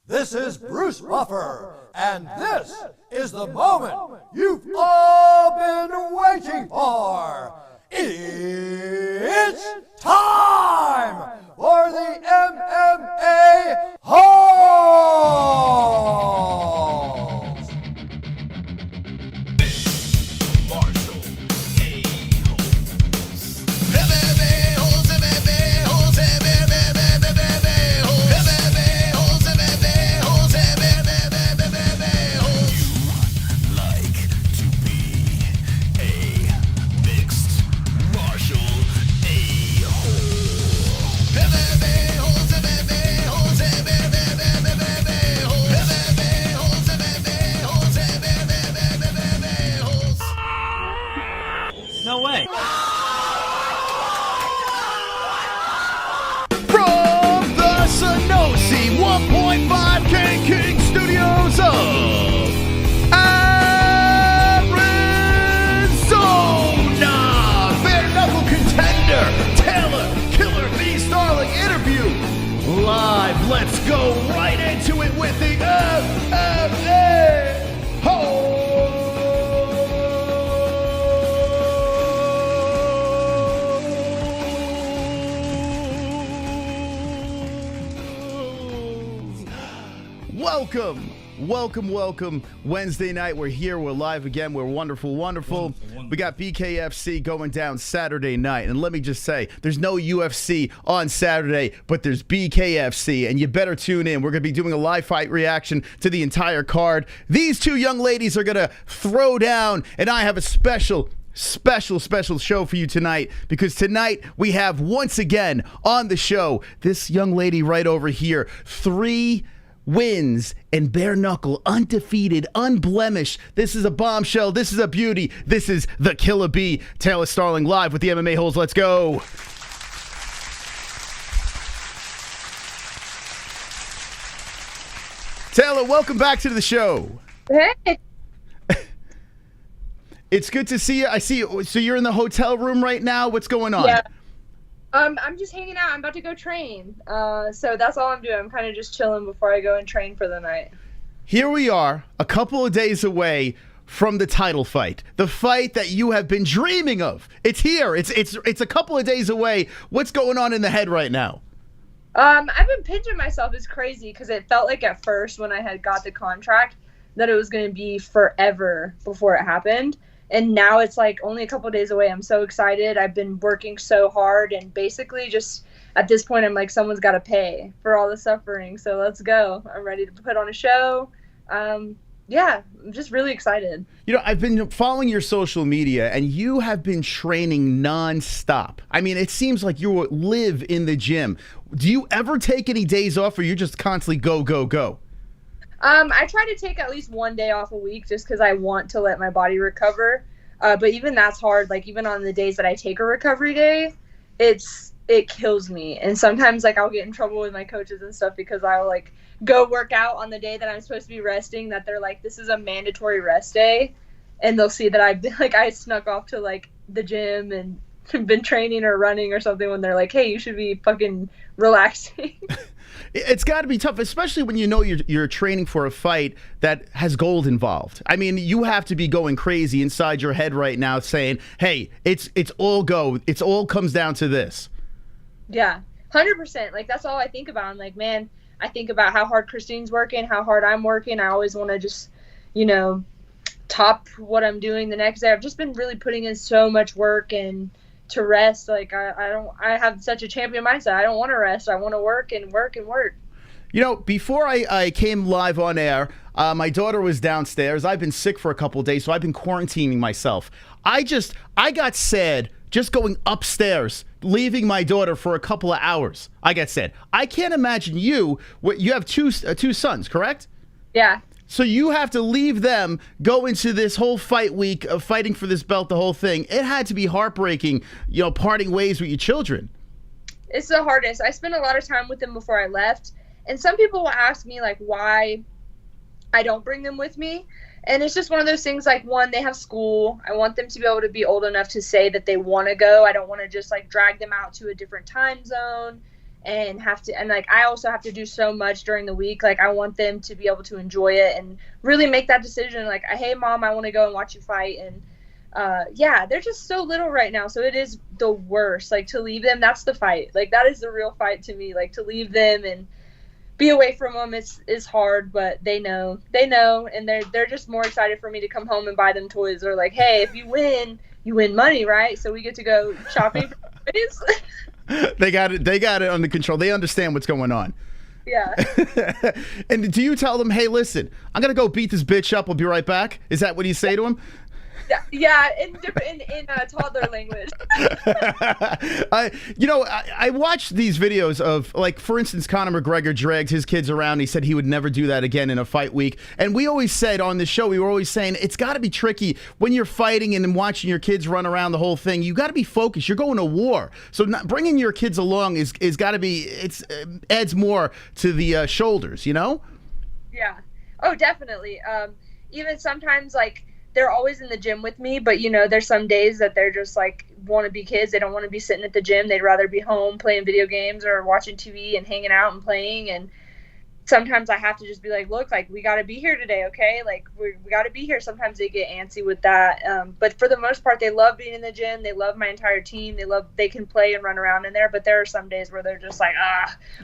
This is Bruce Buffer, and this is the moment you've all been waiting for. It's time for the MMA-Holes! No way. From the Sonosi 1.5K King Studios of Arizona, Bare Knuckle Contender, Taylor, Killer B. Starling interview. Live, let's go right into it with the MMA-Holes. Welcome. Wednesday night, we're here, we're live again, we're wonderful. We got Bkfc going down Saturday night, and let me just say, there's no UFC on Saturday, but there's Bkfc, and you better tune in. We're going to be doing a live fight reaction to the entire card. These two young ladies are going to throw down, and I have a special show for you tonight, because tonight we have, once again on the show, this young lady right over here, 3 wins in bare knuckle, undefeated, unblemished. This is a bombshell. This is a beauty. This is the Killa B. Taylor Starling live with the MMA Holes. Let's go. Taylor, welcome back to the show. Hey. It's good to see you. I see you. So you're in the hotel room right now. What's going on? Yeah. I'm just hanging out. I'm about to go train. So that's all I'm doing. I'm kind of just chilling before I go and train for the night. Here we are, a couple of days away from the title fight. The fight that you have been dreaming of. It's here. It's a couple of days away. What's going on in the head right now? I've been pinching myself. It's crazy because it felt like at first when I had got the contract that it was going to be forever before it happened. And now it's like only a couple of days away. I'm so excited. I've been working so hard, and basically just at this point, I'm like, someone's got to pay for all the suffering. So let's go. I'm ready to put on a show. Yeah, I'm just really excited. You know, I've been following your social media, and you have been training nonstop. I mean, it seems like you live in the gym. Do you ever take any days off, or you just constantly go? I try to take at least one day off a week just because I want to let my body recover. But even that's hard. Like, even on the days that I take a recovery day, it kills me. And sometimes, like, I'll get in trouble with my coaches and stuff because I'll, like, go work out on the day that I'm supposed to be resting, that they're like, this is a mandatory rest day. And they'll see that I snuck off to, like, the gym and been training or running or something when they're like, hey, you should be fucking relaxing. It's got to be tough, especially when you know you're training for a fight that has gold involved. I mean, you have to be going crazy inside your head right now saying, hey, it's all go. It's all comes down to this. Yeah, 100%. Like, that's all I think about. I'm like, man, I think about how hard Christine's working, how hard I'm working. I always want to just, you know, top what I'm doing the next day. I've just been really putting in so much work, and to rest, like, I have such a champion mindset. I don't want to rest. I want to work. You know, before I came live on air, my daughter was downstairs. I've been sick for a couple of days, so I've been quarantining myself. I got sad just going upstairs, leaving my daughter for a couple of hours. I got sad. I can't imagine you have two sons, correct? Yeah. So you have to leave them, go into this whole fight week of fighting for this belt, the whole thing. It had to be heartbreaking, you know, parting ways with your children. It's the hardest. I spent a lot of time with them before I left. And some people will ask me, like, why I don't bring them with me. And it's just one of those things, like, one, they have school. I want them to be able to be old enough to say that they want to go. I don't want to just, like, drag them out to a different time zone. and like I also have to do so much during the week. Like I want them to be able to enjoy it and really make that decision. Like, hey mom, I want to go and watch you fight. And yeah, they're just so little right now, so it is the worst. Like to leave them, that's the fight. Like that is the real fight to me. Like to leave them and be away from them is hard, but they know, and they're just more excited for me to come home and buy them toys. They're like, hey, if you win money, right? So we get to go shopping for toys. They got it under control. They understand what's going on. Yeah. And do you tell them, hey, listen, I'm gonna go beat this bitch up, I'll be right back? Is that what you say to them? Yeah, in toddler language. I watched these videos of, like, for instance, Conor McGregor dragged his kids around. He said he would never do that again in a fight week. And we always said on the show, we were always saying it's got to be tricky when you're fighting and watching your kids run around the whole thing. You got to be focused. You're going to war, so bringing your kids along is got to be adds more to the shoulders. You know? Yeah. Oh, definitely. Even sometimes like. They're always in the gym with me, but there's some days that they're just like want to be kids. They don't want to be sitting at the gym. They'd rather be home playing video games or watching TV and hanging out and playing. And sometimes I have to just be like, look, like we got to be here today. Okay. Like we got to be here. Sometimes they get antsy with that. But for the most part, they love being in the gym. They love my entire team. They can play and run around in there, but there are some days where they're just like,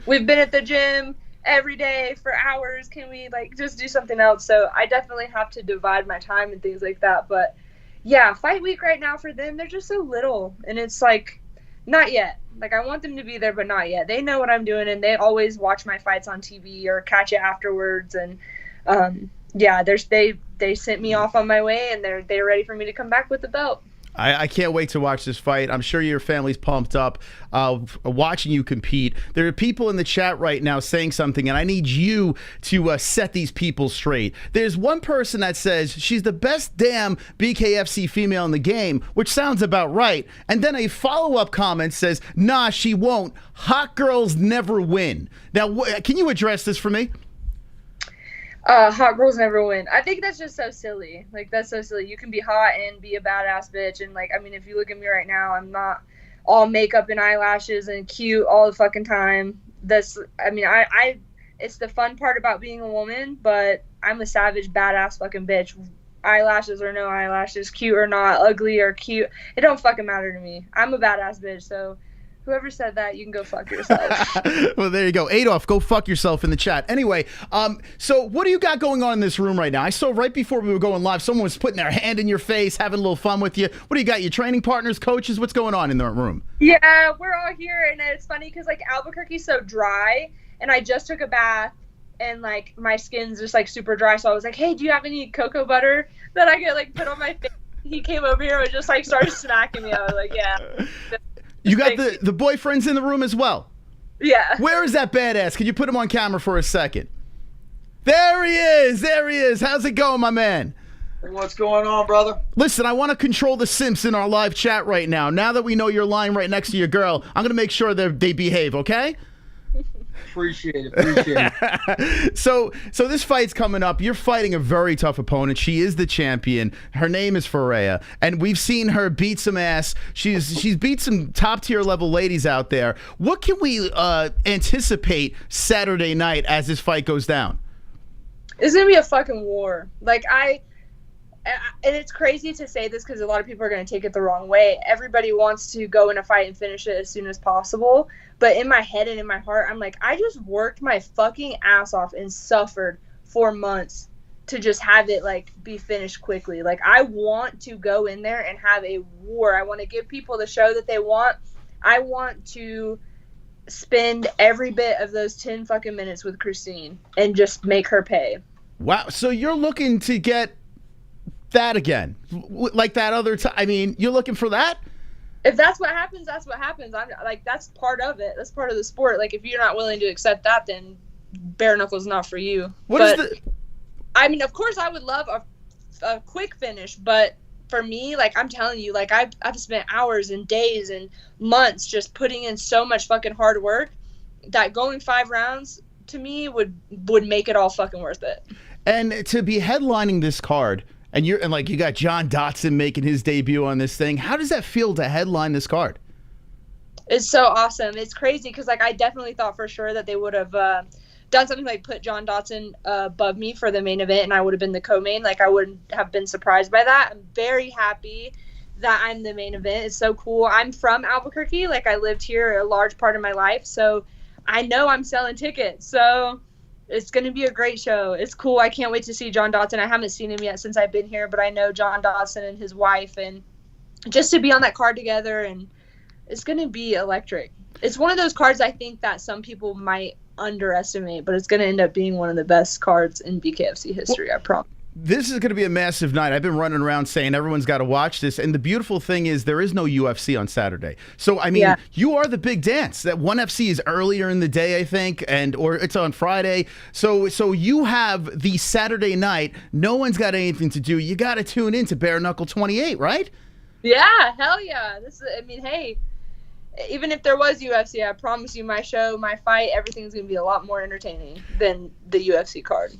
we've been at the gym every day for hours, can we like just do something else? So I definitely have to divide my time and things like that. But yeah, fight week right now for them, they're just so little, and it's like not yet. Like I want them to be there, but not yet. They know what I'm doing, and they always watch my fights on TV or catch it afterwards. And yeah, they sent me off on my way, and they're ready for me to come back with the belt. I can't wait to watch this fight. I'm sure your family's pumped up watching you compete. There are people in the chat right now saying something, and I need you to set these people straight. There's one person that says she's the best damn BKFC female in the game, which sounds about right. And then a follow-up comment says, nah, she won't. Hot girls never win. Now, can you address this for me? Hot girls never win. I think that's just so silly. Like, that's so silly. You can be hot and be a badass bitch. And, like, I mean, if you look at me right now, I'm not all makeup and eyelashes and cute all the fucking time. It's the fun part about being a woman, but I'm a savage, badass fucking bitch. Eyelashes or no eyelashes, cute or not, ugly or cute. It don't fucking matter to me. I'm a badass bitch, so whoever said that, you can go fuck yourself. Well, there you go. Adolf, go fuck yourself in the chat. Anyway, so what do you got going on in this room right now? I saw right before we were going live, someone was putting their hand in your face, having a little fun with you. What do you got? Your training partners, coaches? What's going on in the room? Yeah, we're all here, and it's funny because, like, Albuquerque's so dry, and I just took a bath, and, like, my skin's just, like, super dry, so I was like, hey, do you have any cocoa butter that I could, like, put on my face? He came over here and just, like, started smacking me. I was like, yeah. You got the boyfriends in the room as well? Yeah. Where is that badass? Can you put him on camera for a second? There he is. There he is. How's it going, my man? What's going on, brother? Listen, I want to control the simps in our live chat right now. Now that we know you're lying right next to your girl, I'm going to make sure they behave, okay? Appreciate it. So this fight's coming up. You're fighting a very tough opponent. She is the champion. Her name is Ferea, and we've seen her beat some ass. She's beat some top tier level ladies out there. What can we anticipate Saturday night as this fight goes down? It's gonna be a fucking war. Like and it's crazy to say this because a lot of people are going to take it the wrong way. Everybody wants to go in a fight and finish it as soon as possible. But in my head and in my heart, I'm like, I just worked my fucking ass off and suffered for months to just have it, like, be finished quickly. Like, I want to go in there and have a war. I want to give people the show that they want. I want to spend every bit of those 10 fucking minutes with Christine and just make her pay. Wow. So you're looking to get that again, like that other time? I mean, you're looking for that? If that's what happens, that's what happens. I'm like, that's part of it. That's part of the sport. Like, if you're not willing to accept that, then bare knuckles not for you. I mean, of course, I would love a quick finish, but for me, like, I'm telling you, like, I've spent hours and days and months just putting in so much fucking hard work that going 5 rounds to me would make it all fucking worth it. And to be headlining this card. And you got Jon Dodson making his debut on this thing. How does that feel to headline this card? It's so awesome. It's crazy because like I definitely thought for sure that they would have done something like put Jon Dodson above me for the main event, and I would have been the co-main. Like I wouldn't have been surprised by that. I'm very happy that I'm the main event. It's so cool. I'm from Albuquerque. Like I lived here a large part of my life, so I know I'm selling tickets. So it's going to be a great show. It's cool. I can't wait to see Jon Dodson. I haven't seen him yet since I've been here, but I know Jon Dodson and his wife, and just to be on that card together, and it's going to be electric. It's one of those cards I think that some people might underestimate, but it's going to end up being one of the best cards in BKFC history, I promise. This is going to be a massive night. I've been running around saying everyone's got to watch this. And the beautiful thing is there is no UFC on Saturday. So, I mean, you are the big dance. That ONE FC is earlier in the day, I think, or it's on Friday. So you have the Saturday night. No one's got anything to do. You got to tune in to Bare Knuckle 28, right? Yeah, hell yeah. I mean, hey, even if there was UFC, I promise you my show, my fight, everything's going to be a lot more entertaining than the UFC card.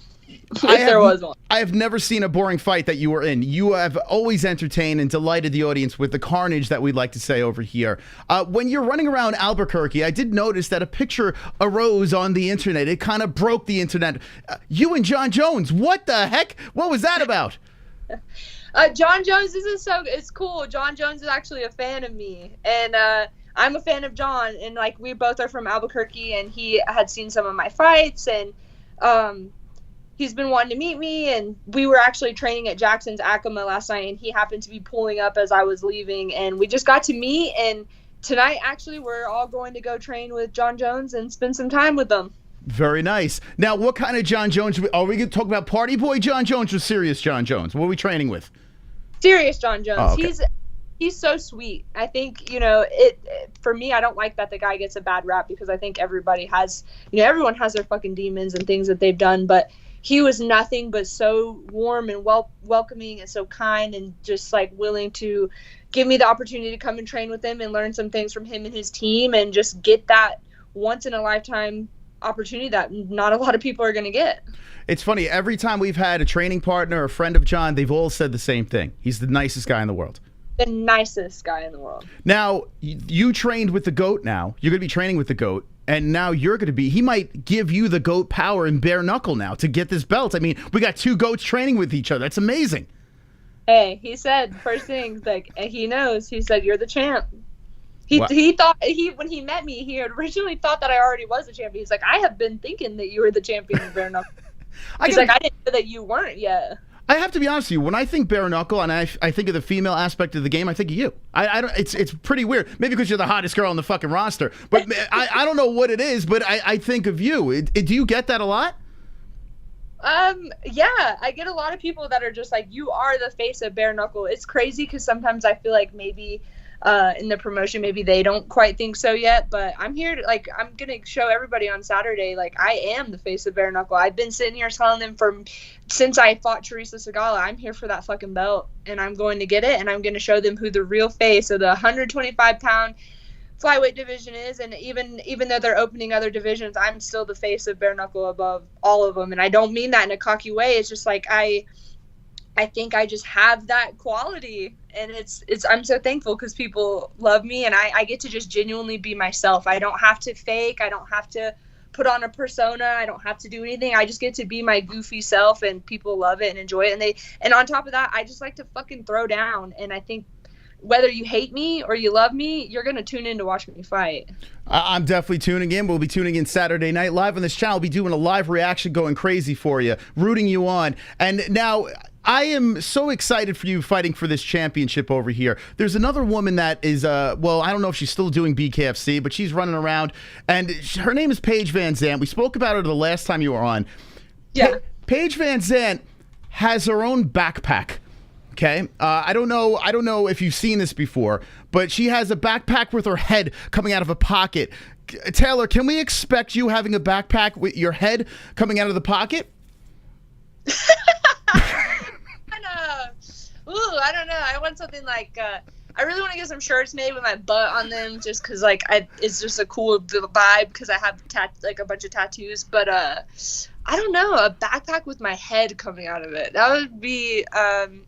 If there was one. I have never seen a boring fight that you were in. You have always entertained and delighted the audience with the carnage that we'd like to say over here. When you're running around Albuquerque, I did notice that a picture arose on the internet. It kind of broke the internet. You and Jon Jones, what the heck? What was that about? Jon Jones, it's cool. Jon Jones is actually a fan of me, and I'm a fan of Jon, and like we both are from Albuquerque, and he had seen some of my fights, and he's been wanting to meet me, and we were actually training at Jackson's Acoma last night, and he happened to be pulling up as I was leaving, and we just got to meet, and tonight actually we're all going to go train with Jon Jones and spend some time with them. Very nice. Now, what kind of Jon Jones are we going to talk about? Party boy Jon Jones or serious Jon Jones? What are we training with? Serious Jon Jones. Oh, okay. He's so sweet. I think, for me, I don't like that the guy gets a bad rap because I think everybody has, everyone has their fucking demons and things that they've done, but he was nothing but so warm and welcoming and so kind and just like willing to give me the opportunity to come and train with him and learn some things from him and his team and just get that once in a lifetime opportunity that not a lot of people are going to get. It's funny. Every time we've had a training partner, a friend of Jon, they've all said the same thing. He's the nicest guy in the world. The nicest guy in the world. Now, you trained with the GOAT now. You're going to be training with the GOAT. And now you're going to be, he might give you the GOAT power in bare knuckle now to get this belt. I mean, we got two GOATs training with each other. That's amazing. Hey, he said first things, like, he knows. He said, you're the champ. He thought, when he met me, he had originally thought that I already was the champion. He's like, I have been thinking that you were the champion of bare knuckle. He's like, I didn't know that you weren't yet. I have to be honest with you. When I think bare knuckle and I think of the female aspect of the game, I think of you. I don't. It's pretty weird. Maybe because you're the hottest girl on the fucking roster. But I don't know what it is. But I think of you. Do you get that a lot? Yeah, I get a lot of people that are just like, you are the face of bare knuckle. It's crazy because sometimes I feel like maybe in the promotion, maybe they don't quite think so yet, but I'm here to, like, I'm going to show everybody on Saturday, like, I am the face of bare knuckle. I've been sitting here telling them since I fought Teresa Segala, I'm here for that fucking belt, and I'm going to get it, and I'm going to show them who the real face of the 125-pound flyweight division is, and even though they're opening other divisions, I'm still the face of bare knuckle above all of them, and I don't mean that in a cocky way. It's just like, I think I just have that quality, and it's I'm so thankful because people love me, and I get to just genuinely be myself. I don't have to fake. I don't have to put on a persona. I don't have to do anything. I just get to be my goofy self, and people love it and enjoy it. And on top of that, I just like to fucking throw down. And I think whether you hate me or you love me, you're going to tune in to watch me fight. I'm definitely tuning in. We'll be tuning in Saturday night live on this channel. We'll be doing a live reaction going crazy for you, rooting you on. And now I am so excited for you fighting for this championship over here. There's another woman that is, well, I don't know if she's still doing Bkfc, but she's running around, and her name is Paige Van Zandt. We spoke about her the last time you were on. Yeah. Paige Van Zandt has her own backpack. Okay, I don't know if you've seen this before, but she has a backpack with her head coming out of a pocket. Taylor, can we expect you having a backpack with your head coming out of the pocket? I don't know. I want something like, I really want to get some shirts made with my butt on them, just because, like, it's just a cool vibe because I have a bunch of tattoos. But I don't know, a backpack with my head coming out of it. That would be,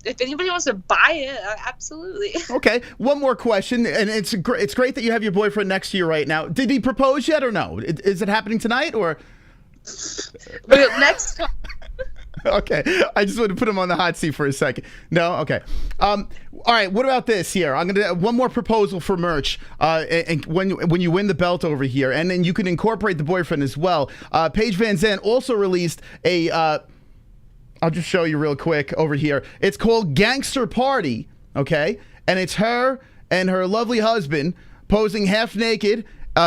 if anybody wants to buy it, absolutely. Okay, one more question, and it's great that you have your boyfriend next to you right now. Did he propose yet or no? Is it happening tonight or? Next time. Okay, I just want to put him on the hot seat for a second. No, okay. All right. What about this here? I'm gonna one more proposal for merch. And when you win the belt over here, and then you can incorporate the boyfriend as well. Paige Van Zandt also released a. I'll just show you real quick over here. It's called Gangster Party. Okay, and it's her and her lovely husband posing half naked.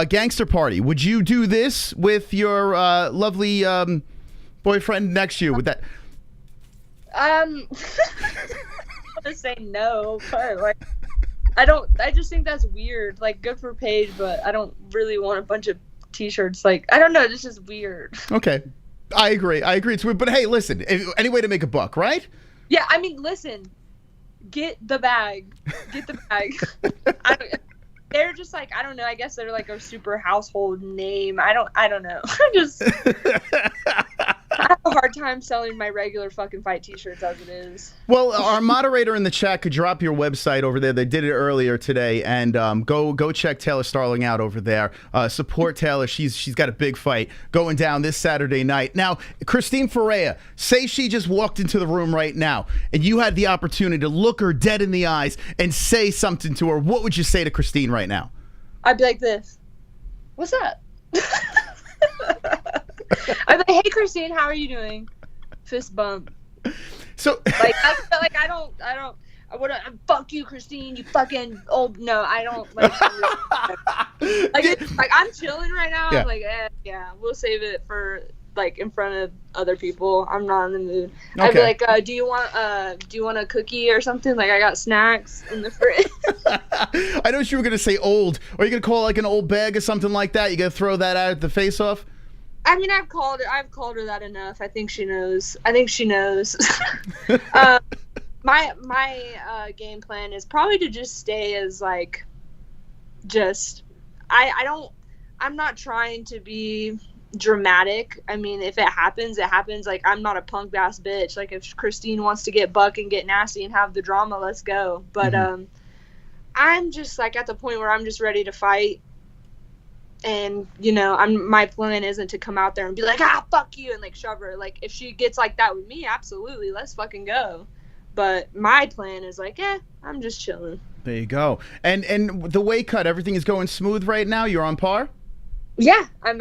Gangster Party. Would you do this with your lovely boyfriend next to you? With that? I'm gonna say no, but like, I just think that's weird. Like, good for Paige, but I don't really want a bunch of T-shirts. Like, I don't know. This is weird. Okay, I agree. It's weird, but hey, listen. Any way to make a buck, right? Yeah, I mean, listen. Get the bag. Get the bag. They're just like, I don't know. I guess they're like a super household name. I don't know. I have a hard time selling my regular fucking fight T-shirts as it is. Well, our moderator in the chat could drop your website over there. They did it earlier today, and go check Taylor Starling out over there. Support Taylor. She's got a big fight going down this Saturday night. Now, Christine Ferea, say she just walked into the room right now, and you had the opportunity to look her dead in the eyes and say something to her. What would you say to Christine right now? I'd be like this. What's up? I'm like, hey Christine, how are you doing? Fist bump. So like I wouldn't fuck you, Christine, you fucking old. No, I don't like. like I'm chilling right now. Yeah. I'm like, yeah, we'll save it for like in front of other people. I'm not in the mood. Okay. I'd be like, do you want a cookie or something? Like, I got snacks in the fridge. I know you were gonna say old. Or you gonna call it like an old bag or something like that? You gonna throw that out at the face off? I mean, I've called her that enough. I think she knows. My game plan is probably to just stay as like, I'm not trying to be dramatic. I mean, if it happens, it happens. Like, I'm not a punk ass bitch. Like, if Christine wants to get buck and get nasty and have the drama, let's go. But I'm just like at the point where I'm just ready to fight. And, you know, my plan isn't to come out there and be like, fuck you, and like shove her. Like, if she gets like that with me, absolutely, let's fucking go. But my plan is like, I'm just chilling. There you go. And the weight cut, everything is going smooth right now? You're on par? Yeah, I'm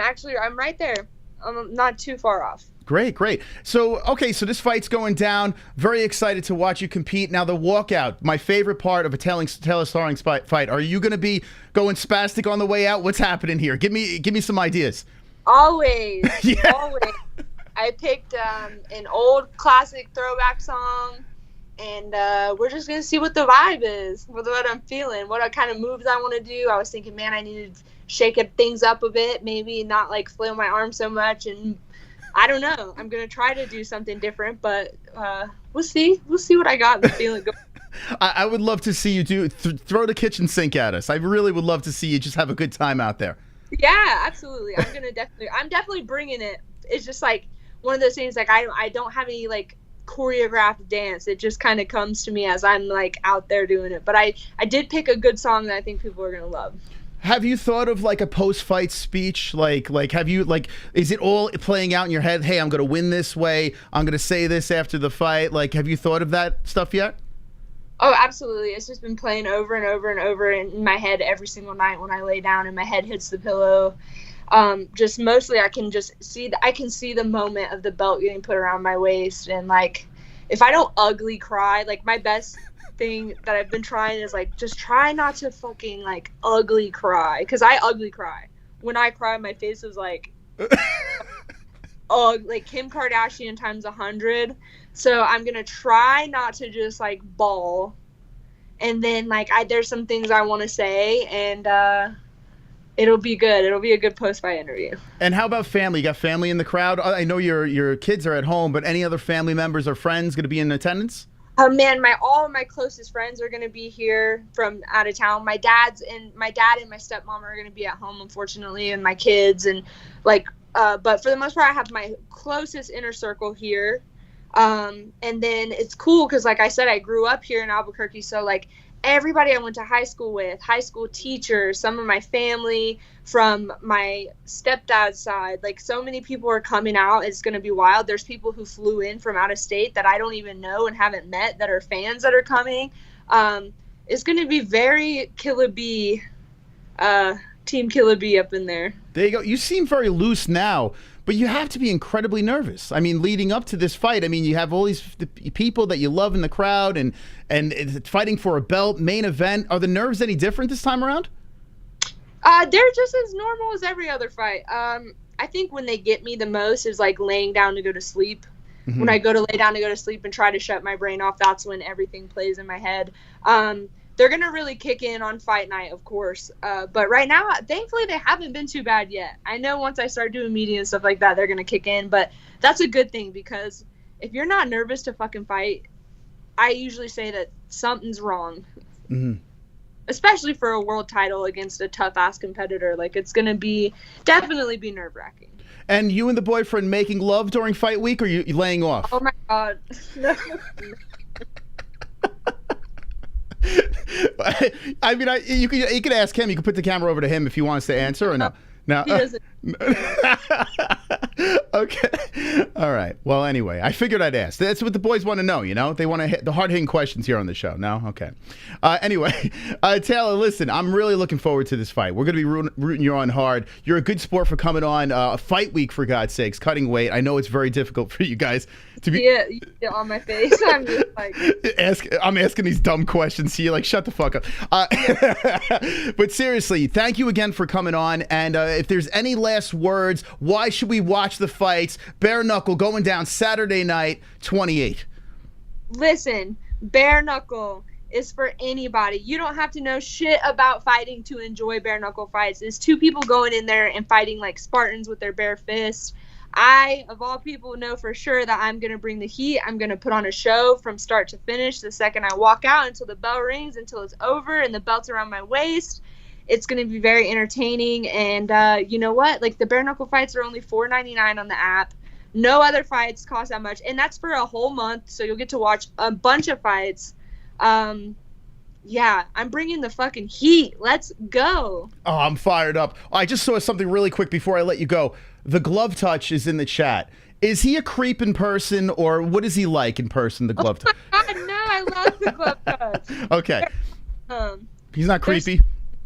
right there. I'm not too far off. Great. So, okay, so this fight's going down. Very excited to watch you compete. Now, the walkout, my favorite part of a Taylor Starling fight. Are you going to be going spastic on the way out? What's happening here? Give me some ideas. Always. Yeah. Always. I picked an old classic throwback song, and we're just going to see what the vibe is, what I'm feeling, what kind of moves I want to do. I was thinking, man, I need to shake things up a bit, maybe not like flail my arms so much, and I don't know. I'm going to try to do something different, but we'll see. We'll see what I got in the feeling. I would love to see you throw the kitchen sink at us. I really would love to see you just have a good time out there. Yeah, absolutely. I'm definitely bringing it. It's just like one of those things, like I don't have any like choreographed dance. It just kind of comes to me as I'm like out there doing it. But I did pick a good song that I think people are going to love. Have you thought of like a post-fight speech? Like have you, like, is it all playing out in your head? Hey, I'm going to win this way. I'm going to say this after the fight. Like, have you thought of that stuff yet? Oh, absolutely. It's just been playing over and over and over in my head every single night when I lay down and my head hits the pillow. Just mostly I can see the moment of the belt getting put around my waist. And like, if I don't ugly cry, like my best thing that I've been trying is like, just try not to fucking like ugly cry. Cause I ugly cry. When I cry, my face is like, like Kim Kardashian times 100. So I'm going to try not to just like bawl. And then like, there's some things I want to say, and, it'll be good. It'll be a good post-fight interview. And how about family? You got family in the crowd? I know your kids are at home, but any other family members or friends going to be in attendance? Oh man, all of my closest friends are going to be here from out of town. My dad and my stepmom are going to be at home, unfortunately, and my kids, and like But for the most part, I have my closest inner circle here. And then it's cool because, like I said, I grew up here in Albuquerque. So, like, everybody I went to high school with, high school teachers, some of my family from my stepdad's side, like, so many people are coming out. It's going to be wild. There's people who flew in from out of state that I don't even know and haven't met that are fans that are coming. It's going to be very Killa B, Team Killa B up in there. There you go. You seem very loose now, but you have to be incredibly nervous. I mean, leading up to this fight, I mean, you have all these people that you love in the crowd and it's fighting for a belt, main event. Are the nerves any different this time around? They're just as normal as every other fight. I think when they get me the most is like laying down to go to sleep. Mm-hmm. When I go to lay down to go to sleep and try to shut my brain off, that's when everything plays in my head. They're going to really kick in on fight night, of course. But right now, thankfully, they haven't been too bad yet. I know once I start doing media and stuff like that, they're going to kick in. But that's a good thing because if you're not nervous to fucking fight, I usually say that something's wrong. Mm-hmm. Especially for a world title against a tough-ass competitor. Like, it's going to definitely be nerve-wracking. And you and the boyfriend making love during fight week, or you laying off? Oh, my God. No. I mean, you can ask him. You can put the camera over to him if he wants to answer, or no? No. He doesn't. Okay. All right. Well, anyway, I figured I'd ask. That's what the boys want to know, you know? They want to hit the hard-hitting questions here on the show. No? Okay. Anyway, Taylor, listen, I'm really looking forward to this fight. We're going to be rooting you on hard. You're a good sport for coming on a fight week, for God's sakes, cutting weight. I know it's very difficult for you guys to be... Yeah, you get on my face. I'm just like... I'm asking these dumb questions to you, like, shut the fuck up. But seriously, thank you again for coming on, and if there's any last words, why should we watch the fights? Bare Knuckle going down Saturday night, 28. Listen, Bare Knuckle is for anybody. You don't have to know shit about fighting to enjoy Bare Knuckle fights. It's two people going in there and fighting like Spartans with their bare fists. I, of all people, know for sure that I'm going to bring the heat. I'm going to put on a show from start to finish the second I walk out until the bell rings, until it's over and the belt's around my waist. It's going to be very entertaining, and you know what? Like, the bare knuckle fights are only $4.99 on the app. No other fights cost that much, and that's for a whole month, so you'll get to watch a bunch of fights. Yeah, I'm bringing the fucking heat. Let's go. Oh, I'm fired up. I just saw something really quick before I let you go. The glove touch is in the chat. Is he a creep in person, or what is he like in person, the glove touch? Oh my God, no, I love the glove touch. Okay. He's not creepy?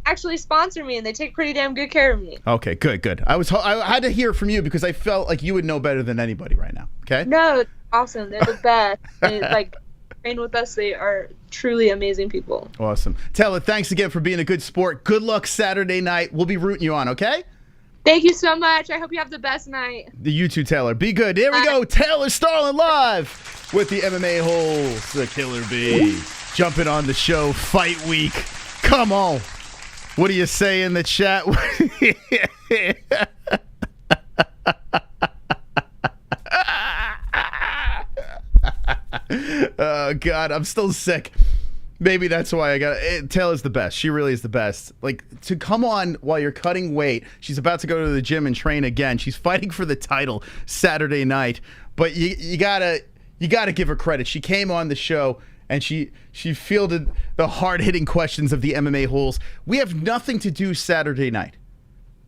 Actually sponsor me, and they take pretty damn good care of me. Okay, good. I had to hear from you because I felt like you would know better than anybody right now. Okay? No, it's awesome. They're the best. They like train with us. They are truly amazing people. Awesome. Taylor, thanks again for being a good sport. Good luck Saturday night. We'll be rooting you on, okay? Thank you so much. I hope you have the best night. You too, Taylor. Be good. Here we go. Taylor Starling live with the MMA-Holes, the Killer Bee, jumping on the show fight week. Come on. What do you say in the chat? Oh, God, I'm still sick. Maybe that's why I got it. Taylor's the best. She really is the best. Like, to come on while you're cutting weight. She's about to go to the gym and train again. She's fighting for the title Saturday night. But you gotta give her credit. She came on the show and she fielded the hard-hitting questions of the MMA-Holes. We have nothing to do Saturday night.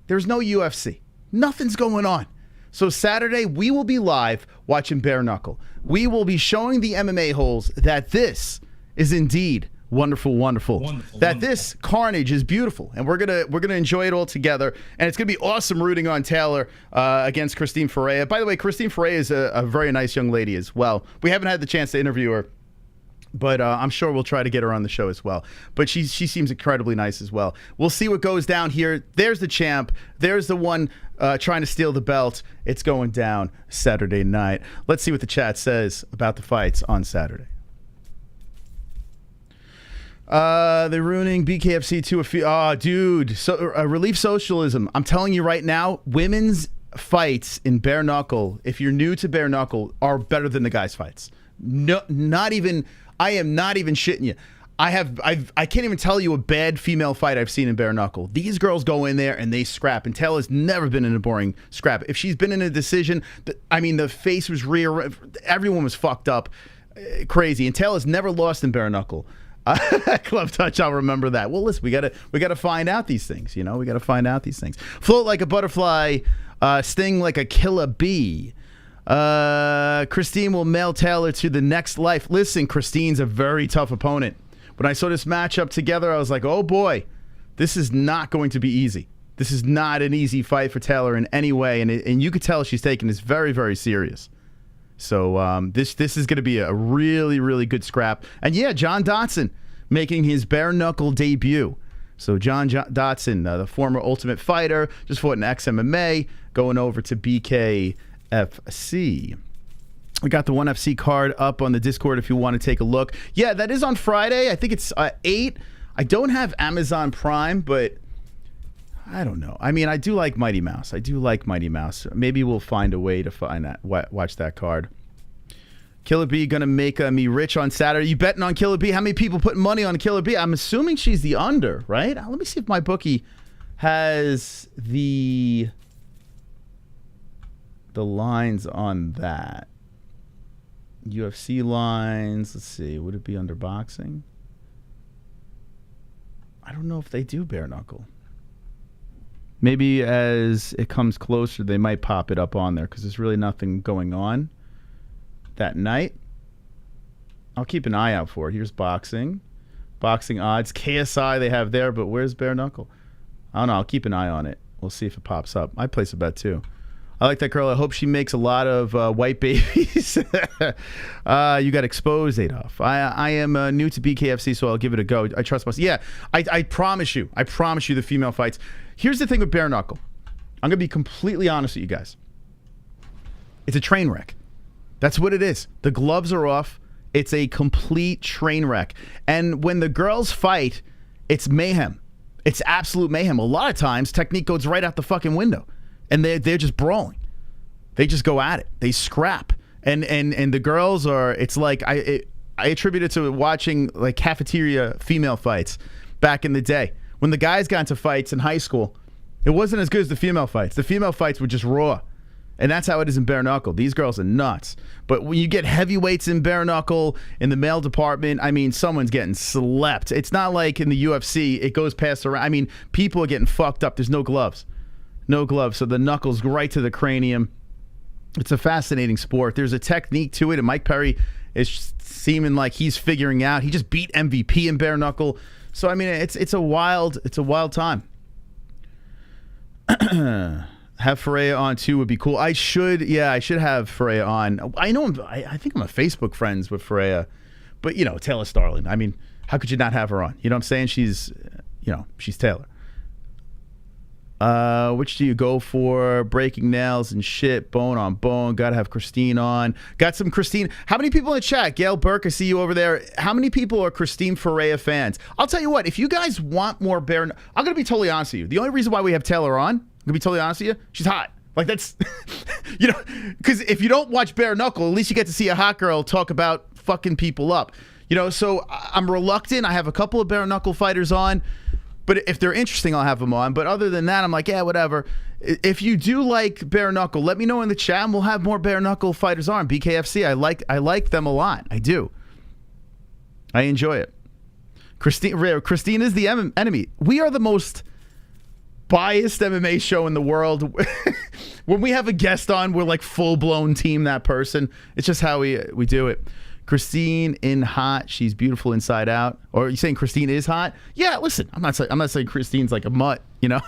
There's no UFC. Nothing's going on. So Saturday, we will be live watching Bare Knuckle. We will be showing the MMA-Holes that this is indeed wonderful. This carnage is beautiful, and we're gonna enjoy it all together. And it's gonna be awesome rooting on Taylor against Christine Ferea. By the way, Christine Ferea is a very nice young lady as well. We haven't had the chance to interview her, but I'm sure we'll try to get her on the show as well. But she seems incredibly nice as well. We'll see what goes down here. There's the champ. There's the one trying to steal the belt. It's going down Saturday night. Let's see what the chat says about the fights on Saturday. They're ruining Bkfc to a few. Oh, dude. Relief socialism. I'm telling you right now, women's fights in bare knuckle, if you're new to bare knuckle, are better than the guys' fights. No, not even. I am not even shitting you. I can't even tell you a bad female fight I've seen in bare knuckle. These girls go in there and they scrap, and Taylor's never been in a boring scrap. If she's been in a decision, the face was everyone was fucked up, crazy, and Taylor's never lost in bare knuckle. Club touch, I'll remember that. Well, listen, we gotta find out these things. You know, we gotta find out these things. Float like a butterfly, sting like a killer bee. Christine will mail Taylor to the next life. Listen, Christine's a very tough opponent. When I saw this matchup together, I was like, oh boy, this is not going to be easy. This is not an easy fight for Taylor in any way, and you could tell she's taking this very, very serious. So this is going to be a really, really good scrap. And yeah, Jon Dodson making his bare knuckle debut. So Jon Dodson, the former Ultimate Fighter, just fought in XMMA, going over to Bkfc. We got the 1FC card up on the Discord if you want to take a look. Yeah, that is on Friday. I think it's 8. I don't have Amazon Prime, but I don't know. I mean, I do like Mighty Mouse. Maybe we'll find a way to find that. Watch that card. Killer B gonna make me rich on Saturday. You betting on Killer B? How many people putting money on Killer B? I'm assuming she's the under, right? Let me see if my bookie has the lines on that. UFC lines. Let's see. Would it be under boxing? I don't know if they do bare knuckle. Maybe as it comes closer, they might pop it up on there because there's really nothing going on that night. I'll keep an eye out for it. Here's boxing. Boxing odds. KSI they have there, but where's bare knuckle? I don't know. I'll keep an eye on it. We'll see if it pops up. I place a bet too. I like that girl. I hope she makes a lot of white babies. You got exposed, Adolf. I am new to BKFC, so I'll give it a go. I trust myself. Yeah, I promise you. I promise you the female fights. Here's the thing with bare knuckle. I'm going to be completely honest with you guys. It's a train wreck. That's what it is. The gloves are off. It's a complete train wreck. And when the girls fight, it's mayhem. It's absolute mayhem. A lot of times, technique goes right out the fucking window. And they're just brawling. They just go at it. They scrap. And the girls are, it's like, I attribute it to watching like cafeteria female fights back in the day. When the guys got into fights in high school, it wasn't as good as the female fights. The female fights were just raw. And that's how it is in bare knuckle. These girls are nuts. But when you get heavyweights in bare knuckle, in the male department, I mean, someone's getting slept. It's not like in the UFC, it goes past around. I mean, people are getting fucked up. There's no gloves. No gloves, so the knuckles go right to the cranium. It's a fascinating sport. There's a technique to it, and Mike Perry is seeming like he's figuring out. He just beat MVP in bare knuckle. So I mean, it's a wild time. Have Ferea on too would be cool. I should have Ferea on. I know I think I'm a Facebook friends with Ferea, but you know, Taylor Starling. I mean, how could you not have her on? You know what I'm saying? She's Taylor. Which do you go for? Breaking nails and shit, bone on bone. Gotta have Christine on. Got some Christine. How many people in the chat? Gail Burke, I see you over there. How many people are Christine Ferea fans? I'll tell you what, if you guys want more bare, I'm gonna be totally honest with you. The only reason why we have Taylor on, I'm gonna be totally honest with you, she's hot. Like that's, you know, because if you don't watch bare knuckle, at least you get to see a hot girl talk about fucking people up. You know, so I'm reluctant. I have a couple of bare knuckle fighters on. But if they're interesting, I'll have them on. But other than that, I'm like, yeah, whatever. If you do like bare knuckle, let me know in the chat, and we'll have more bare knuckle fighters on. BKFC, I like them a lot. I do. I enjoy it. Christine is the enemy. We are the most biased MMA show in the world. When we have a guest on, we're like full-blown team that person. It's just how we do it. Christine in hot. She's beautiful inside out. Or are you saying Christine is hot? Yeah, listen, I'm not saying Christine's like a mutt, you know.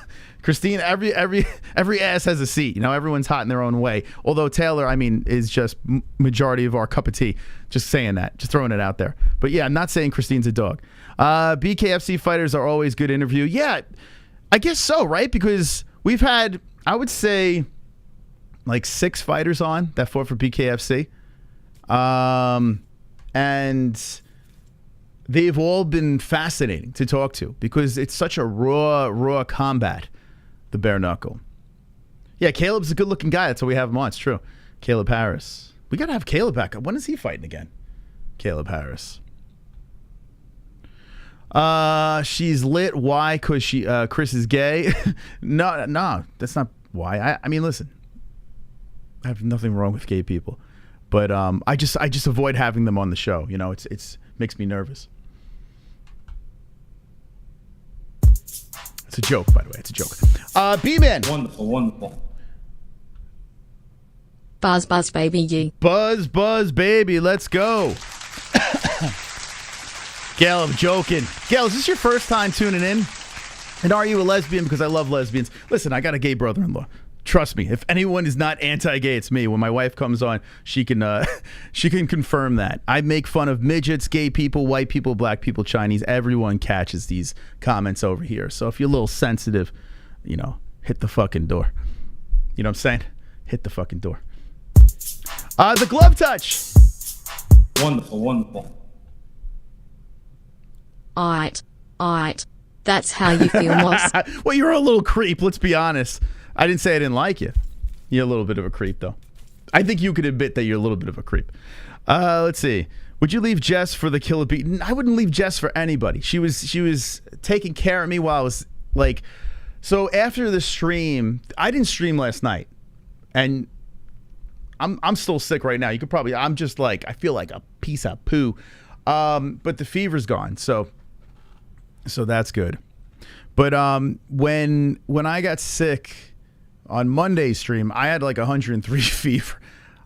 Christine, every ass has a seat, you know. Everyone's hot in their own way. Although Taylor, I mean, is just majority of our cup of tea. Just saying that, just throwing it out there. But yeah, I'm not saying Christine's a dog. BKFC fighters are always good interview. Yeah, I guess so, right? Because we've had, I would say, like 6 fighters on that fought for BKFC. And they've all been fascinating to talk to because it's such a raw combat, the bare knuckle. Yeah, Caleb's a good-looking guy. That's why we have him on. It's true. Caleb Harris. We got to have Caleb back. When is he fighting again? Caleb Harris. She's lit. Why? Because Chris is gay. No, that's not why. I mean, listen, I have nothing wrong with gay people, but I just avoid having them on the show. You know, it's makes me nervous. It's a joke, by the way. It's a joke. B-Man. Wonderful. Buzz, baby, ye. Buzz, baby. Let's go. Gail, I'm joking. Gail, is this your first time tuning in? And are you a lesbian? Because I love lesbians. Listen, I got a gay brother-in-law. Trust me, if anyone is not anti-gay, it's me. When my wife comes on, she can confirm that. I make fun of midgets, gay people, white people, black people, Chinese. Everyone catches these comments over here. So if you're a little sensitive, you know, hit the fucking door. You know what I'm saying? Hit the fucking door. The glove touch. Wonderful. Alright. That's how you feel, Moss. Well, you're a little creep, let's be honest. I didn't say I didn't like you. You're a little bit of a creep, though. I think you could admit that you're a little bit of a creep. Let's see. Would you leave Jess for the Killa beat? I wouldn't leave Jess for anybody. She was taking care of me while I was like. So after the stream, I didn't stream last night, and I'm still sick right now. You could probably. I'm just like I feel like a piece of poo, but the fever's gone. So that's good. But when I got sick on Monday's stream, I had like 103 fever.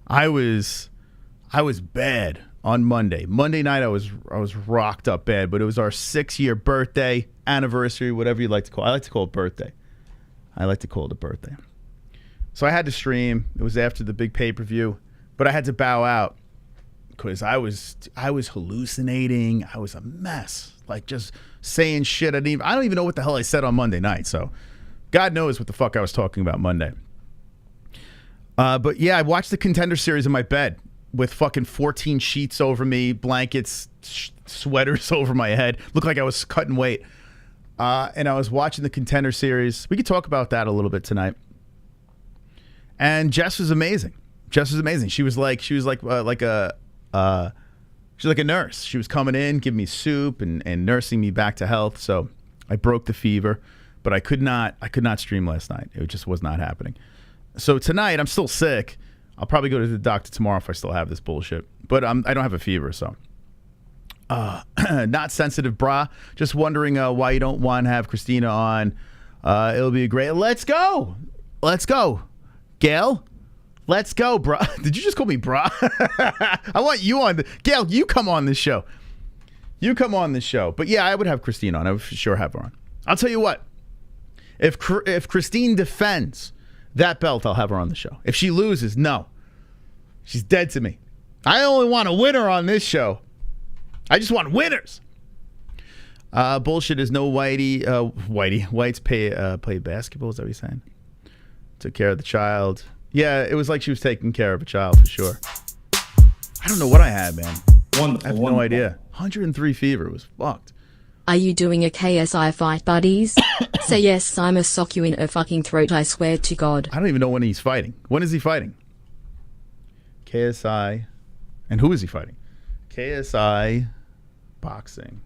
I was bad on Monday. Monday night I was rocked up bad, but it was our 6-year birthday, anniversary, whatever you like to call it. I like to call it birthday. I like to call it a birthday. So I had to stream. It was after the big pay-per-view, but I had to bow out because I was hallucinating. I was a mess. Like just saying shit. I don't even know what the hell I said on Monday night. So God knows what the fuck I was talking about Monday. But yeah, I watched the Contender Series in my bed with fucking 14 sheets over me, blankets, sweaters over my head. Looked like I was cutting weight. And I was watching the Contender Series. We could talk about that a little bit tonight. And Jess was amazing. She was like a nurse. She was coming in, giving me soup and nursing me back to health. So I broke the fever, but I could not stream last night. It just was not happening. So tonight I'm still sick. I'll probably go to the doctor tomorrow if I still have this bullshit. But I don't have a fever, so. Not sensitive, brah. Just wondering why you don't want to have Christina on. It'll be great. Let's go, Gail. Let's go, brah. Did you just call me brah? I want you on. Gail, you come on this show. But yeah, I would have Christine on. I would for sure have her on. I'll tell you what. If Christine defends that belt, I'll have her on the show. If she loses, no. She's dead to me. I only want a winner on this show. I just want winners. Bullshit is no whites play basketball. Is that what you're saying? Took care of the child. Yeah, it was like she was taking care of a child for sure. I don't know what I had, man. I have no idea. 103 fever. It was fucked. Are you doing a KSI fight, buddies? Say yes, I'ma sock you in a fucking throat, I swear to God. I don't even know when he's fighting. When is he fighting? KSI. And who is he fighting? KSI boxing.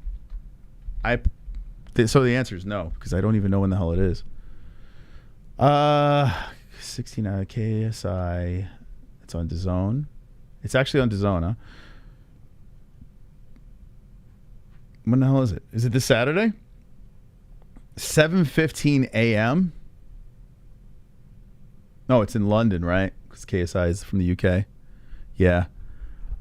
So the answer is no, because I don't even know when the hell it is. 16 KSI. It's on DAZN. It's actually on DAZN, huh? When the hell is it? Is it this Saturday? 7:15 a.m. No, it's in London, right? Because KSI is from the UK. Yeah.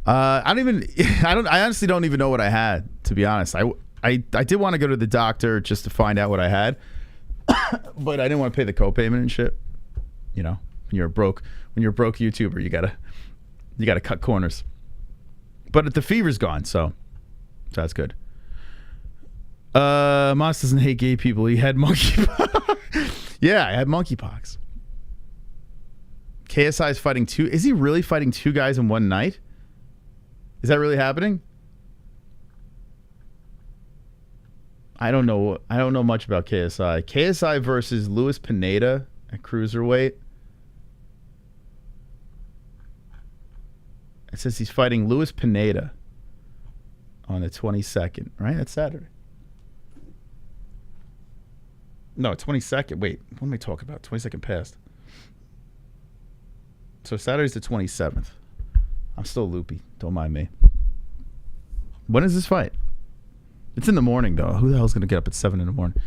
I honestly don't even know what I had, to be honest. I did want to go to the doctor just to find out what I had, but I didn't want to pay the copayment and shit. You know, when you're a broke YouTuber, you gotta cut corners. But the fever's gone, so that's good. Moss doesn't hate gay people. He had monkeypox. Yeah, I had monkeypox. KSI is fighting two. Is he really fighting two guys in one night? Is that really happening? I don't know much about KSI. KSI versus Luis Pineda at cruiserweight. It says he's fighting Luis Pineda on the 22nd, right? That's Saturday. No, 22nd. Wait, what am I talking about? 22nd passed. So Saturday's the 27th. I'm still loopy. Don't mind me. When is this fight? It's in the morning, though. Who the hell's going to get up at 7 in the morning?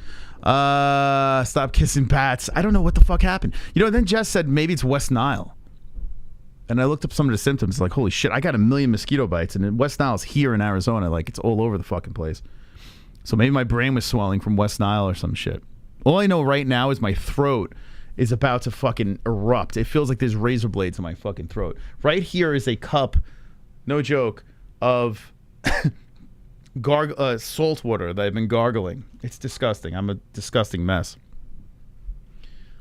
Stop kissing bats. I don't know what the fuck happened. You know, then Jess said maybe it's West Nile. And I looked up some of the symptoms. Like, holy shit, I got 1 million mosquito bites. And West Nile's here in Arizona. Like, it's all over the fucking place. So maybe my brain was swelling from West Nile or some shit. All I know right now is my throat is about to fucking erupt. It feels like there's razor blades in my fucking throat. Right here is a cup, no joke, of salt water that I've been gargling. It's disgusting. I'm a disgusting mess.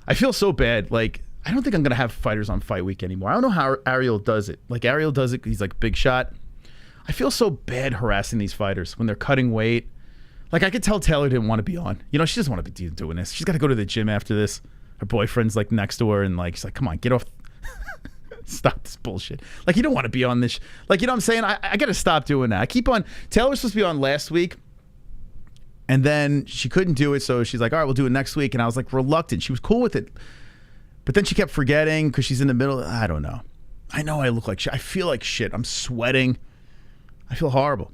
I feel so bad. Like, I don't think I'm going to have fighters on fight week anymore. I don't know how Ariel does it. Like, Ariel does it, he's like big shot. I feel so bad harassing these fighters when they're cutting weight. Like, I could tell Taylor didn't want to be on. You know, she doesn't want to be doing this. She's got to go to the gym after this. Her boyfriend's like next to her, and like she's like, come on, get off. Stop this bullshit. Like, you don't want to be on this. Like, you know what I'm saying? I got to stop doing that. I keep on. Taylor was supposed to be on last week, and then she couldn't do it, so she's like, all right, we'll do it next week. And I was like reluctant. She was cool with it. But then she kept forgetting because she's in the middle. I don't know. I know I look like shit. I feel like shit. I'm sweating. I feel horrible.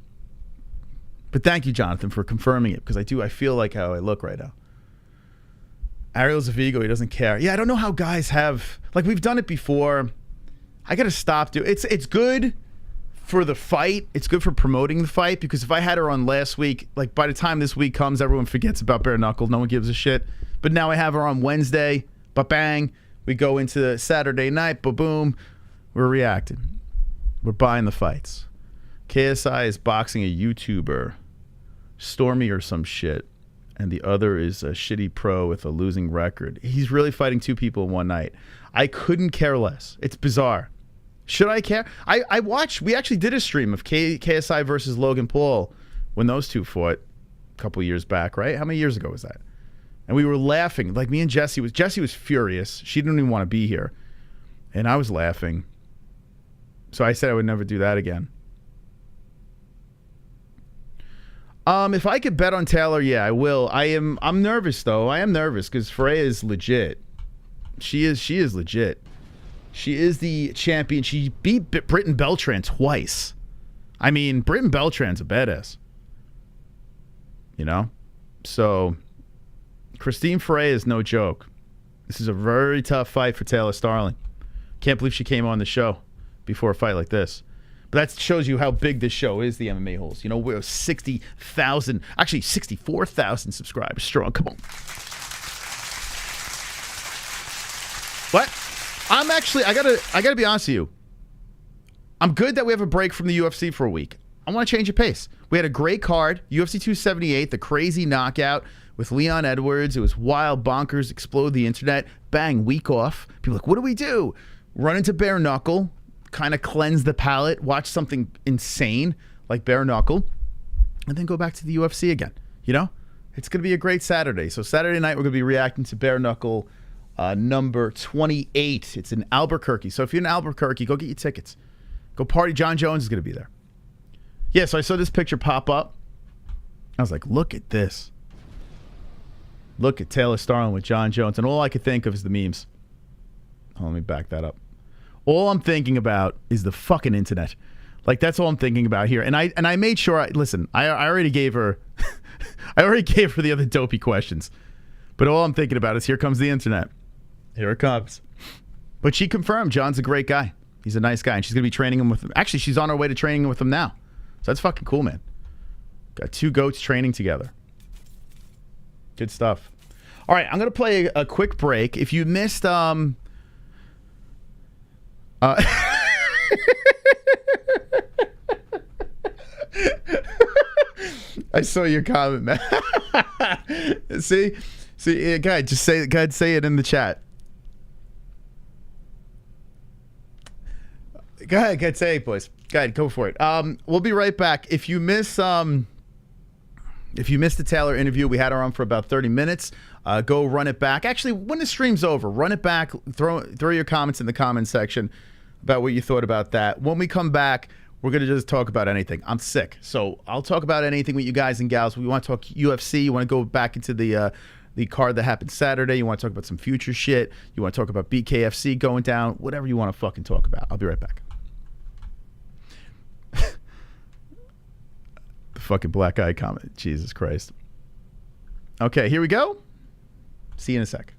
But thank you, Jonathan, for confirming it, because I feel like how I look right now. Ariel's a Vigo. He doesn't care. Yeah, I don't know how guys have... Like, we've done it before. I got to stop doing... It's good for the fight. It's good for promoting the fight, because if I had her on last week, like, by the time this week comes, everyone forgets about Bare Knuckle. No one gives a shit. But now I have her on Wednesday. Ba-bang. We go into Saturday night. Ba-boom. We're reacting. We're buying the fights. KSI is boxing a YouTuber, Stormy or some shit, and the other is a shitty pro with a losing record. He's really fighting two people in one night. I couldn't care less. It's bizarre. Should I care? I watched, we actually did a stream of KSI versus Logan Paul when those two fought a couple years back, right? How many years ago was that? And we were laughing. Like, me and Jesse was furious. She didn't even want to be here. And I was laughing. So I said I would never do that again. If I could bet on Taylor, yeah, I will. I'm nervous though. I am nervous because Ferea is legit. She is legit. She is the champion. She beat Britton Beltran twice. I mean, Britton Beltran's a badass. You know? So, Christine Ferea is no joke. This is a very tough fight for Taylor Starling. Can't believe she came on the show before a fight like this. But that shows you how big this show is, the MMA-Holes. You know, we're 60,000, actually 64,000 subscribers strong. Come on. What? I'm actually, I gotta be honest with you. I'm good that we have a break from the UFC for a week. I want to change the pace. We had a great card, UFC 278, the crazy knockout with Leon Edwards. It was wild, bonkers, explode the internet. Bang, week off. People are like, what do we do? Run into Bare Knuckle. Kind of cleanse the palate, watch something insane like Bare Knuckle, and then go back to the UFC again. You know, it's going to be a great Saturday. So Saturday night, we're going to be reacting to Bare Knuckle number 28. It's in Albuquerque. So if you're in Albuquerque, go get your tickets. Go party. Jon Jones is going to be there. Yeah, so I saw this picture pop up. I was like, look at this. Look at Taylor Starling with Jon Jones. And all I could think of is the memes. Oh, let me back that up. All I'm thinking about is the fucking internet. Like, that's all I'm thinking about here. And I made sure, listen, I already gave her, I already gave her the other dopey questions. But all I'm thinking about is here comes the internet. Here it comes. But she confirmed John's a great guy. He's a nice guy. And she's going to be training him with him. Actually, she's on her way to training with him now. So that's fucking cool, man. Got two goats training together. Good stuff. All right, I'm going to play a quick break. If you missed, I saw your comment, man. see, go ahead, just say it in the chat. Go ahead, say it, boys. Go ahead, go for it. We'll be right back. If you missed the Taylor interview, we had her on for about 30 minutes. Go run it back. Actually, when the stream's over, run it back. Throw your comments in the comment section about what you thought about that. When we come back, we're going to just talk about anything. I'm sick, so I'll talk about anything with you guys and gals. We want to talk UFC. You want to go back into the the card that happened Saturday. You want to talk about some future shit. You want to talk about Bkfc going down. Whatever you want to fucking talk about. I'll be right back. The fucking black eye comment. Jesus Christ. Okay, here we go. See you in a sec.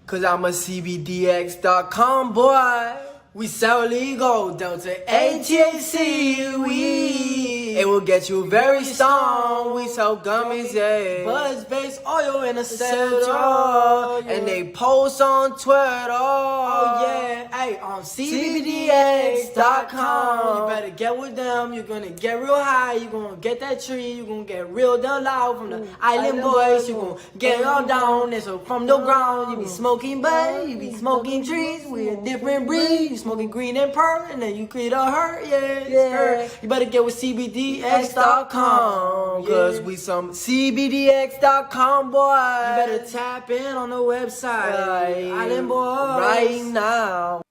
Cause I'm a CBDX.com boy. We sell legal, Delta ATHC weed. It will get you very stoned. We sell gummies, yeah. Buzz-based oil and acetylol. And they post on Twitter. Oh yeah, hey, on CBDX.com. You better get with them. You're gonna get real high. You're gonna get that tree. You're gonna get real down loud from the island boys. You're gonna get all down. And so from the ground, you be smoking bud. You be smoking trees. We a different breed. You smoking green and purple, and then you create a hurt, yeah. You better get with CBDX.com, cause we some CBDX.com boy. You better tap in on the website, Island Boys, right now.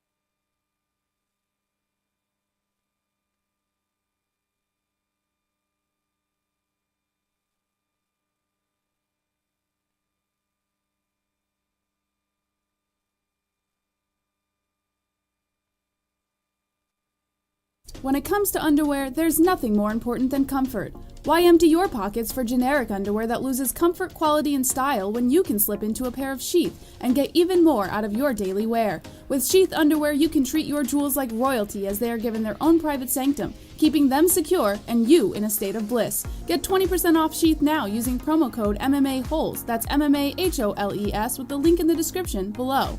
When it comes to underwear, there's nothing more important than comfort. Why empty your pockets for generic underwear that loses comfort, quality, and style when you can slip into a pair of Sheath and get even more out of your daily wear? With Sheath underwear, you can treat your jewels like royalty as they are given their own private sanctum, keeping them secure and you in a state of bliss. Get 20% off Sheath now using promo code MMA-Holes. That's MMA-HOLES with the link in the description below.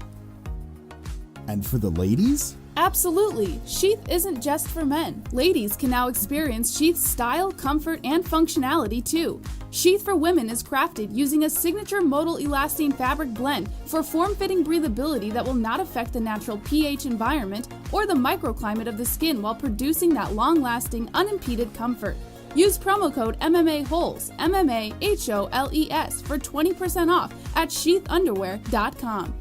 And for the ladies? Absolutely! Sheath isn't just for men. Ladies can now experience Sheath's style, comfort, and functionality too. Sheath for women is crafted using a signature modal elastane fabric blend for form-fitting breathability that will not affect the natural pH environment or the microclimate of the skin while producing that long-lasting, unimpeded comfort. Use promo code MMA-Holes, MMA-HOLES for 20% off at sheathunderwear.com.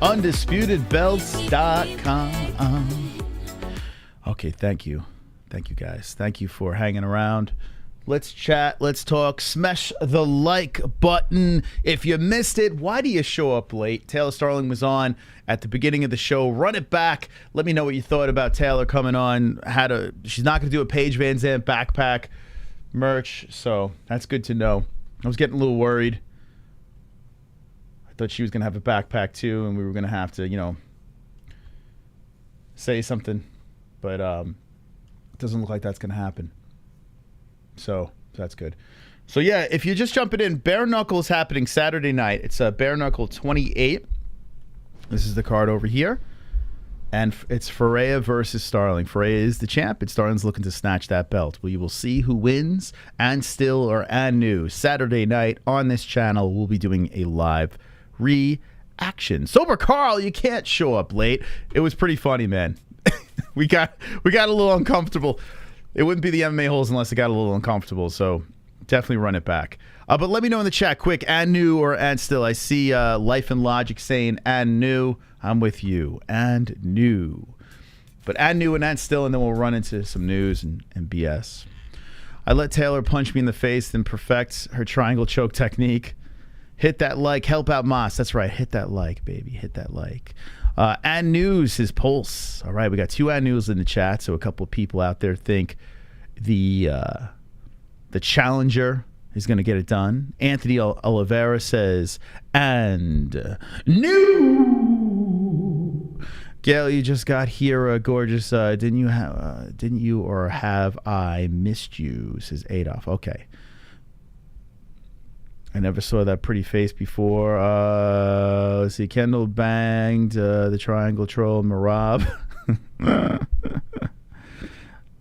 UndisputedBelts.com. Okay, thank you. Thank you, guys. Thank you for hanging around. Let's chat. Let's talk. Smash the like button. If you missed it, why do you show up late? Taylor Starling was on at the beginning of the show. Run it back. Let me know what you thought about Taylor coming on. She's not going to do a Paige Van Zandt backpack merch, so that's good to know. I was getting a little worried. I thought she was going to have a backpack too, and we were going to have to, say something. But it doesn't look like that's going to happen. So that's good. So yeah, if you're just jumping in, Bare Knuckle is happening Saturday night. It's Bare Knuckle 28. This is the card over here. And it's Ferea versus Starling. Ferea is the champ, and Starling's looking to snatch that belt. We will see who wins, and still or and new. Saturday night on this channel, we'll be doing a live reaction. Sober Carl, you can't show up late. It was pretty funny, man. we got a little uncomfortable. It wouldn't be the MMA-Holes unless it got a little uncomfortable, so definitely run it back. But let me know in the chat quick, and new or and still. I see Life and Logic saying and new. I'm with you. And new. But and new and still, and then we'll run into some news and BS. I let Taylor punch me in the face, then perfect her triangle choke technique. Hit that like. Help out Moss. That's right. Hit that like, baby. Hit that like. And news, his pulse. All right, we got 2 and news in the chat, so a couple of people out there think the challenger is going to get it done. Anthony Oliveira says, and new. Gail, you just got here, gorgeous. Didn't you or have I missed you? Says Adolf. Okay. I never saw that pretty face before. Let's see. Kendall banged the triangle troll Marab.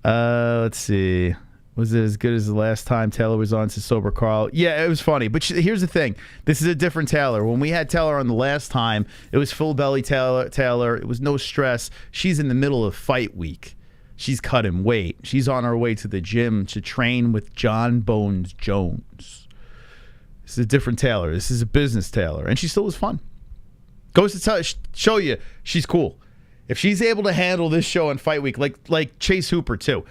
Let's see. Was it as good as the last time Taylor was on to Sober Carl? Yeah, it was funny. But here's the thing. This is a different Taylor. When we had Taylor on the last time, it was full belly Taylor. It was no stress. She's in the middle of fight week. She's cutting weight. She's on her way to the gym to train with Jon Jones. This is a different Taylor. This is a business Taylor. And she still was fun. Goes to show you she's cool. If she's able to handle this show on fight week, like Chase Hooper too.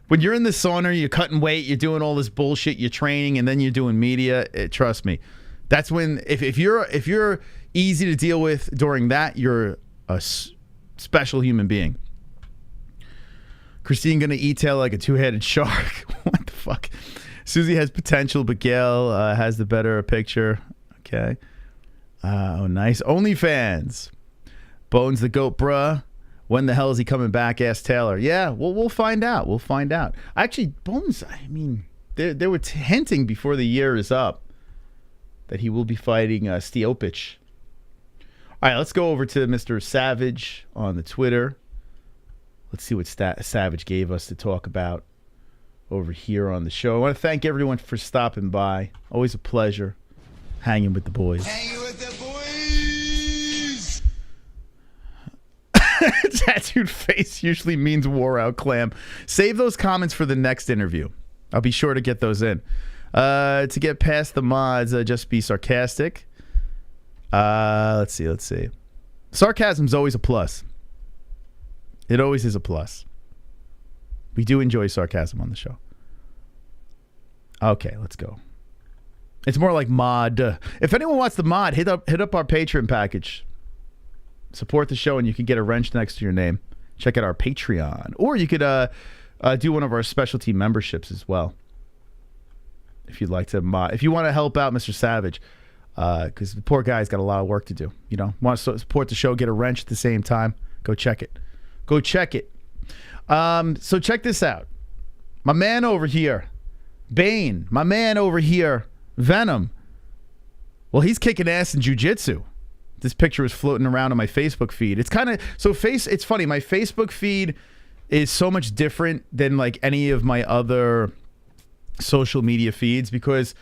When you're in the sauna, you're cutting weight, you're doing all this bullshit, you're training, and then you're doing media. Trust me, that's when if you're easy to deal with during that, you're a special human being. Christine gonna eat tail like a 2-headed shark. What the fuck? Susie has potential, but Gail has the better picture. Okay. Oh, nice. OnlyFans. Bones the goat, bruh. When the hell is he coming back? Asked Taylor. Yeah, well, we'll find out. We'll find out. Actually, Bones, I mean, they were hinting before the year is up that he will be fighting Stiopich. All right, let's go over to Mr. Savage on the Twitter. Let's see what Savage gave us to talk about over here on the show. I want to thank everyone for stopping by. Always a pleasure hanging with the boys. Hanging with the boys! Tattooed face usually means wore out clam. Save those comments for the next interview. I'll be sure to get those in. To get past the mods, just be sarcastic. Let's see. Sarcasm's always a plus. It always is a plus. We do enjoy sarcasm on the show. Okay, let's go. It's more like mod. If anyone wants the mod, hit up our Patreon package. Support the show, and you can get a wrench next to your name. Check out our Patreon, or you could do one of our specialty memberships as well. If you'd like to mod, if you want to help out Mr. Savage, because the poor guy's got a lot of work to do. You know, want to support the show, get a wrench at the same time. Go check it. Go check it. So check this out. My man over here, Bane. My man over here, Venom. Well, he's kicking ass in jiu-jitsu. This picture was floating around on my Facebook feed. It's kind of it's funny. My Facebook feed is so much different than like any of my other social media feeds because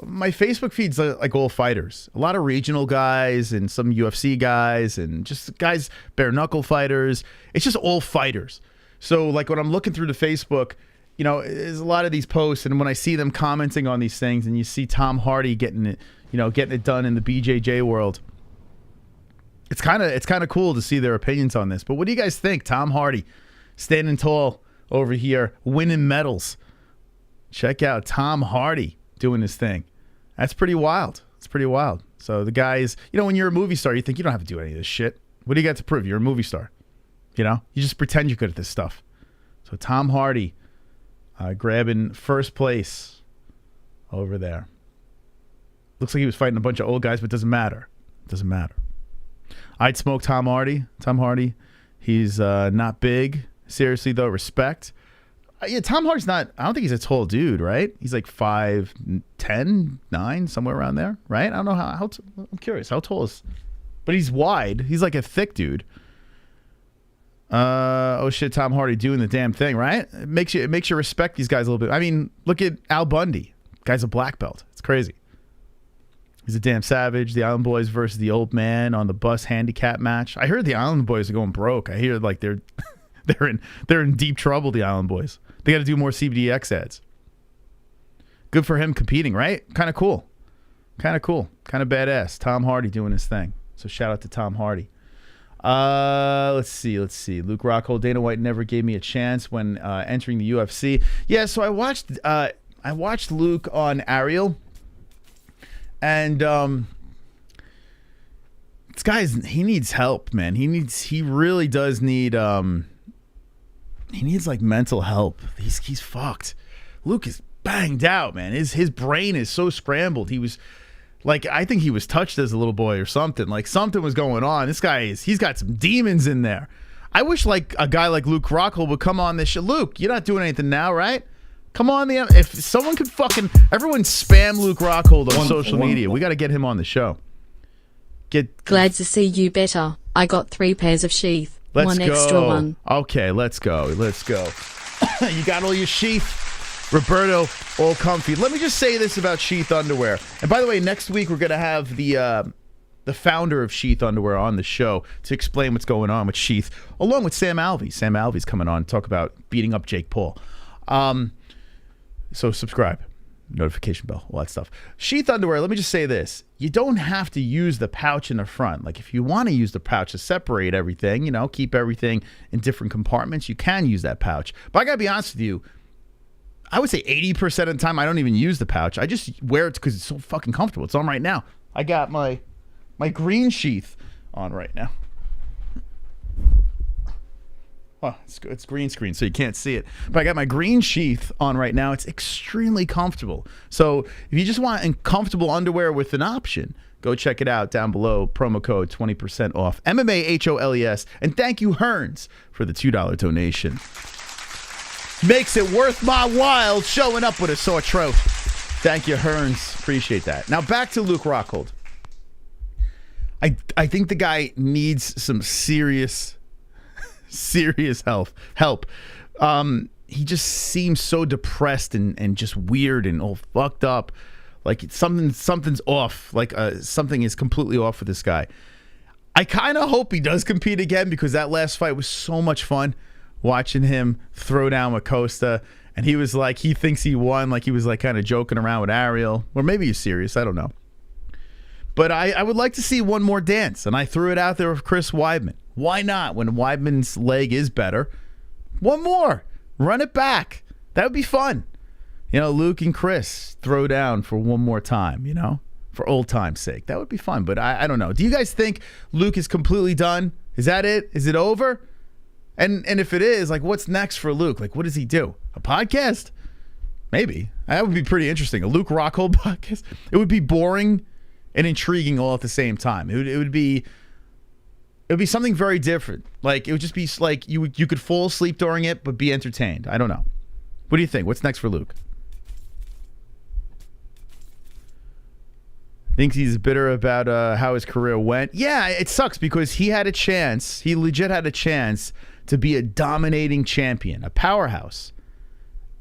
my Facebook feed's like all fighters. A lot of regional guys and some UFC guys and just guys, bare knuckle fighters. It's just all fighters. So like when I'm looking through the Facebook, you know, there's a lot of these posts, and when I see them commenting on these things, and you see Tom Hardy getting it done in the BJJ world. It's kind of cool to see their opinions on this. But what do you guys think? Tom Hardy standing tall over here, winning medals. Check out Tom Hardy doing his thing. That's pretty wild. It's pretty wild. So the guy is, when you're a movie star, you think you don't have to do any of this shit. What do you got to prove? You're a movie star. You just pretend you're good at this stuff. So Tom Hardy grabbing first place over there. Looks like he was fighting a bunch of old guys, but it doesn't matter. It doesn't matter. I'd smoke Tom Hardy. Tom Hardy, he's not big. Seriously, though, respect. Yeah, Tom Hardy's not, I don't think he's a tall dude, right? He's like 5'10", 9, somewhere around there, right? I don't know how I'm curious. How tall is, but he's wide. He's like a thick dude. Oh shit, Tom Hardy doing the damn thing, right? It makes you respect these guys a little bit. I mean, look at Al Bundy. Guy's a black belt. It's crazy. He's a damn savage. The Island Boys versus the Old Man on the bus handicap match. I heard the Island Boys are going broke. I hear like they're in deep trouble, the Island Boys. They got to do more CBDX ads. Good for him competing, right? Kind of cool. Kind of cool. Kind of badass. Tom Hardy doing his thing. So shout out to Tom Hardy. Let's see. Luke Rockhold. Dana White never gave me a chance when entering the UFC. Yeah, so I watched Luke on Ariel. And this guy he needs help, man. He really does need he needs like mental help. He's fucked. Luke is banged out, man. His brain is so scrambled. He was like, I think he was touched as a little boy or something. Like something was going on. This guy he's got some demons in there. I wish like a guy like Luke Rockhold would come on this show. Luke, you're not doing anything now, right? Come on, if someone could everyone spam Luke Rockhold on social media. We got to get him on the show. Glad to see you better. I got 3 pairs of sheath. One extra one. Okay, let's go. You got all your sheath, Roberto, all comfy. Let me just say this about Sheath Underwear. And by the way, next week we're gonna have the founder of Sheath Underwear on the show to explain what's going on with Sheath, along with Sam Alvey. Sam Alvey's coming on to talk about beating up Jake Paul. So subscribe, notification bell, all that stuff. Sheath Underwear, let me just say this. You don't have to use the pouch in the front. Like if you want to use the pouch to separate everything, keep everything in different compartments, you can use that pouch. But I got to be honest with you, I would say 80% of the time I don't even use the pouch. I just wear it because it's so fucking comfortable. It's on right now. I got my green sheath on right now. Oh, it's green screen, so you can't see it. But I got my green sheath on right now. It's extremely comfortable. So if you just want comfortable underwear with an option, go check it out down below. Promo code 20% off. MMA-HOLES. And thank you, Hearns, for the $2 donation. Makes it worth my while showing up with a sore throat. Thank you, Hearns. Appreciate that. Now back to Luke Rockhold. I think the guy needs some serious help. He just seems so depressed and just weird and all fucked up. Like something's off. Like something is completely off with this guy. I kind of hope he does compete again because that last fight was so much fun watching him throw down with Costa. And he was like, he thinks he won. Like he was like kind of joking around with Ariel. Or maybe he's serious. I don't know. But I would like to see one more dance. And I threw it out there with Chris Weidman. Why not? When Weidman's leg is better, one more. Run it back. That would be fun. Luke and Chris throw down for one more time, for old time's sake. That would be fun. But I don't know. Do you guys think Luke is completely done? Is that it? Is it over? And if it is, like, what's next for Luke? Like, what does he do? A podcast? Maybe. That would be pretty interesting. A Luke Rockhold podcast? It would be boring and intriguing all at the same time. It would be something very different. Like, it would just be like you could fall asleep during it, but be entertained. I don't know. What do you think? What's next for Luke? Thinks he's bitter about how his career went. Yeah, it sucks because he had a chance. He legit had a chance to be a dominating champion, a powerhouse.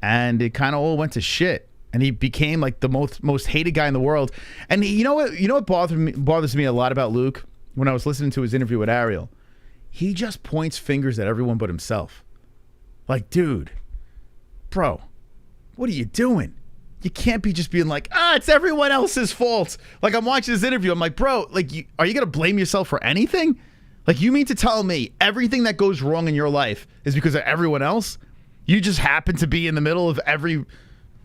And it kind of all went to shit. And he became like the most hated guy in the world. And you know what bothers me a lot about Luke? When I was listening to his interview with Ariel, he just points fingers at everyone but himself. Like, dude, bro, what are you doing? You can't be just being like, it's everyone else's fault. Like, I'm watching this interview. I'm like, bro, like, are you going to blame yourself for anything? Like, you mean to tell me everything that goes wrong in your life is because of everyone else? You just happen to be in the middle of every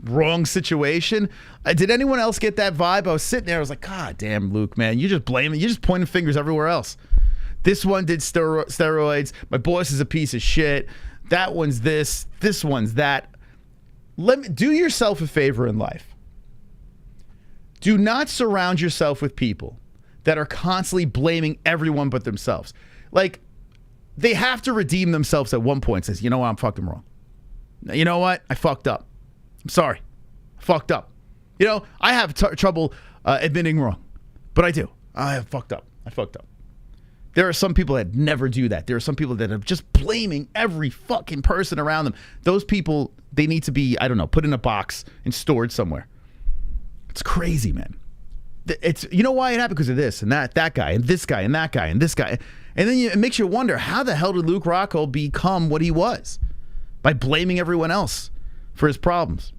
wrong situation. Did anyone else get that vibe? I was sitting there. I was like, God damn, Luke, man. You're just blaming. You're just pointing fingers everywhere else. This one did steroids. My boss is a piece of shit. That one's this. This one's that. Do yourself a favor in life. Do not surround yourself with people that are constantly blaming everyone but themselves. Like, they have to redeem themselves at one point. Says, you know what? I'm fucking wrong. You know what? I fucked up. I'm sorry. I fucked up. You know, I have trouble admitting wrong. But I do. I have fucked up. I fucked up. There are some people that never do that. There are some people that are just blaming every fucking person around them. Those people, they need to be, I don't know, put in a box and stored somewhere. It's crazy, man. It's, you know why it happened? Because of this and that guy and this guy and that guy and this guy. And then it makes you wonder, how the hell did Luke Rockhold become what he was? By blaming everyone else for his problems.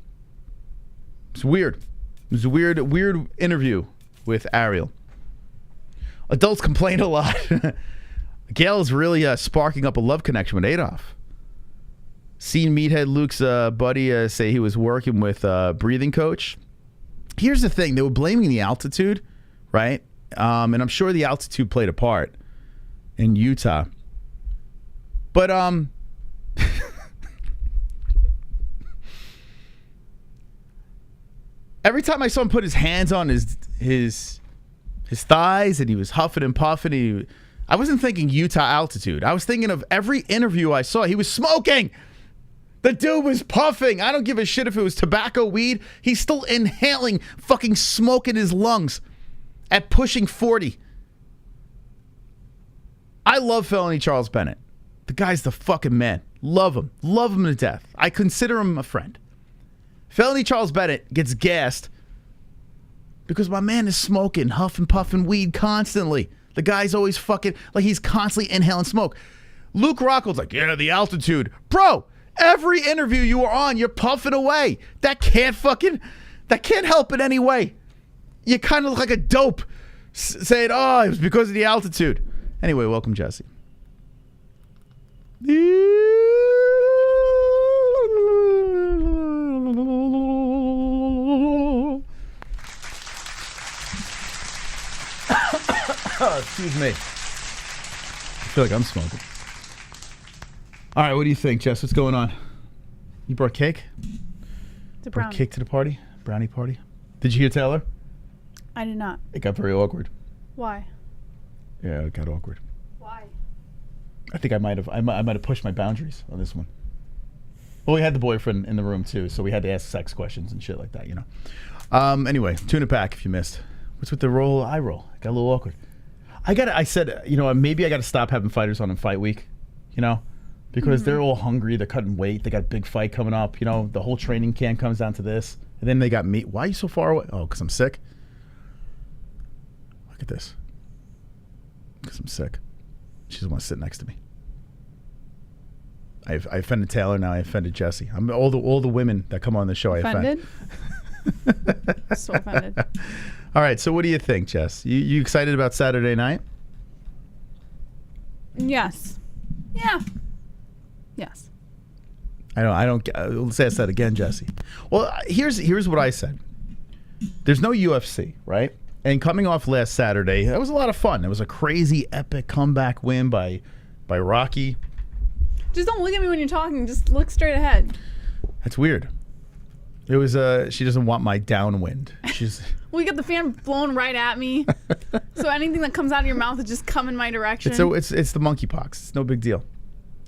It's weird. It was a weird interview with ARIEL. Adults complain a lot. Gail is really sparking up a love connection with Adolf. Seen Meathead Luke's buddy say he was working with a breathing coach. Here's the thing. They were blaming the altitude, right? And I'm sure the altitude played a part in Utah. But every time I saw him put his hands on his thighs and he was huffing and puffing, I wasn't thinking Utah altitude. I was thinking of every interview I saw. He was smoking. The dude was puffing. I don't give a shit if it was tobacco, weed. He's still inhaling fucking smoke in his lungs at pushing 40. I love Felony Charles Bennett. The guy's the fucking man. Love him. Love him to death. I consider him a friend. Felony Charles Bennett gets gassed because my man is smoking, huffing, puffing weed constantly. The guy's always fucking, like he's constantly inhaling smoke. Luke Rockhold's like, yeah, the altitude. Bro, every interview you are on, you're puffing away. That can't help in any way. You kind of look like a dope saying, oh, it was because of the altitude. Anyway, welcome, Jesse. Excuse me. I feel like I'm smoking. All right, what do you think, Jess? What's going on? You brought cake? It's a brownie. Brought cake to the party? Brownie party? Did you hear Taylor? I did not. It got very awkward. Why? Yeah, it got awkward. Why? I think I might have pushed my boundaries on this one. Well, we had the boyfriend in the room too, so we had to ask sex questions and shit like that, you know. Anyway, tune it back if you missed. What's with the roll? Eye roll. It got a little awkward. I said, you know, maybe I got to stop having fighters on in fight week, you know, because they're all hungry. They're cutting weight. They got a big fight coming up. You know, the whole training camp comes down to this. And then they got me. Why are you so far away? Oh, because I'm sick. Look at this. Because I'm sick. She doesn't want to sit next to me. I offended Taylor. Now I offended Jesse. I'm all the women that come on the show. Offended? I offend. So offended. All right. So what do you think, Jess? You excited about Saturday night? Yes. Yeah. Yes. I don't. Let's ask that again, Jesse. Well, here's what I said. There's no UFC, right? And coming off last Saturday, that was a lot of fun. It was a crazy, epic comeback win by Rocky. Just don't look at me when you're talking. Just look straight ahead. That's weird. It was she doesn't want my downwind. She's Well, you got the fan blown right at me. So anything that comes out of your mouth is just come in my direction. it's the monkeypox. It's no big deal.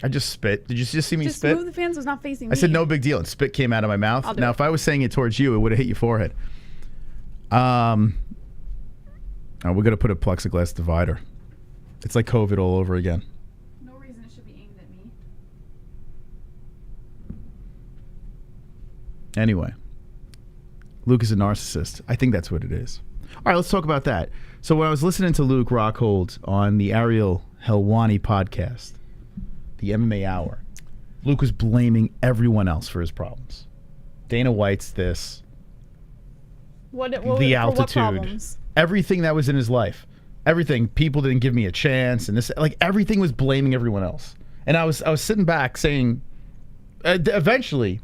I just spit. Did you just see me just spit? Move the fan so it's not facing me. I said no big deal, and spit came out of my mouth. I'll do Now, it. if I was saying it towards you, it would have hit your forehead. We're gonna put a plexiglass divider. It's like COVID all over again. No reason it should be aimed at me. Anyway, Luke is a narcissist. I think that's what it is. All right, let's talk about that. So when I was listening to Luke Rockhold on the ARIEL HELWANI podcast, the MMA Hour, Luke was blaming everyone else for his problems. Dana White's this. The altitude. Everything that was in his life. Everything. People didn't give me a chance, and this, like, everything was blaming everyone else. And I was sitting back saying, eventually,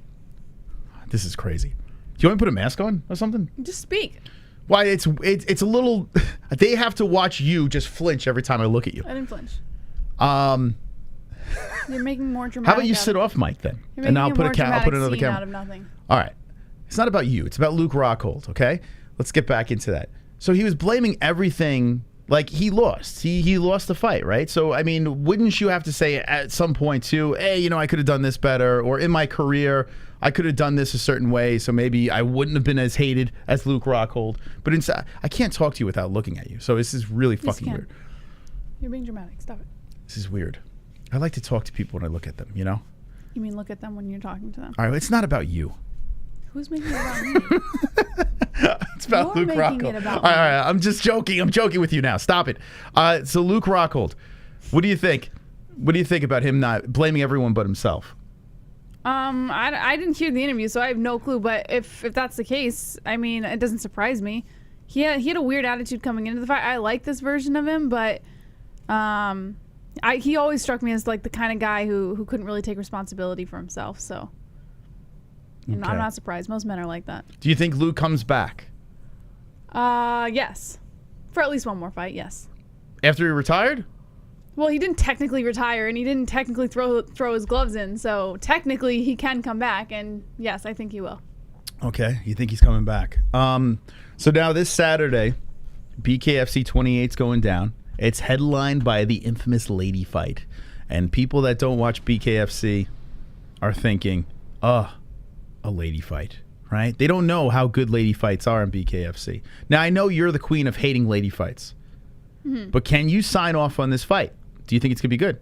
this is crazy. you want me to put a mask on or something? Just speak. Why, it's a little... They have to watch you just flinch every time I look at you. I didn't flinch. Um... You're making more dramatic. How about you sit off mic then? And I'll put another camera. Out of nothing. All right. It's not about you. It's about Luke Rockhold, okay? Let's get back into that. So he was blaming everything like he lost. He lost the fight, right? So, I mean, wouldn't you have to say at some point too, hey, you know, I could have done this better, or in my career, I could have done this a certain way, so maybe I wouldn't have been as hated as Luke Rockhold. But inside, I can't talk to you without looking at you. So this is really fucking weird. You're being dramatic. Stop it. This is weird. I like to talk to people when I look at them, you know? You mean look at them when you're talking to them? All right, it's not about you. Who's making it about me? It's about You're Luke making Rockhold. it about all right, I'm just joking. I'm joking with you now. Stop it. So Luke Rockhold, what do you think? What do you think about him not blaming everyone but himself? I didn't hear the interview, so I have no clue. But if that's the case, I mean, it doesn't surprise me. He had a weird attitude coming into the fight. I like this version of him, but he always struck me as like the kind of guy who couldn't really take responsibility for himself. So I'm not surprised. Most men are like that. Do you think Luke comes back? Yes. For at least one more fight, yes. After he retired? Well, he didn't technically retire, and he didn't technically throw his gloves in, so technically he can come back, and yes, I think he will. Okay, you think he's coming back. So now this Saturday, Bkfc 28's going down. It's headlined by the infamous lady fight. And people that don't watch Bkfc are thinking, a lady fight, right? They don't know how good lady fights are in Bkfc. Now, I know you're the queen of hating lady fights, but can you sign off on this fight? Do you think it's going to be good?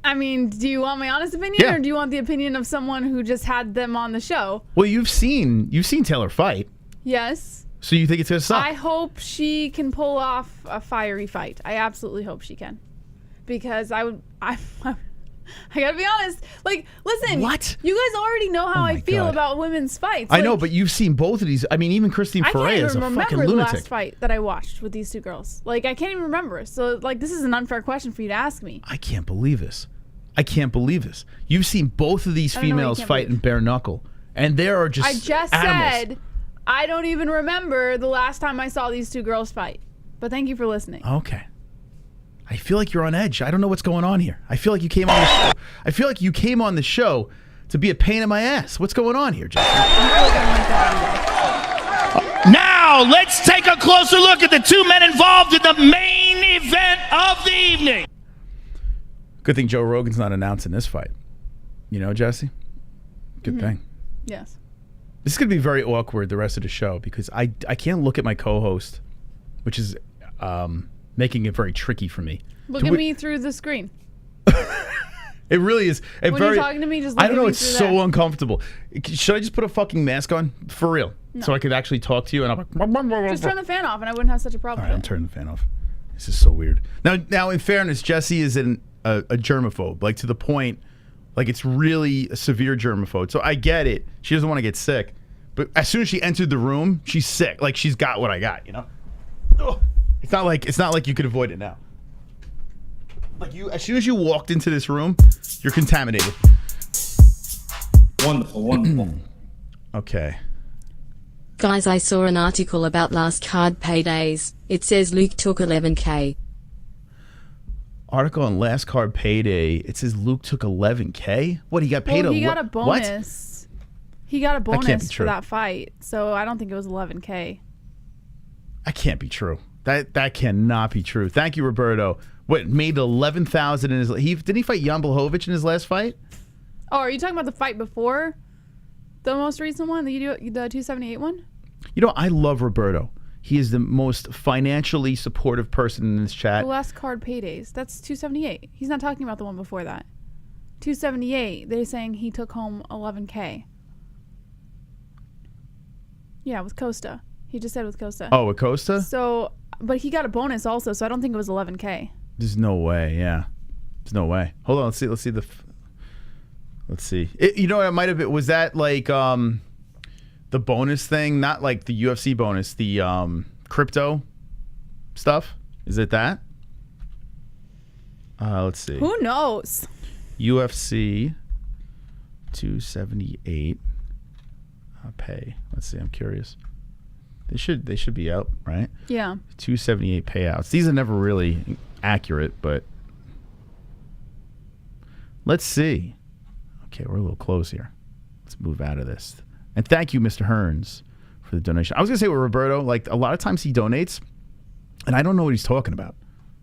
I mean, do you want my honest opinion, or do you want the opinion of someone who just had them on the show? Well, you've seen Taylor fight. Yes. So you think it's going to suck? I hope she can pull off a fiery fight. I absolutely hope she can. Because I gotta be honest. Like, listen. What? You guys already know how I feel about women's fights. I know, but you've seen both of these. I mean, even Christine Ferea is a fucking lunatic. I can't even remember the last fight that I watched with these two girls. Like, I can't even remember. So, like, this is an unfair question for you to ask me. I can't believe this. I can't believe this. You've seen both of these females fight in bare knuckle, and there are just animals. I just said I don't even remember the last time I saw these two girls fight. But thank you for listening. Okay. I feel like you're on edge. I don't know what's going on here. I feel like you came on the show. I feel like you came on the show to be a pain in my ass. What's going on here, Jesse? Now, let's take a closer look at the two men involved in the main event of the evening. Good thing Joe Rogan's not announcing this fight. You know, Jesse? Good thing. Yes. This is going to be very awkward the rest of the show because I can't look at my co-host, which is making it very tricky for me. Look at me through the screen. It really is. When you're talking to me, just look I don't at know, me it's through so that. uncomfortable. Should I just put a fucking mask on? For real. No. So I could actually talk to you and I'm like... Just turn the fan off and I wouldn't have such a problem All right, I'm turning the fan off. This is so weird. Now, in fairness, Jesse is a germaphobe, like to the point, like it's really a severe germaphobe. So I get it. She doesn't want to get sick. But as soon as she entered the room, she's sick. Like she's got what I got, you know? Ugh. It's not like you could avoid it now. Like as soon as you walked into this room, you're contaminated. Wonderful, wonderful. Okay. Guys, I saw an article about last card paydays. It says Luke took 11K. Article on last card payday. It says Luke took 11K. What, he got paid? Well, he got a bonus. What? He got a That can't be bonus true. for that fight, so I don't think it was 11K. That can't be true. That cannot be true. Thank you, Roberto. What, made 11,000 in his? Didn't he fight Jan Blachowicz in his last fight? Oh, are you talking about the fight before the most recent one, the 278 one? You know, I love Roberto. He is the most financially supportive person in this chat. The last card paydays. That's 278. He's not talking about the one before that. 278. They're saying he took home 11K. Yeah, with Costa. He just said with Costa. Oh, with Costa? So, but he got a bonus also, so I don't think it was 11K. There's no way. Yeah, there's no way. Hold on. Let's see. Let's see. You know, it might have been. Was that like the bonus thing? Not like the UFC bonus. The crypto stuff. Is it that? Let's see. Who knows? UFC 278. Pay. Let's see. I'm curious. They should be out, right? Yeah. 278 payouts. These are never really accurate, but let's see. Okay, we're a little close here. Let's move out of this. And thank you, Mr. Hearns, for the donation. I was gonna say with Roberto, like a lot of times he donates, and I don't know what he's talking about.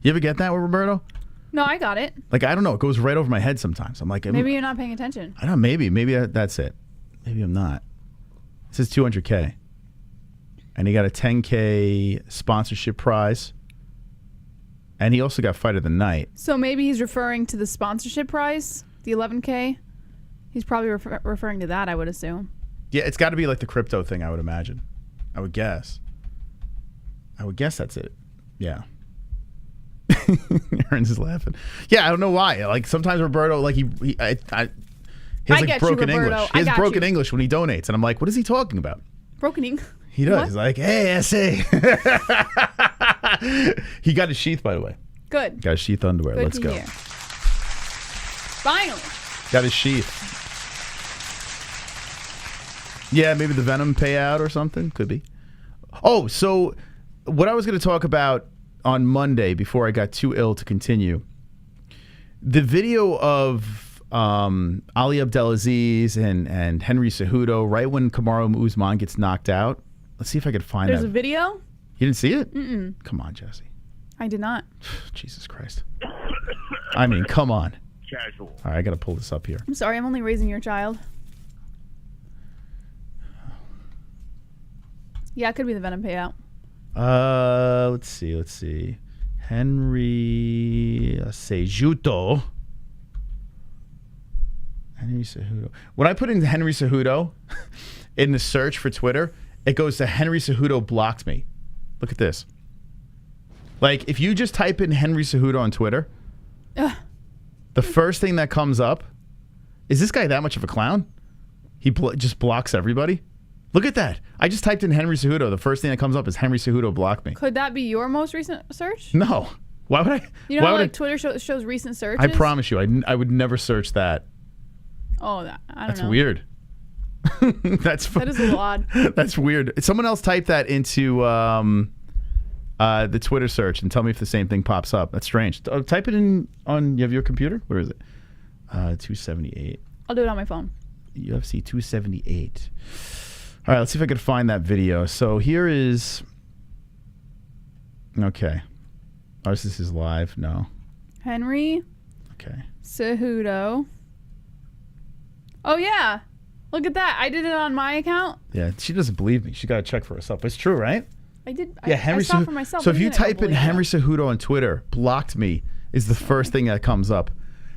You ever get that with Roberto? No, I got it. Like I don't know. It goes right over my head sometimes. I'm like, maybe you're not paying attention. I don't know. Maybe that's it. Maybe I'm not. It says 200K. And he got a 10K sponsorship prize. And he also got Fight of the Night. So maybe he's referring to the sponsorship prize, the 11K. He's probably referring to that, I would assume. Yeah, it's got to be like the crypto thing, I would imagine. I would guess that's it. Yeah. Aaron's is laughing. Yeah, I don't know why. Like sometimes Roberto, like he has like broken English. He has broken English when he donates, and I'm like, what is he talking about? Broken English. He does. He's like, hey, SA. He got his sheath, by the way. Good. Got his sheath underwear. Good Let's go. Hear. Finally. Got his sheath. Yeah, maybe the Venom payout or something. Could be. Oh, so what I was going to talk about on Monday before I got too ill to continue, the video of Ali Abdelaziz and Henry Cejudo right when Kamaru Usman gets knocked out. Let's see if I could find There's that. a video? You didn't see it? Mm-mm. Come on, Jesse. I did not. Jesus Christ. I mean, come on. Casual. All right, I got to pull this up here. I'm sorry, I'm only raising your child. Yeah, it could be the Venom payout. Let's see. Henry Cejudo. Henry Cejudo. When I put in Henry Cejudo in the search for Twitter, it goes to Henry Cejudo blocked me. Look at this. Like, if you just type in Henry Cejudo on Twitter, the first thing that comes up, is this guy that much of a clown? He just blocks everybody? Look at that. I just typed in Henry Cejudo. The first thing that comes up is Henry Cejudo blocked me. Could that be your most recent search? No. Why would I? You know how like Twitter shows recent searches? I promise you, I would never search that. Oh, I don't know. That's weird. That is a little odd. That's weird. Someone else type that into the Twitter search and tell me if the same thing pops up. That's strange. Type it in on. You have your computer? Where is it? 278. I'll do it on my phone. UFC 278. All right, let's see if I can find that video. So here is. Okay. Oh, this is live. No. Henry. Okay. Cejudo. Oh yeah. Look at that. I did it on my account. Yeah, she doesn't believe me. She got to check for herself. It's true, right? I did. Yeah, Henry I saw for myself. So if you type in Henry Cejudo on Twitter, blocked me is the first thing that comes up.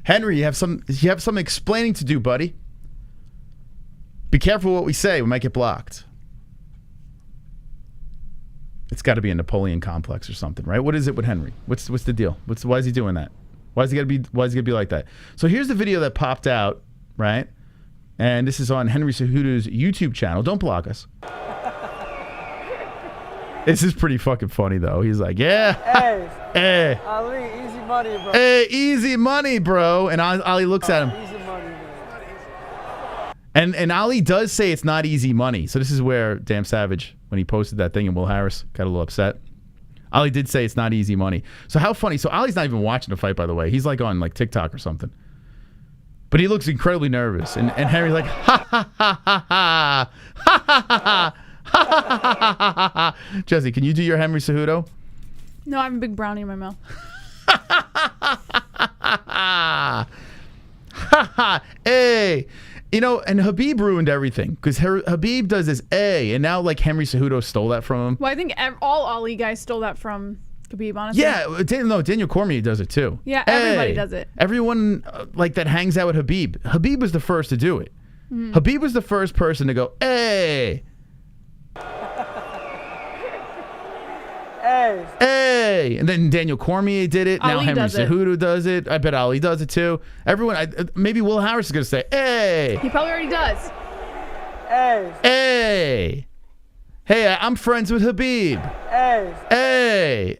Henry, you have some explaining to do, buddy. Be careful what we say. We might get blocked. It's got to be a Napoleon complex or something, right? What is it with Henry? What's the deal? Why is he doing that? Why is he gonna be like that? So here's the video that popped out, right? And this is on Henry Cejudo's YouTube channel. Don't block us. This is pretty fucking funny, though. He's like, yeah. Hey. Ali, easy money, bro. Hey, easy money, bro. And Ali looks at him. Easy money, man. And Ali does say it's not easy money. So this is where Damn Savage, when he posted that thing and Will Harris got a little upset. Ali did say it's not easy money. So how funny. So Ali's not even watching the fight, by the way. He's like on like TikTok or something. But he looks incredibly nervous. And Henry's like, ha, ha, ha, ha, ha, ha, ha, ha, ha, ha, ha. Jesse, can you do your Henry Cejudo? No, I have a big brownie in my mouth. Hey. You know, and Habib ruined everything. Because Habib does this A, and now like Henry Cejudo stole that from him. Well, I think all Ali guys stole that from Khabib, honestly. Yeah, Daniel Cormier does it too. Yeah, everybody does it. Everyone like that hangs out with Habib. Habib was the first to do it. Habib was the first person to go, hey. Hey. And then Daniel Cormier did it. Now Henry Cejudo does it. I bet Ali does it too. Everyone, maybe Will Harris is going to say, hey. He probably already does. Hey. Hey, I'm friends with Habib. Hey.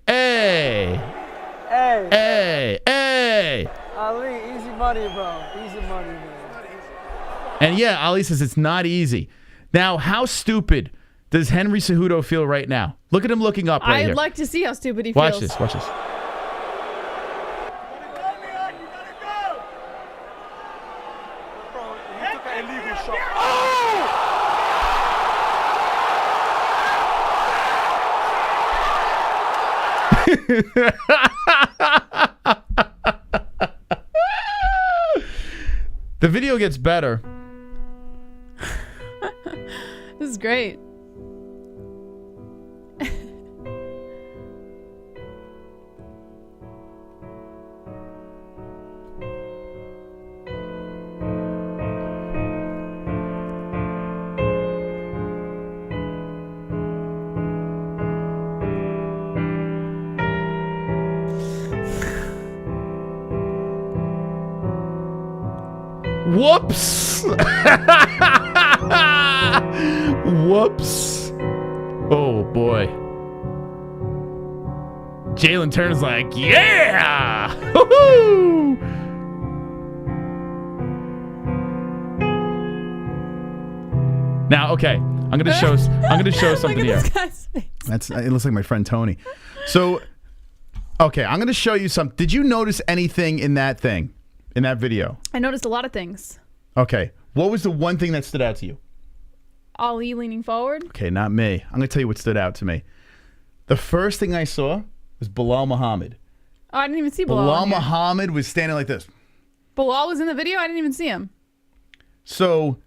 Ali, easy money, bro. Easy money, man. And yeah, Ali says it's not easy. Now, how stupid does Henry Cejudo feel right now? Look at him looking up right here. I'd like to see how stupid he feels. Watch this. Watch this. The video gets better. This is great. Whoops! Whoops! Oh boy! Jalen Turner's like, yeah! Woo-hoo! Now, okay, I'm gonna show something Look here. at this guy's face. It looks like my friend Tony. So, okay, I'm gonna show you some. Did you notice anything in that thing? In that video? I noticed a lot of things. Okay. What was the one thing that stood out to you? Ali leaning forward. Okay, not me. I'm going to tell you what stood out to me. The first thing I saw was Bilal Muhammad. Oh, I didn't even see Bilal. Bilal Muhammad was standing like this. Bilal was in the video? I didn't even see him. So,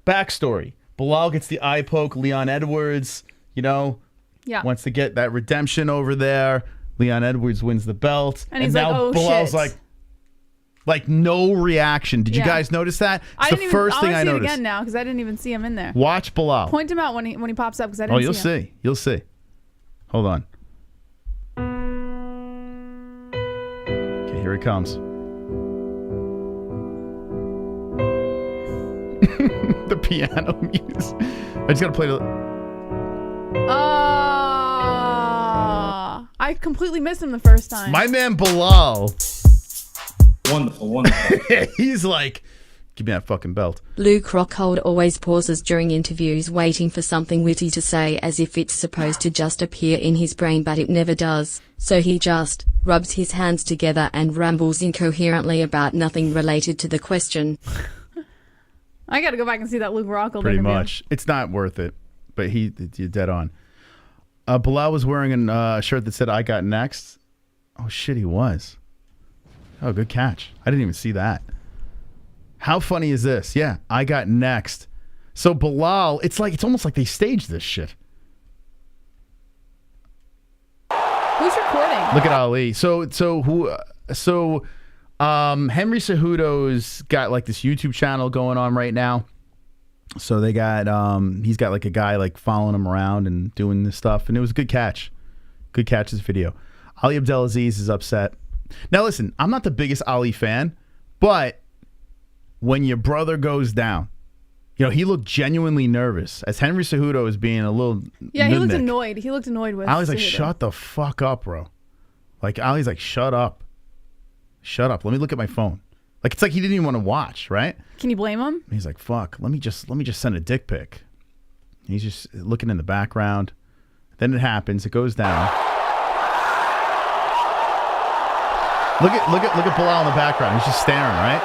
backstory. Bilal gets the eye poke. Leon Edwards, you know, wants to get that redemption over there. Leon Edwards wins the belt. And he's now like, oh, Bilal's shit. Like no reaction. Did you guys notice that? It's the first thing I noticed. I'll see it again now because I didn't even see him in there. Watch Bilal. Point him out when he pops up because I didn't see him. You'll see. You'll see. Hold on. Okay, here he comes. The piano music. I just gotta play the. I completely missed him the first time. My man Bilal. Wonderful, wonderful. He's like, give me that fucking belt. Luke Rockhold always pauses during interviews waiting for something witty to say as if it's supposed to just appear in his brain, but it never does. So he just rubs his hands together and rambles incoherently about nothing related to the question. I gotta go back and see that Luke Rockhold Pretty interview. much. It's not worth it, but you're dead on. Bilal was wearing a shirt that said, I got next. Oh, shit, he was. Oh, good catch. I didn't even see that. How funny is this? Yeah, I got next. So Bilal, it's almost like they staged this shit. Who's recording? Look at Ali. So Henry Cejudo's got like this YouTube channel going on right now. So they got he's got like a guy like following him around and doing this stuff, and it was a good catch. Good catch, this video. Ali Abdelaziz is upset. Now listen, I'm not the biggest Ali fan, but when your brother goes down, you know, he looked genuinely nervous as Henry Cejudo is being a little Yeah, he looked nudnik. annoyed. He looked annoyed with Ali's like, Cejudo. shut the fuck up, bro. Like, Ali's like, shut up. Shut up. Let me look at my phone. Like, it's like he didn't even want to watch, right? Can you blame him? And he's like, fuck, let me just send a dick pic. He's just looking in the background. Then it happens. It goes down. Look at Bilal in the background. He's just staring, right?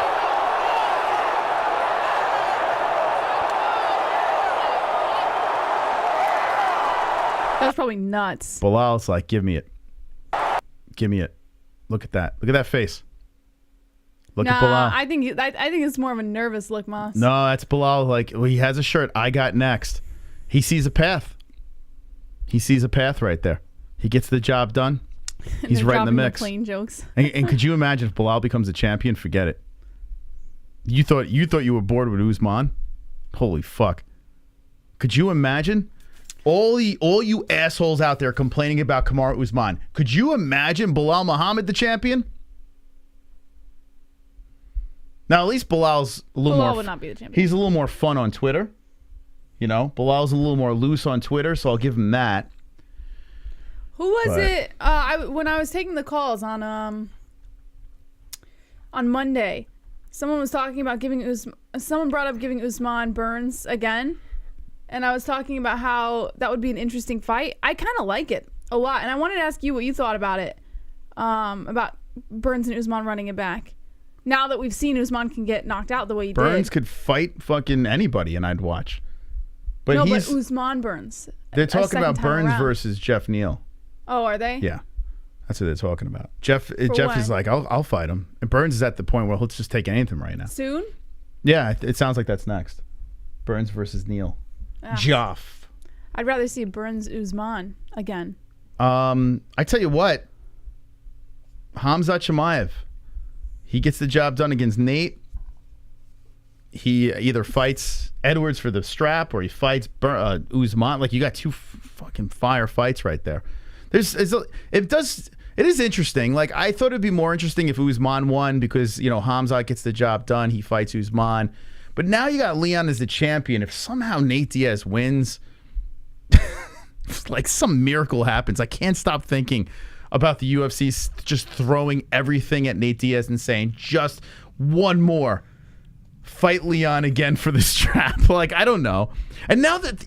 That was probably nuts. Bilal's like, give me it. Give me it. Look at that. Look at that face. Look at Bilal. I think it's more of a nervous look, Moss. No, that's Bilal. Like, well, he has a shirt. I got next. He sees a path. He sees a path right there. He gets the job done. He's right in the mix. Clean jokes. And could you imagine if Bilal becomes a champion? Forget it. You thought you were bored with Usman? Holy fuck! Could you imagine all you assholes out there complaining about Kamaru Usman? Could you imagine Bilal Muhammad the champion? Now at least Bilal's a little more. Bilal would not be the champion. He's a little more fun on Twitter. You know, Bilal's a little more loose on Twitter, so I'll give him that. Who was it? When I was taking the calls on Monday, someone was talking about someone brought up giving Usman Burns again, and I was talking about how that would be an interesting fight. I kind of like it a lot, and I wanted to ask you what you thought about it, about Burns and Usman running it back. Now that we've seen Usman can get knocked out the way he did. Burns could fight fucking anybody, and I'd watch. But but Usman Burns. They're talking about Burns versus Jeff Neal. Oh, are they? Yeah. That's what they're talking about. Jeff when? is like, I'll fight him. And Burns is at the point where he'll just take anything right now. Soon? Yeah, it sounds like that's next. Burns versus Neal. Joff. I'd rather see Burns Usman again. I tell you what, Khamzat Chimaev, he gets the job done against Nate. He either fights Edwards for the strap or he fights Usman. Like, you got two fucking fire fights right there. It is interesting. Like, I thought it'd be more interesting if Usman won because, you know, Khamzat gets the job done. He fights Usman. But now you got Leon as the champion. If somehow Nate Diaz wins, like some miracle happens. I can't stop thinking about the UFC just throwing everything at Nate Diaz and saying, just one more. Fight Leon again for the strap. Like, I don't know. And now that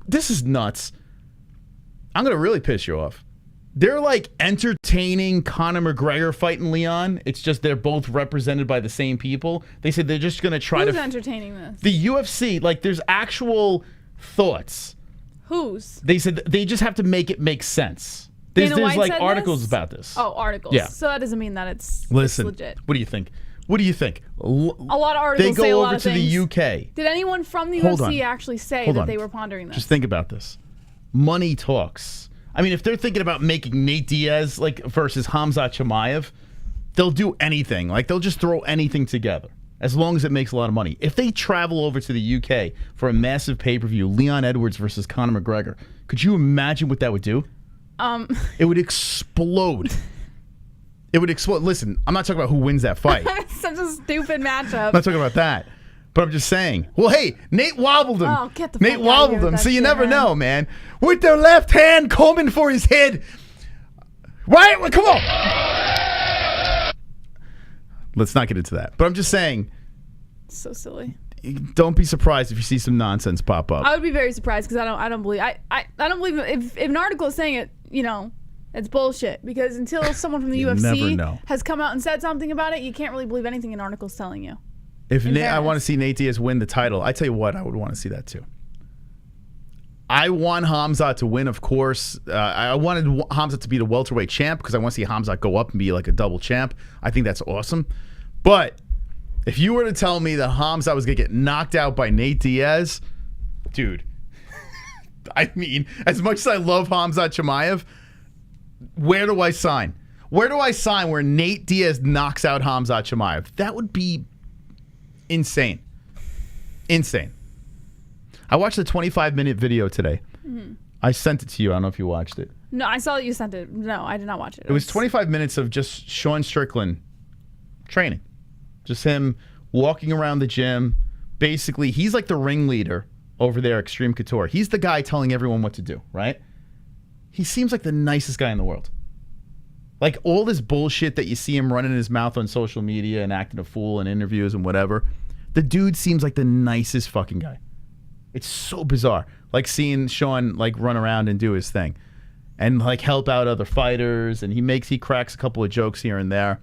this is nuts, I'm going to really piss you off. They're like entertaining Conor McGregor fighting Leon. It's just they're both represented by the same people. They said they're just going to try Who's entertaining this? The UFC, like, there's actual thoughts. Whose? They said they just have to make it make sense. There's like articles about this. Oh, articles. Yeah. So that doesn't mean that it's legit. What do you think? What do you think? A lot of articles they say a go lot over of to things. the UK. Did anyone from the Hold UFC on. actually say Hold that on. they were pondering this? Just think about this. Money talks. I mean, if they're thinking about making Nate Diaz like versus Khamzat Chimaev, they'll do anything. Like, they'll just throw anything together as long as it makes a lot of money. If they travel over to the UK for a massive pay-per-view, Leon Edwards versus Conor McGregor, could you imagine what that would do? It would explode. It would explode. Listen, I'm not talking about who wins that fight. It's such a stupid matchup. I'm not talking about that. But I'm just saying. Well, hey, Nate wobbled him. Oh, get the Nate fuck out wobbled of here him, with so that you shit, never man. know, man. With their left hand combing for his head. Right? Well, come on. Let's not get into that. But I'm just saying. So silly. Don't be surprised if you see some nonsense pop up. I would be very surprised because I don't believe I don't believe if an article is saying it, you know, it's bullshit. Because until someone from the You never UFC know. has come out and said something about it, you can't really believe anything an article's telling you. If In I want to fairness. see Nate Diaz win the title, I tell you what, I would want to see that too. I want Khamzat to win, of course. I wanted Khamzat to be the welterweight champ because I want to see Khamzat go up and be like a double champ. I think that's awesome. But if you were to tell me that Khamzat was going to get knocked out by Nate Diaz, dude, I mean, as much as I love Khamzat Chimaev, where do I sign? Where do I sign where Nate Diaz knocks out Khamzat Chimaev? That would be insane. Insane. I watched a 25-minute video today. Mm-hmm. I sent it to you. I don't know if you watched it. No, I saw that you sent it. No, I did not watch it. It was 25 minutes of just Sean Strickland training. Just him walking around the gym. Basically, he's like the ringleader over there at Extreme Couture. He's the guy telling everyone what to do, right? He seems like the nicest guy in the world. Like, all this bullshit that you see him running his mouth on social media and acting a fool in interviews and whatever, the dude seems like the nicest fucking guy. It's so bizarre. Like, seeing Sean, like, run around and do his thing. And, like, help out other fighters. And he cracks a couple of jokes here and there.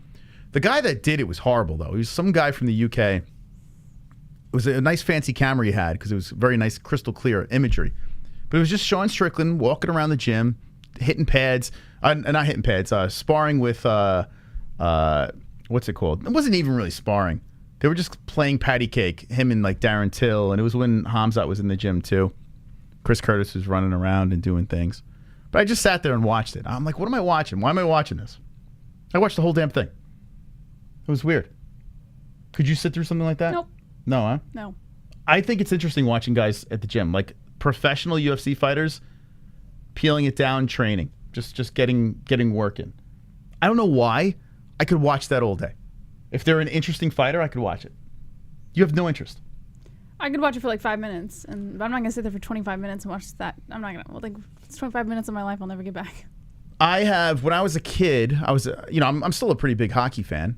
The guy that did it was horrible, though. He was some guy from the UK. It was a nice fancy camera he had because it was very nice, crystal clear imagery. But it was just Sean Strickland walking around the gym, hitting pads. Not hitting pads, sparring with, what's it called? It wasn't even really sparring. They were just playing patty cake, him and like Darren Till, and it was when Khamzat was in the gym too. Chris Curtis was running around and doing things. But I just sat there and watched it. I'm like, what am I watching? Why am I watching this? I watched the whole damn thing. It was weird. Could you sit through something like that? Nope. No, huh? No. I think it's interesting watching guys at the gym, like professional UFC fighters, peeling it down, training, just getting work in. I don't know why. I could watch that all day. If they're an interesting fighter, I could watch it. You have no interest. I could watch it for like 5 minutes, but I'm not gonna sit there for 25 minutes and watch that. I'm not gonna. Well, like, it's 25 minutes of my life I'll never get back. I have, when I was a kid, I'm still a pretty big hockey fan,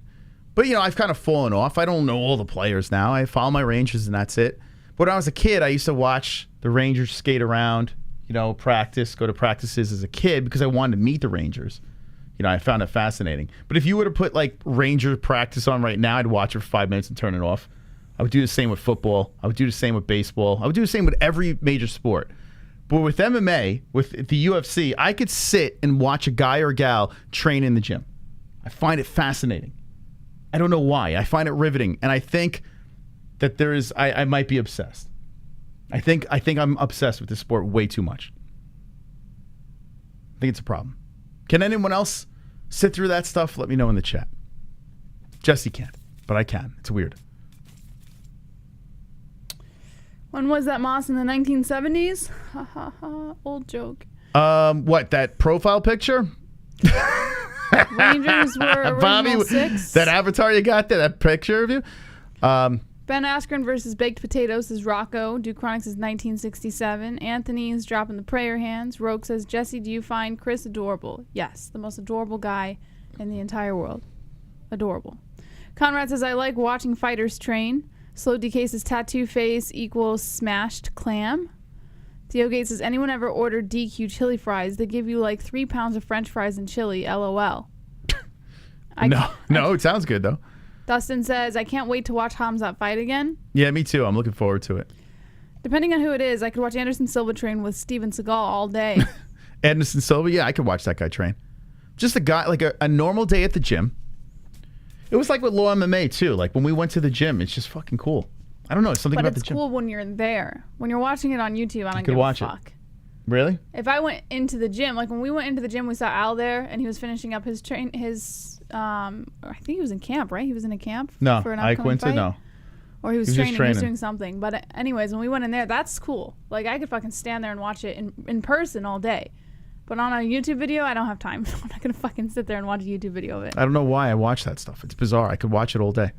but I've kind of fallen off. I don't know all the players now. I follow my Rangers and that's it. But when I was a kid, I used to watch the Rangers skate around, you know, practice, go to practices as a kid because I wanted to meet the Rangers. You know, I found it fascinating. But if you were to put like Ranger practice on right now, I'd watch it for 5 minutes and turn it off. I would do the same with football. I would do the same with baseball. I would do the same with every major sport. But with MMA, with the UFC, I could sit and watch a guy or a gal train in the gym. I find it fascinating. I don't know why. I find it riveting. And I think that I might be obsessed. I think I'm obsessed with this sport way too much. I think it's a problem. Can anyone else sit through that stuff? Let me know in the chat. Jesse can't, but I can. It's weird. When was that, Moss? In the 1970s? Ha ha ha. Old joke. What, that profile picture? Rangers were Bobby, 6. that avatar you got there, that picture of you? Ben Askren versus Baked Potatoes is Rocco. Duke Chronics is 1967. Anthony is dropping the prayer hands. Rogue says, Jesse, do you find Chris adorable? Yes, the most adorable guy in the entire world. Adorable. Conrad says, I like watching fighters train. Slow DK says, tattoo face equals smashed clam. Theo Gates says, anyone ever ordered DQ chili fries? They give you like 3 pounds of French fries and chili. LOL. No, it sounds good though. Dustin says, I can't wait to watch HELWANI fight again. Yeah, me too. I'm looking forward to it. Depending on who it is, I could watch Anderson Silva train with Steven Seagal all day. Anderson Silva, yeah, I could watch that guy train. Just a guy, like a normal day at the gym. It was like with Law MMA too. Like when we went to the gym, it's just fucking cool. I don't know, something about the gym. But it's cool when you're there. When you're watching it on YouTube, I don't give a fuck. Really? If I went into the gym, like when we went into the gym, we saw Al there, and he was finishing up his I think he was in camp, right? He was in a camp for an Ike upcoming Winter, fight? no. Or he was training, he was doing something. But anyways, when we went in there, that's cool. Like I could fucking stand there and watch it in person all day. But on a YouTube video, I don't have time. I'm not going to fucking sit there and watch a YouTube video of it. I don't know why I watch that stuff. It's bizarre. I could watch it all day.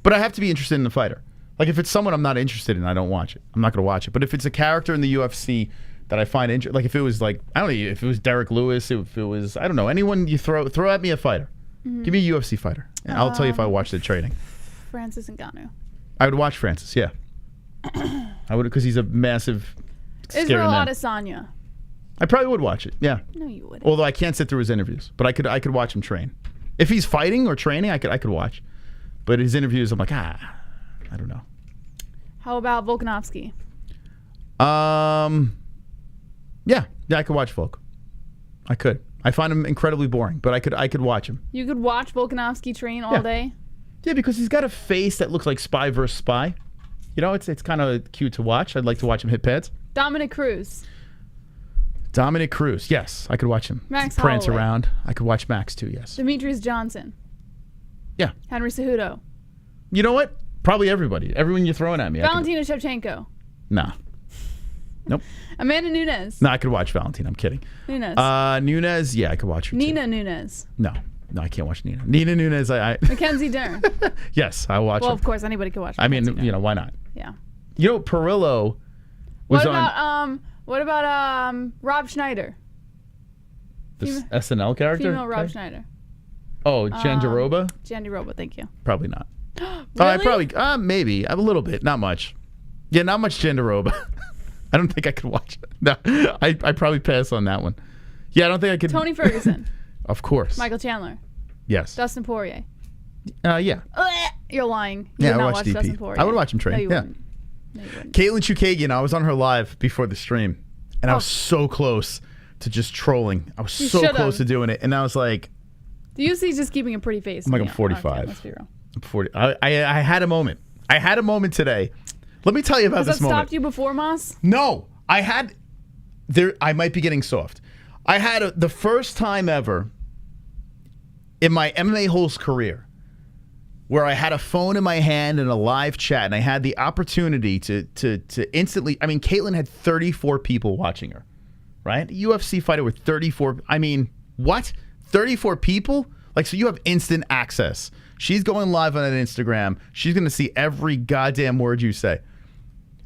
But I have to be interested in the fighter. Like if it's someone I'm not interested in, I don't watch it. I'm not going to watch it. But if it's a character in the UFC that I find interesting, like if it was like, I don't know, if it was Derek Lewis, if it was, I don't know, anyone you throw at me a fighter. Mm-hmm. Give me a UFC fighter. And I'll tell you if I watched the training. Francis Ngannou. I would watch Francis, yeah. I would, because he's a massive, scary Israel man. Adesanya. I probably would watch it, yeah. No, you wouldn't. Although I can't sit through his interviews, but I could watch him train. If he's fighting or training, I could watch. But his interviews, I'm like, I don't know. How about Volkanovski? Yeah, I could watch Volk. I could. I find him incredibly boring, but I could watch him. You could watch Volkanovski train all day? Yeah, because he's got a face that looks like Spy vs. Spy. You know, it's kind of cute to watch. I'd like to watch him hit pads. Dominic Cruz. Dominic Cruz, yes. I could watch him Max prance Holloway. around. I could watch Max too, yes. Demetrius Johnson. Yeah. Henry Cejudo. You know what? Probably everybody. Everyone you're throwing at me. Valentina Shevchenko. Nah. Nope. Amanda Nunes. No, I could watch Valentina. I'm kidding. Nunes. Nunes, yeah, I could watch her Nina too. Nunes. No, I can't watch Nina. Nina Nunes, Mackenzie Dern. Yes, I'll watch her. Well, of course, anybody could watch I mean, Mackenzie Dern. why not? Yeah. You know, Perillo was What about Rob Schneider? this SNL character? Female Rob Schneider. Oh, Jandiroba? Jandiroba, thank you. Probably not. Really? Maybe. A little bit. Not much. Yeah, not much Jandiroba. I don't think I could watch it. No, I probably pass on that one. Yeah, I don't think I could. Tony Ferguson. Of course. Michael Chandler. Yes. Dustin Poirier. Yeah. You're lying. You Yeah, would I not watched watch DP. Dustin Poirier. I would watch him train. No, you yeah. wouldn't. No, you wouldn't. Caitlin Chukagian, I was on her live before the stream, and I was so close to just trolling. I was so close to doing it, and I was like, The UFC's just keeping a pretty face. I'm like, I'm 45. Okay, let's be real. I'm 40. I had a moment. I had a moment today. Let me tell you about Has this that moment. stopped you before, Moss? No, I had. I might be getting soft. I had the first time ever in my MMA-Holes career where I had a phone in my hand and a live chat, and I had the opportunity to instantly. I mean, Caitlin had 34 people watching her, right? A UFC fighter with 34. I mean, what? 34 people? Like, so you have instant access. She's going live on Instagram. She's going to see every goddamn word you say.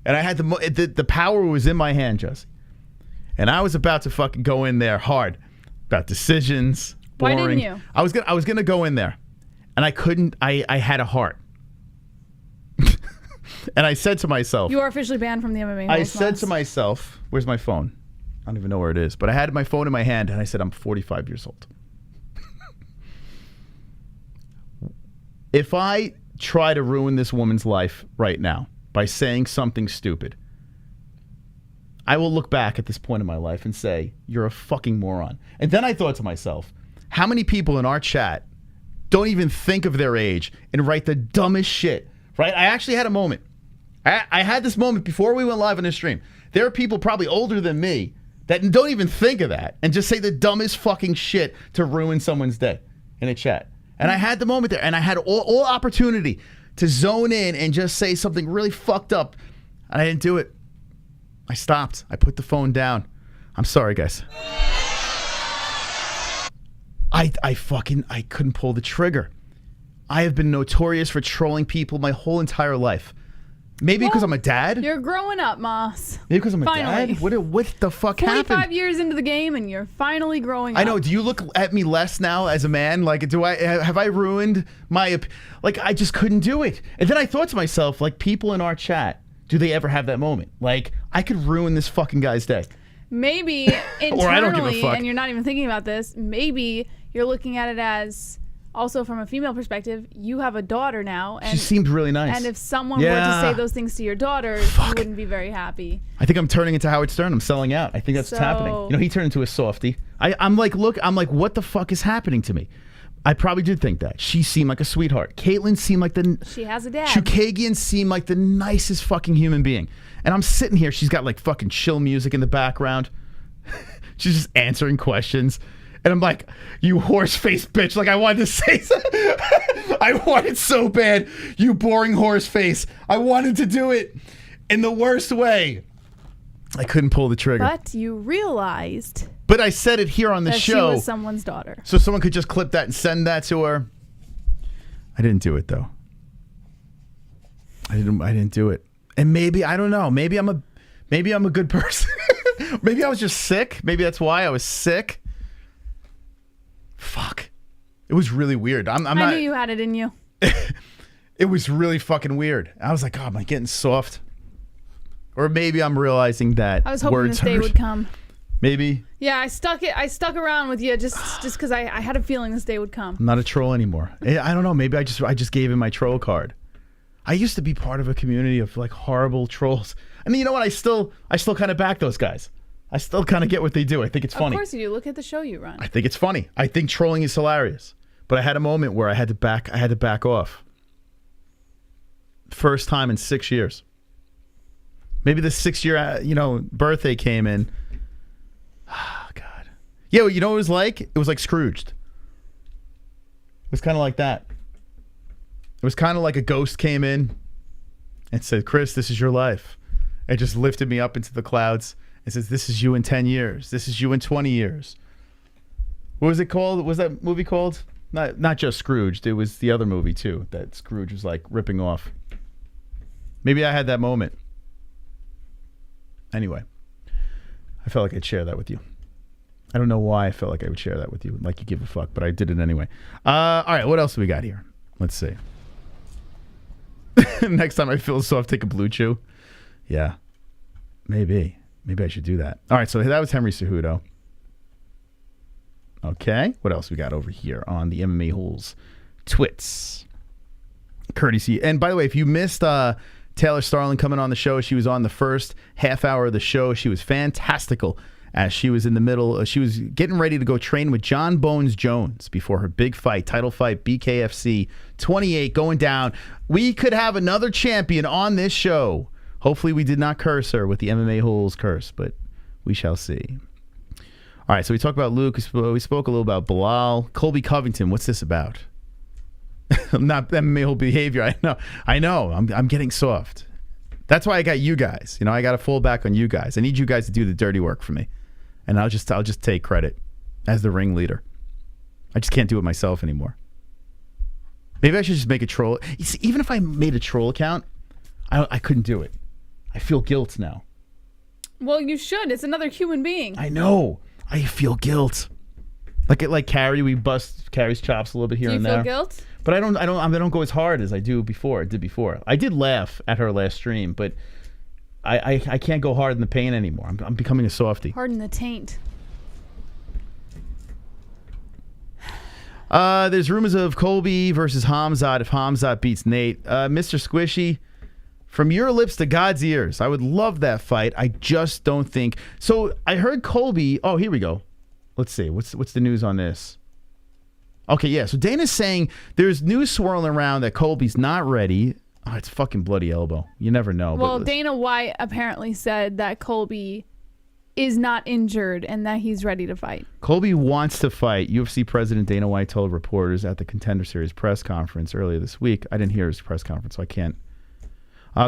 And I had the power was in my hand, Jesse. And I was about to fucking go in there hard about decisions. Boring. Why didn't you? I was gonna go in there, and I couldn't. I had a heart. And I said to myself, You are officially banned from the MMA. I said to myself, where's my phone? I don't even know where it is. But I had my phone in my hand, and I said, I'm 45 years old. If I try to ruin this woman's life right now by saying something stupid, I will look back at this point in my life and say, you're a fucking moron. And then I thought to myself, how many people in our chat don't even think of their age and write the dumbest shit, right? I actually had a moment. I had this moment before we went live on this stream. There are people probably older than me that don't even think of that and just say the dumbest fucking shit to ruin someone's day in a chat. And I had the moment there, and I had all opportunity to zone in and just say something really fucked up. And I didn't do it. I stopped. I put the phone down. I'm sorry, guys. I couldn't pull the trigger. I have been notorious for trolling people my whole entire life. Maybe because I'm a dad? You're growing up, Moss. Maybe because I'm a Finally. dad? What the fuck 45 happened? years into the game, and you're finally growing up. I know. Do you look at me less now as a man? Like, have I ruined my... Like, I just couldn't do it. And then I thought to myself, like, people in our chat, do they ever have that moment? Like, I could ruin this fucking guy's day. Maybe internally, Or I don't give a fuck. and you're not even thinking about this, maybe you're looking at it as... Also, from a female perspective, you have a daughter now. And, She seemed really nice. And if someone were to say those things to your daughter, you wouldn't be very happy. I think I'm turning into Howard Stern. I'm selling out. I think that's what's happening. You know, he turned into a softie. I'm like, what the fuck is happening to me? I probably did think that. She seemed like a sweetheart. Caitlyn seemed like She has a dad. Chukagian seemed like the nicest fucking human being. And I'm sitting here. She's got like fucking chill music in the background. She's just answering questions. And I'm like, you horse-faced bitch. Like, I wanted to say something. I wanted so bad. You boring horse face. I wanted to do it in the worst way. I couldn't pull the trigger. But you realized... But I said it here on the show. She was someone's daughter. So someone could just clip that and send that to her. I didn't do it, though. I didn't do it. And maybe, I don't know. Maybe I'm a good person. Maybe I was just sick. Maybe that's why I was sick. Fuck. It was really weird. I knew you had it in you. It was really fucking weird. I was like, oh, am I getting soft? Or maybe I'm realizing that I was hoping this day would come. Maybe. Yeah, I stuck around with you just because I had a feeling this day would come. I'm not a troll anymore. I don't know. Maybe I just gave him my troll card. I used to be part of a community of like horrible trolls. I mean, you know what? I still kind of back those guys. I still kind of get what they do. I think it's funny. Of course you do. Look at the show you run. I think it's funny. I think trolling is hilarious. But I had a moment where I had to back off. First time in 6 years. Maybe the 6-year, birthday came in. Oh, God. Yeah, well, you know what it was like? It was like Scrooged. It was kind of like that. It was kind of like a ghost came in and said, Chris, this is your life. It just lifted me up into the clouds. It says, this is you in 10 years. This is you in 20 years. What was it called? What was that movie called? Not just Scrooged. It was the other movie, too, that Scrooge was, like, ripping off. Maybe I had that moment. Anyway, I felt like I'd share that with you. I don't know why I felt like I would share that with you, like you give a fuck, but I did it anyway. All right, what else do we got here? Let's see. Next time I feel soft, take a Blue Chew. Yeah, maybe. Maybe I should do that. All right, so that was Henry Cejudo. Okay, what else we got over here on the MMA-Holes Twits? Courtesy. And by the way, if you missed Taylor Starling coming on the show, she was on the first half hour of the show. She was fantastical as she was in the middle. She was getting ready to go train with Jon Jones before her big fight, title fight, Bkfc 28 going down. We could have another champion on this show. Hopefully we did not curse her with the MMA-Holes curse, but we shall see. All right, so we talked about Luke. We spoke a little about Bilal. Colby Covington, what's this about? Not MMA-Hole behavior. I know. I'm getting soft. That's why I got you guys. I got to fall back on you guys. I need you guys to do the dirty work for me. And I'll just take credit as the ringleader. I just can't do it myself anymore. Maybe I should just make a troll. See, even if I made a troll account, I couldn't do it. I feel guilt now. Well, you should. It's another human being. I know. I feel guilt. Like Carrie, we bust Carrie's chops a little bit here and there. Do you feel guilt? But I don't go as hard as I did before. I did laugh at her last stream, but I can't go hard in the paint anymore. I'm becoming a softie. Hard in the taint. There's rumors of Colby versus HAMZAT if HAMZAT beats Nate. Mr. Squishy, from your lips to God's ears, I would love that fight. I just don't think. So I heard Colby. Oh, here we go. Let's see. What's the news on this? Okay, yeah. So Dana's saying there's news swirling around that Colby's not ready. Oh, it's fucking bloody elbow. You never know. Well, Dana White apparently said that Colby is not injured and that he's ready to fight. Colby wants to fight. UFC President Dana White told reporters at the Contender Series press conference earlier this week. I didn't hear his press conference, so I can't.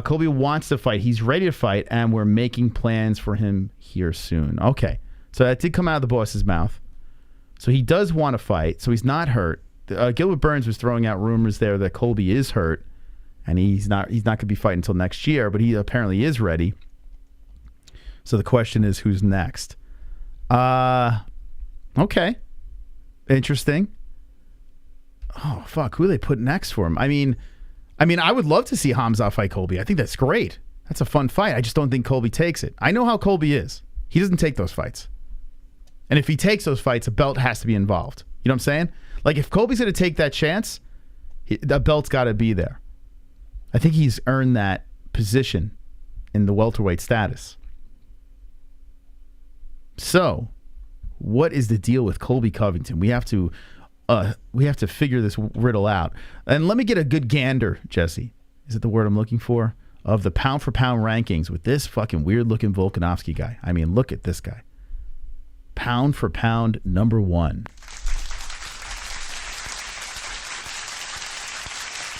Colby wants to fight. He's ready to fight, and we're making plans for him here soon. Okay. So that did come out of the boss's mouth. So he does want to fight, so he's not hurt. Gilbert Burns was throwing out rumors there that Colby is hurt, and he's not going to be fighting until next year, but he apparently is ready. So the question is, who's next? Okay. Interesting. Oh, fuck. Who do they put next for him? I mean, I would love to see HAMZAT fight Colby. I think that's great. That's a fun fight. I just don't think Colby takes it. I know how Colby is. He doesn't take those fights. And if he takes those fights, a belt has to be involved. You know what I'm saying? Like, if Colby's going to take that chance, the belt's got to be there. I think he's earned that position in the welterweight status. So, what is the deal with Colby Covington? We have to figure this riddle out. And let me get a good gander, Jesse. Is it the word I'm looking for? Of the pound-for-pound rankings with this fucking weird-looking Volkanovski guy. I mean, look at this guy. Pound-for-pound number 1.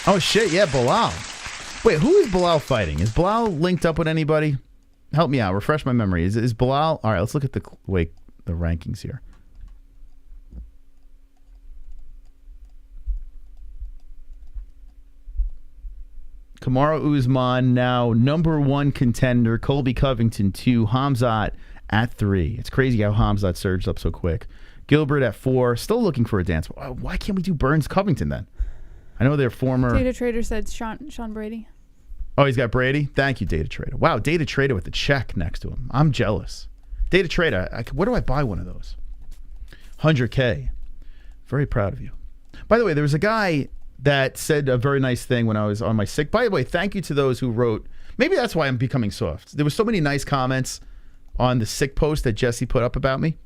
Oh, shit, yeah, Bilal. Wait, who is Bilal fighting? Is Bilal linked up with anybody? Help me out. Refresh my memory. Is Bilal... All right, let's look at the rankings here. Kamaru Usman now number 1 contender. Colby Covington 2. HAMZAT at 3. It's crazy how HAMZAT surged up so quick. Gilbert at 4. Still looking for a dance. Why can't we do Burns Covington then? I know they're former... Data Trader said Sean Brady. Oh, he's got Brady? Thank you, Data Trader. Wow, Data Trader with the check next to him. I'm jealous. Data Trader, where do I buy one of those? 100K. Very proud of you. By the way, there was a guy that said a very nice thing when I was on my sick. By the way, thank you to those who wrote. Maybe that's why I'm becoming soft. There were so many nice comments on the sick post that Jesse put up about me.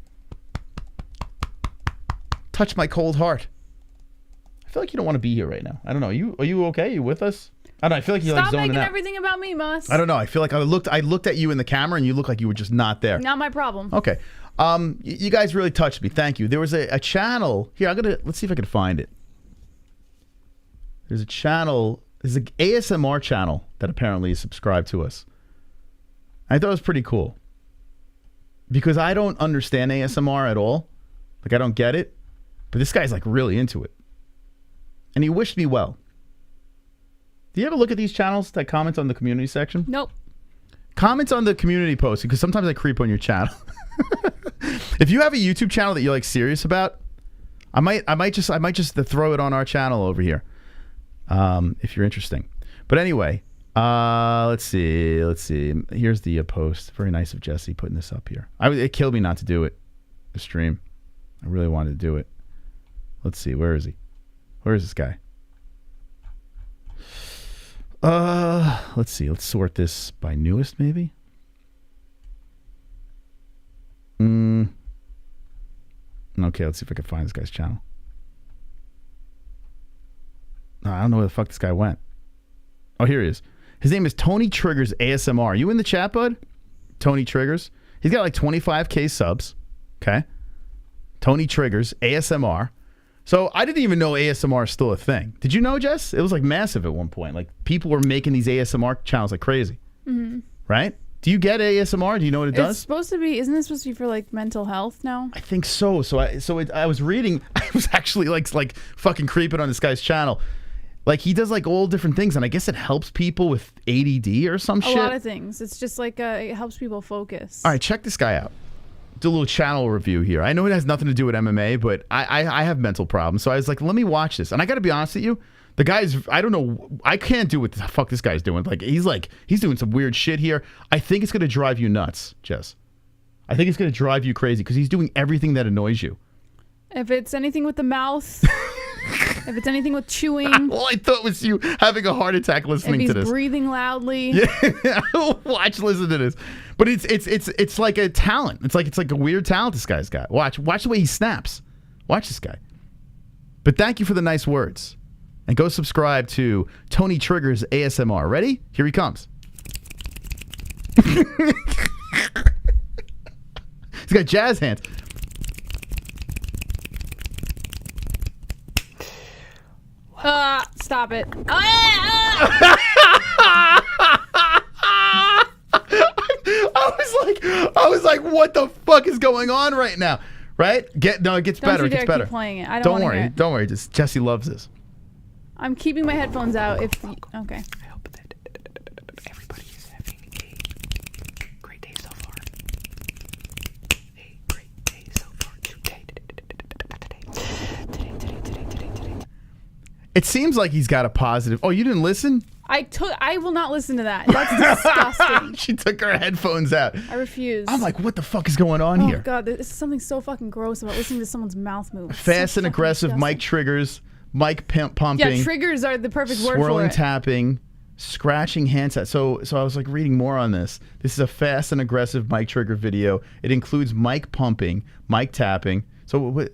Touch my cold heart. I feel like you don't want to be here right now. I don't know. Are you okay? Are you with us? I don't know. I feel like you're like zoning out. Stop making everything about me, Moss. I don't know. I feel like I looked at you in the camera and you looked like you were just not there. Not my problem. Okay. You guys really touched me. Thank you. There was a channel here. Let's see if I can find it. There's a channel. There's an ASMR channel that apparently is subscribed to us. I thought it was pretty cool because I don't understand ASMR at all. Like, I don't get it. But this guy's like really into it. And he wished me well. Do you ever look at these channels that comment on the community section? Nope. Comments on the community post, because sometimes I creep on your channel. If you have a YouTube channel that you're like serious about, I might just throw it on our channel over here. If you're interesting. But anyway, let's see. Here's the post. Very nice of Jesse putting this up here. It killed me not to do it. The stream. I really wanted to do it. Let's see. Where is he? Where is this guy? Let's see. Let's sort this by newest, maybe. Okay, let's see if I can find this guy's channel. I don't know where the fuck this guy went. Oh, here he is. His name is Tony Triggers ASMR. Are you in the chat, bud? Tony Triggers. He's got like 25K subs. Okay. Tony Triggers ASMR. So I didn't even know ASMR is still a thing. Did you know, Jess? It was like massive at one point. Like people were making these ASMR channels like crazy. Mm-hmm. Right? Do you get ASMR? Do you know what it does? It's supposed to be. Isn't it supposed to be for like mental health now? I think so. I was reading. I was actually like fucking creeping on this guy's channel. Like he does like all different things, and I guess it helps people with ADD or some shit. A lot of things. It's just like it helps people focus. All right, check this guy out. do a little channel review here. I know it has nothing to do with MMA, but I have mental problems. So I was like, let me watch this. And I got to be honest with you. The guy's, I don't know, I can't do what the fuck this guy's doing. He's doing some weird shit here. I think it's going to drive you nuts, Jess. I think it's going to drive you crazy because he's doing everything that annoys you. If it's anything with the mouth, if it's anything with chewing. All I thought was you having a heart attack listening to this. If he's breathing loudly. Yeah, listen to this. But it's like a talent. It's like a weird talent this guy's got. Watch the way he snaps. Watch this guy. But thank you for the nice words. And go subscribe to Tony Trigger's ASMR. Ready? Here he comes. He's got jazz hands. Stop it. I was like, what the fuck is going on right now? Right? It gets better. It gets better. Keep playing it. I don't worry. hear it. Don't worry. Just Jesse loves this. I'm keeping my headphones out. Okay. I hope that everybody is having a great day so far. A great day so far today. It seems like he's got a positive. Oh, you didn't listen? I will not listen to that. That's disgusting. She took her headphones out. I refuse. I'm like, what the fuck is going on here? Oh god, there's something so fucking gross about listening to someone's mouth move. Fast and aggressive disgusting. mic triggers, mic pumping. Yeah, triggers are the perfect word for it. Swirling tapping, scratching handset. So I was like reading more on this. This is a fast and aggressive mic trigger video. It includes mic pumping, mic tapping. So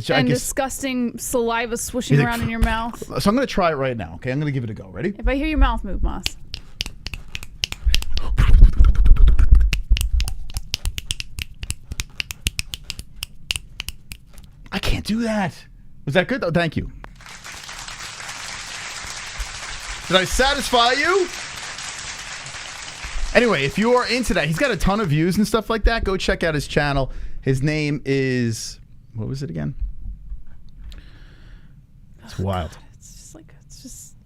and disgusting saliva swishing around in your mouth. So I'm going to try it right now. Okay, I'm going to give it a go. Ready? If I hear your mouth move, Moss. I can't do that. Was that good? Oh, thank you. Did I satisfy you? Anyway, if you are into that, he's got a ton of views and stuff like that. Go check out his channel. His name is... What was it again? It's wild. God, it's just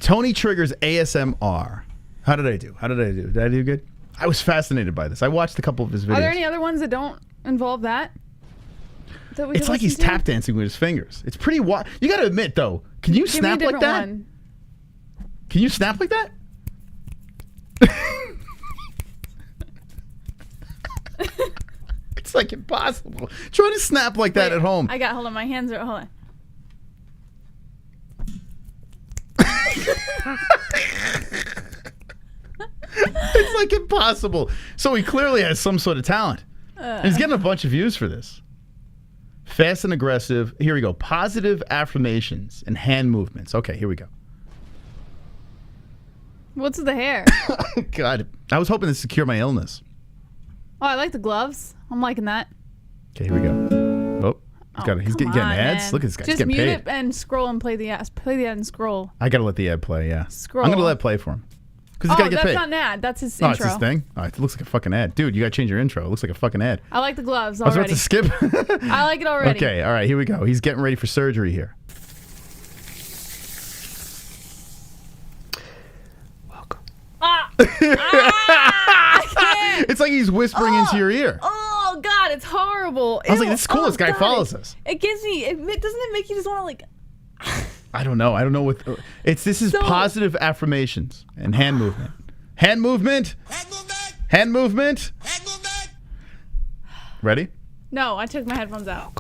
Tony Trigger's ASMR. How did I do? Did I do good? I was fascinated by this. I watched a couple of his videos. Are there any other ones that don't involve that? It's like he's tap dancing with his fingers. It's pretty wild. You got to admit, though, can you snap like that? One. Can you snap like that? It's like impossible. Try to snap like that at home. Hold on, my hands are, hold on. It's like impossible. So he clearly has some sort of talent. And he's getting a bunch of views for this. Fast and aggressive. Here we go. Positive affirmations and hand movements. Okay, here we go. What's with the hair? God, I was hoping to secure my illness. Oh, I like the gloves. I'm liking that. Okay, here we go. He's getting ads. Man. Look at this guy. Just he's getting mute paid. it and scroll and play the ad. Play the ad and scroll. I gotta let the ad play. Yeah. Scroll. I'm gonna let it play for him because he's gotta get paid. That's not an ad. That's his Oh, intro. it's his thing. Oh, it looks like a fucking ad, dude. You gotta change your intro. It looks like a fucking ad. I like the gloves I was already. about to skip. I like it already. Okay, all right, here we go. He's getting ready for surgery here. Welcome. I can't. It's like he's whispering into your ear. Oh God, it's horrible. I was like, this is cool. This guy follows us. It gives me. Doesn't it make you just want to like? I don't know. I don't know what. This is positive affirmations and hand movement. Hand movement. Hand movement. Ready? No, I took my headphones out.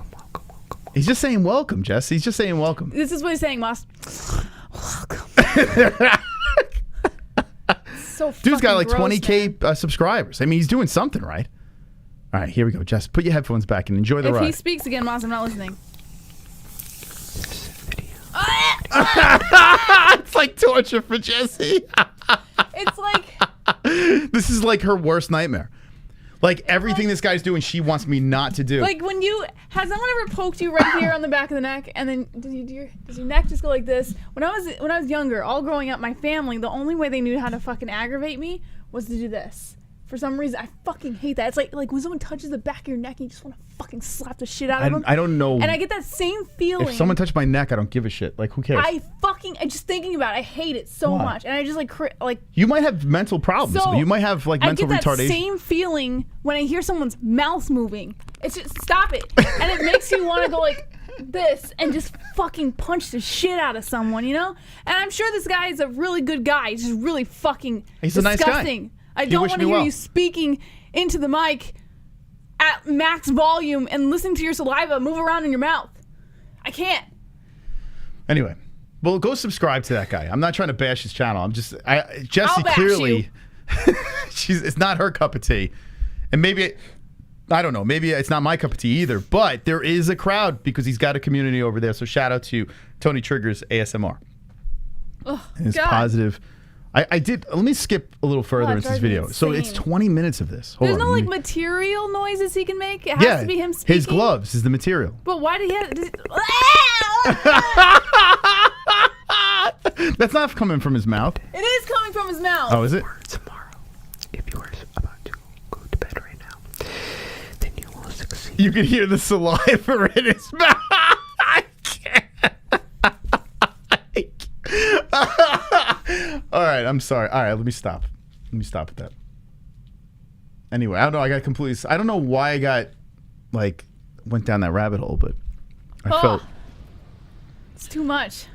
He's just saying welcome, Jess. He's just saying welcome. This is what he's saying, Moss. Welcome. So dude's got like gross, 20K subscribers. I mean, he's doing something right. All right, here we go. Jess, put your headphones back and enjoy the ride. If he speaks again, Moss, I'm not listening. It's like torture for Jessie. It's like this is like her worst nightmare. Like everything this guy's doing, she wants me not to do. like when has someone ever poked you right here on the back of the neck, and then does your neck just go like this? When I was younger, all growing up, my family, the only way they knew how to fucking aggravate me was to do this. For some reason, I fucking hate that. It's like when someone touches the back of your neck and you just want to fucking slap the shit out of them. I don't know. And I get that same feeling. If someone touched my neck, I don't give a shit. Like, who cares? I just thinking about it, I hate it so much. And I just like... You might have mental problems. So, you might have like mental retardation. I get that same feeling when I hear someone's mouth moving. It's just, stop it. And it makes you want to go like this and just fucking punch the shit out of someone, you know? And I'm sure this guy is a really good guy. He's just really fucking He's disgusting. A nice guy. I don't want to hear you speaking into the mic at max volume and listening to your saliva move around in your mouth. I can't. Anyway, well, go subscribe to that guy. I'm not trying to bash his channel. I'm just, Jesse I'll bash clearly, it's not her cup of tea, and maybe. I don't know. Maybe it's not my cup of tea either, but there is a crowd because he's got a community over there. So shout out to Tony Trigger's ASMR. Oh, and it's positive. I did. Let me skip a little further into this video. insane. So it's 20 minutes of this. Hold There's on, no like material noises he can make. It has to be him speaking. His gloves is the material. But why did he have? That's not coming from his mouth. It is coming from his mouth. Oh, is it? Tomorrow, if you are about to go to bed right now, then you will succeed. You can hear the saliva in his mouth. I can't. All right, I'm sorry. All right, let me stop. Let me stop with that. Anyway, I don't know. I got completely. I don't know why I got like went down that rabbit hole, but I felt it's too much.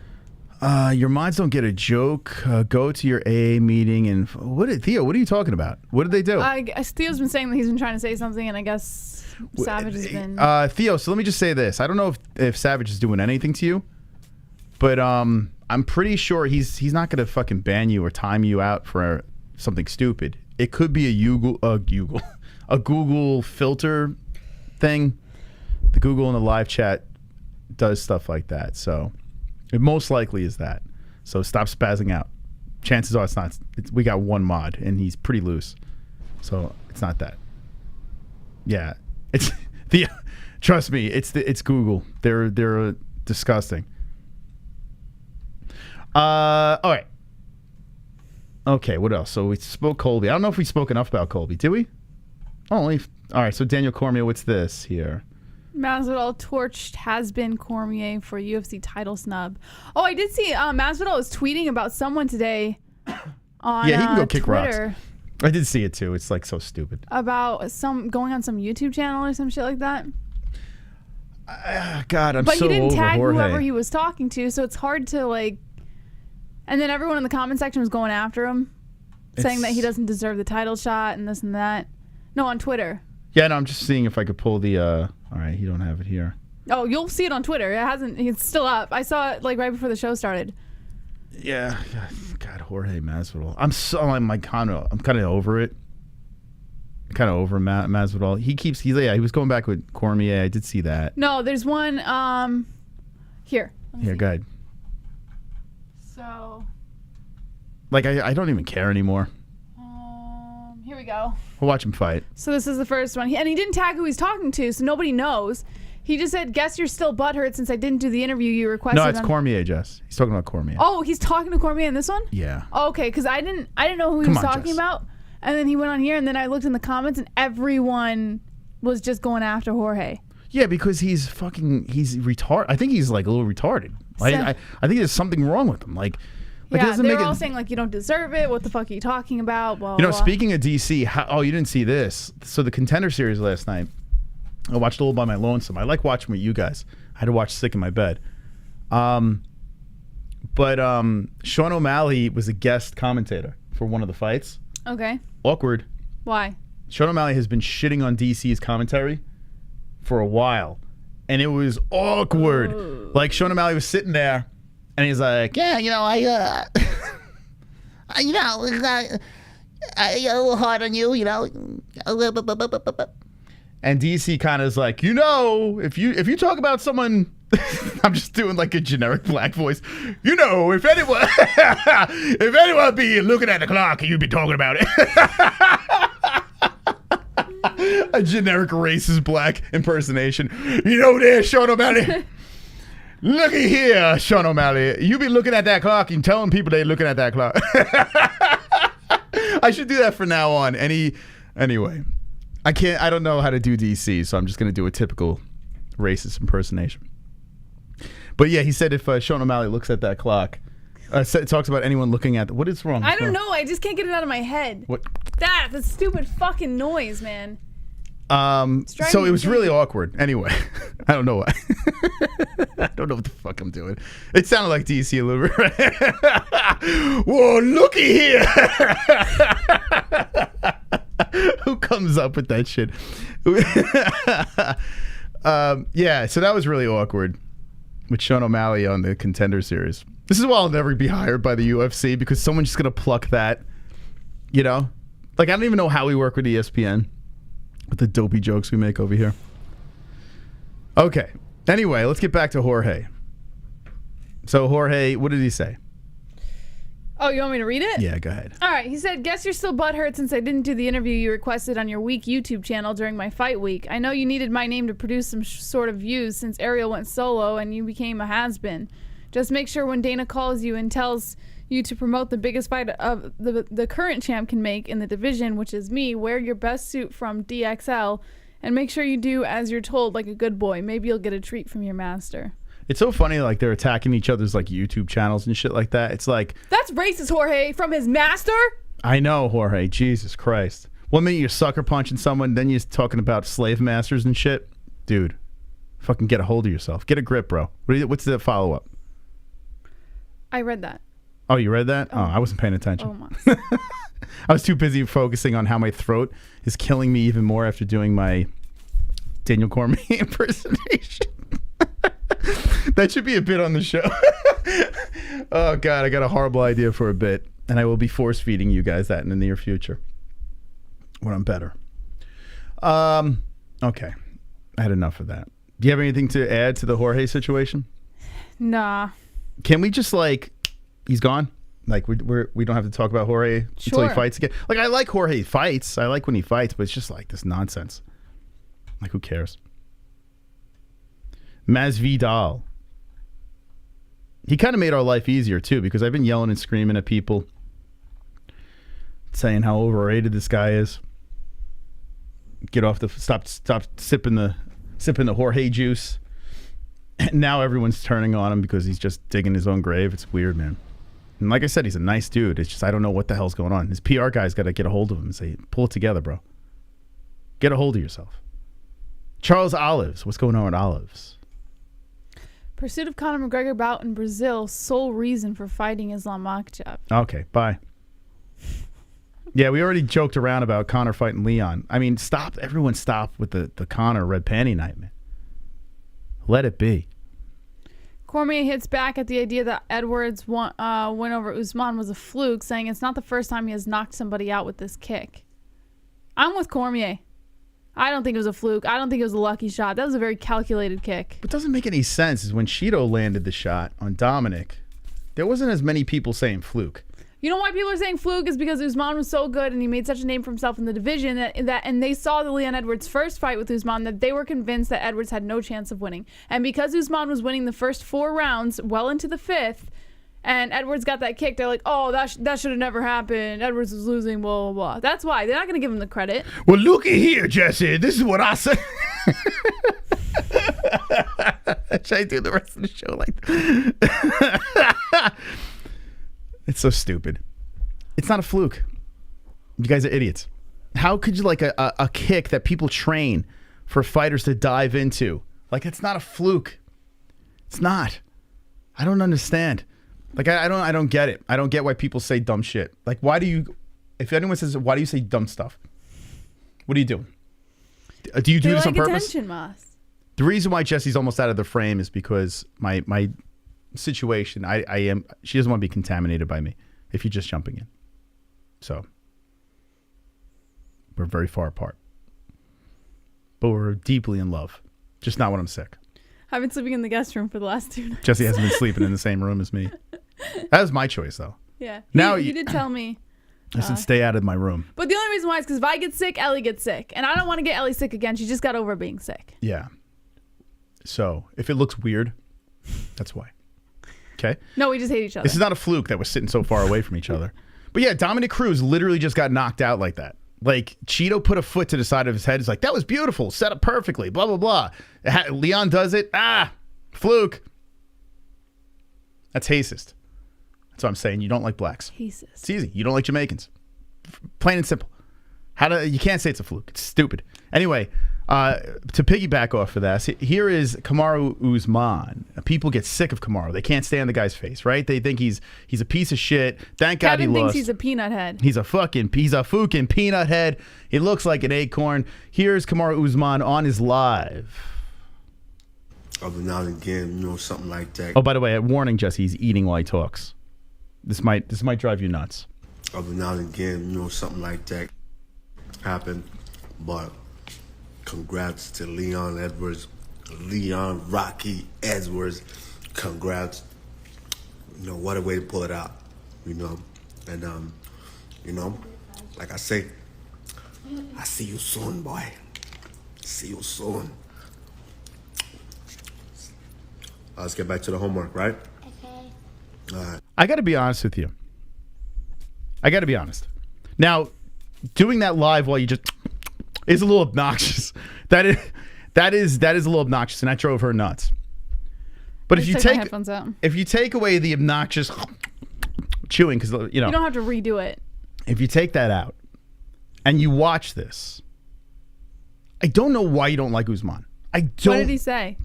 Your mods don't get a joke. Go to your AA meeting and Theo? What are you talking about? What did they do? Theo's been saying that he's been trying to say something, and I guess Savage has been. Theo, so let me just say this. I don't know if Savage is doing anything to you, but I'm pretty sure he's not gonna fucking ban you or time you out for something stupid. It could be a Google filter thing. The Google in the live chat does stuff like that, so it most likely is that. So stop spazzing out. Chances are it's not. We got one mod and he's pretty loose, so it's not that. Yeah, it's the. Trust me, it's Google. They're disgusting. All right. Okay, what else? So we spoke Colby. I don't know if we spoke enough about Colby. Did we? All right, so Daniel Cormier, what's this here? Masvidal torched has-been Cormier for UFC title snub. Oh, I did see Masvidal was tweeting about someone today on he can go kick Twitter. rocks. I did see it too. It's like so stupid. About going on some YouTube channel or some shit like that. God, I'm but so over Jorge. But he didn't tag whoever he was talking to, so it's hard to like. And then everyone in the comment section was going after him, saying that he doesn't deserve the title shot and this and that. No, on Twitter. Yeah, no, I'm just seeing if I could pull the. All right, you don't have it here. Oh, you'll see it on Twitter. It hasn't. It's still up. I saw it like right before the show started. Yeah, God, Jorge Masvidal. I'm kind of over it. Kind of over Masvidal. He was going back with Cormier. I did see that. No, there's one. Here. Here, go ahead. So. Like I don't even care anymore. Here we go. We'll watch him fight. So this is the first one. And he didn't tag who he's talking to, so nobody knows. He just said, guess you're still butthurt since I didn't do the interview you requested. No, it's Cormier, Jess. He's talking about Cormier. Oh, he's talking to Cormier in this one? Yeah. Oh, okay, because I didn't know who he was talking about. And then he went on here, and then I looked in the comments, and everyone was just going after Jorge. Yeah, because he's retarded. I think he's like a little retarded. I think there's something wrong with him. Like it doesn't they make were all saying like you don't deserve it. What the fuck are you talking about? Blah, blah. Speaking of DC, you didn't see this. So the Contender Series last night, I watched a little by my lonesome. I like watching with you guys. I had to watch sick in my bed. But Sean O'Malley was a guest commentator for one of the fights. Okay. Awkward. Why? Sean O'Malley has been shitting on DC's commentary for a while, and it was awkward. Ooh. Like Sean O'Malley was sitting there, and he's like, "Yeah, I got a little hard on you, And DC kind of is like, if you talk about someone, I'm just doing like a generic black voice. If anyone be looking at the clock, you'd be talking about it. A generic racist black impersonation. There, Sean O'Malley. Looky here, Sean O'Malley. You be looking at that clock and telling people they're looking at that clock. I should do that from now on. Any Anyway, I don't know how to do DC, so I'm just going to do a typical racist impersonation. But yeah, he said if Sean O'Malley looks at that clock, it talks about anyone looking at what is wrong? I don't know. I just can't get it out of my head. What? The stupid fucking noise, man. So it was really awkward. Anyway, I don't know why. I don't know what the fuck I'm doing. It sounded like DC a little bit. Whoa, looky here. Who comes up with that shit? Yeah, so that was really awkward with Sean O'Malley on the Contender Series. This is why I'll never be hired by the UFC, because someone's just going to pluck that, you know? Like, I don't even know how we work with ESPN. With the dopey jokes we make over here. Okay. Anyway, let's get back to Jorge. So, Jorge, what did he say? Oh, you want me to read it? Yeah, go ahead. All right. He said, guess you're still butthurt since I didn't do the interview you requested on your weak YouTube channel during my fight week. I know you needed my name to produce some sort of views since Ariel went solo and you became a has-been. Just make sure when Dana calls you and tells you to promote the biggest fight of the current champ can make in the division, which is me, wear your best suit from DXL and make sure you do as you're told like a good boy. Maybe you'll get a treat from your master. It's so funny, like they're attacking each other's like YouTube channels and shit like that. It's like, that's racist, Jorge, from his master. I know, Jorge. Jesus Christ. One minute you're sucker punching someone, then you're talking about slave masters and shit. Dude, fucking get a hold of yourself. Get a grip, bro. What's the follow-up? I read that. Oh, you read that? Oh, I wasn't paying attention. Oh my. I was too busy focusing on how my throat is killing me even more after doing my Daniel Cormier impersonation. That should be a bit on the show. Oh, God, I got a horrible idea for a bit, and I will be force-feeding you guys that in the near future when I'm better. Okay. I had enough of that. Do you have anything to add to the Jorge situation? Nah. Can we just, like... He's gone. Like we don't have to talk about Jorge until he fights again. Like I like Jorge fights. I like when he fights, but it's just like this nonsense. Like who cares? Masvidal. He kind of made our life easier too, because I've been yelling and screaming at people, saying how overrated this guy is. Get off the stop sipping the Jorge juice. And now everyone's turning on him because he's just digging his own grave. It's weird, man. And like I said, he's a nice dude. It's just I don't know what the hell's going on. His PR guy's got to get a hold of him and say, pull it together, bro. Get a hold of yourself. Charles Olives. What's going on with Olives? Pursuit of Conor McGregor bout in Brazil. Sole reason for fighting Islam Makhachev. Okay, bye. Yeah, we already joked around about Conor fighting Leon. I mean, stop. Everyone stop with the Conor red panty night, man. Let it be. Cormier hits back at the idea that Edwards' win over Usman was a fluke, saying it's not the first time he has knocked somebody out with this kick. I'm with Cormier. I don't think it was a fluke. I don't think it was a lucky shot. That was a very calculated kick. What doesn't make any sense is when Shido landed the shot on Dominic, there wasn't as many people saying fluke. You know why people are saying fluke is because Usman was so good and he made such a name for himself in the division and they saw the Leon Edwards first fight with Usman that they were convinced that Edwards had no chance of winning. And because Usman was winning the first 4 rounds well into the 5th and Edwards got that kick, they're like, oh, that should have never happened. Edwards was losing, blah, blah, blah. That's why. They're not going to give him the credit. Well, looky here, Jesse. This is what I say. Should I do the rest of the show like that? It's so stupid. It's not a fluke. You guys are idiots. How could you like a kick that people train for fighters to dive into? Like, it's not a fluke. It's not. I don't understand. Like, I don't get it. I don't get why people say dumb shit. Like, why do you, if anyone says, why do you say dumb stuff? What are you doing? Do you do this on purpose? Attention, Moss. The reason why Jesse's almost out of the frame is because my situation, she doesn't want to be contaminated by me if you're just jumping in. So we're very far apart, but we're deeply in love, just not when I'm sick. I've been sleeping in the guest room for the last 2 nights. Jesse hasn't been sleeping in the same room as me. That was my choice though. Yeah. Now you did tell me. I said stay out of my room. But the only reason why is because if I get sick, Ellie gets sick. And I don't want to get Ellie sick again. She just got over being sick. Yeah. So if it looks weird, that's why. Okay? No, we just hate each other. This is not a fluke that we're sitting so far away from each other. But yeah, Dominic Cruz literally just got knocked out like that. Like, Cheeto put a foot to the side of his head. He's like, that was beautiful. Set up perfectly. Blah, blah, blah. Leon does it. Fluke. That's racist. That's what I'm saying. You don't like blacks. Racist. It's easy. You don't like Jamaicans. Plain and simple. You can't say it's a fluke. It's stupid. Anyway, to piggyback off of that, here is Kamaru Usman. People get sick of Kamaru. They can't stand the guy's face, right? They think he's a piece of shit. Thank God he Kevin thinks lost. he's a peanut head. He's a fucking peanut head. He looks like an acorn. Here's Kamaru Usman on his live. Every now and again, something like that. Oh, by the way, a warning, Jesse. He's eating while he talks. This might drive you nuts. Every now and again, something like that happen, but congrats to Leon Rocky Edwards. Congrats. What a way to pull it out, and like I say, I see you soon, boy. See you soon. Let's get back to the homework, right? Okay. All right. I got to be honest with you. I got to be honest. Now, doing that live while you just is a little obnoxious. That is a little obnoxious, and that drove her nuts. But if you take away the obnoxious chewing, because you don't have to redo it. If you take that out and you watch this, I don't know why you don't like Usman. I don't. What did he say?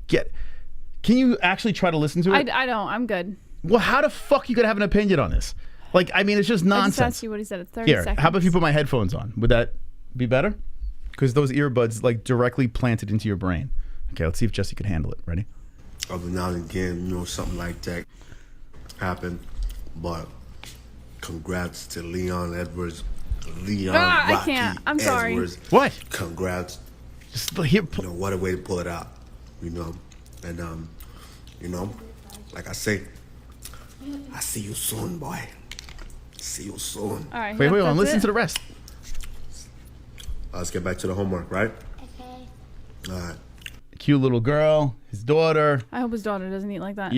Can you actually try to listen to it? I don't. I'm good. Well, how the fuck you gonna have an opinion on this? Like, I mean, it's just nonsense. I just asked you what he said. It's 30 seconds. How about if you put my headphones on? Would that be better? Because those earbuds like directly planted into your brain. Okay, let's see if Jesse can handle it. Ready? Every now and again, something like that happen, but congrats to Leon Edwards. Rocky I can't. I'm sorry. Edwards. What? Congrats. Just here. What a way to pull it out. And like I say, I see you soon, boy. See you soon. All right. Wait on. Listen to the rest. Let's get back to the homework, right? Okay. All right. Cute little girl, his daughter. I hope his daughter doesn't eat like that.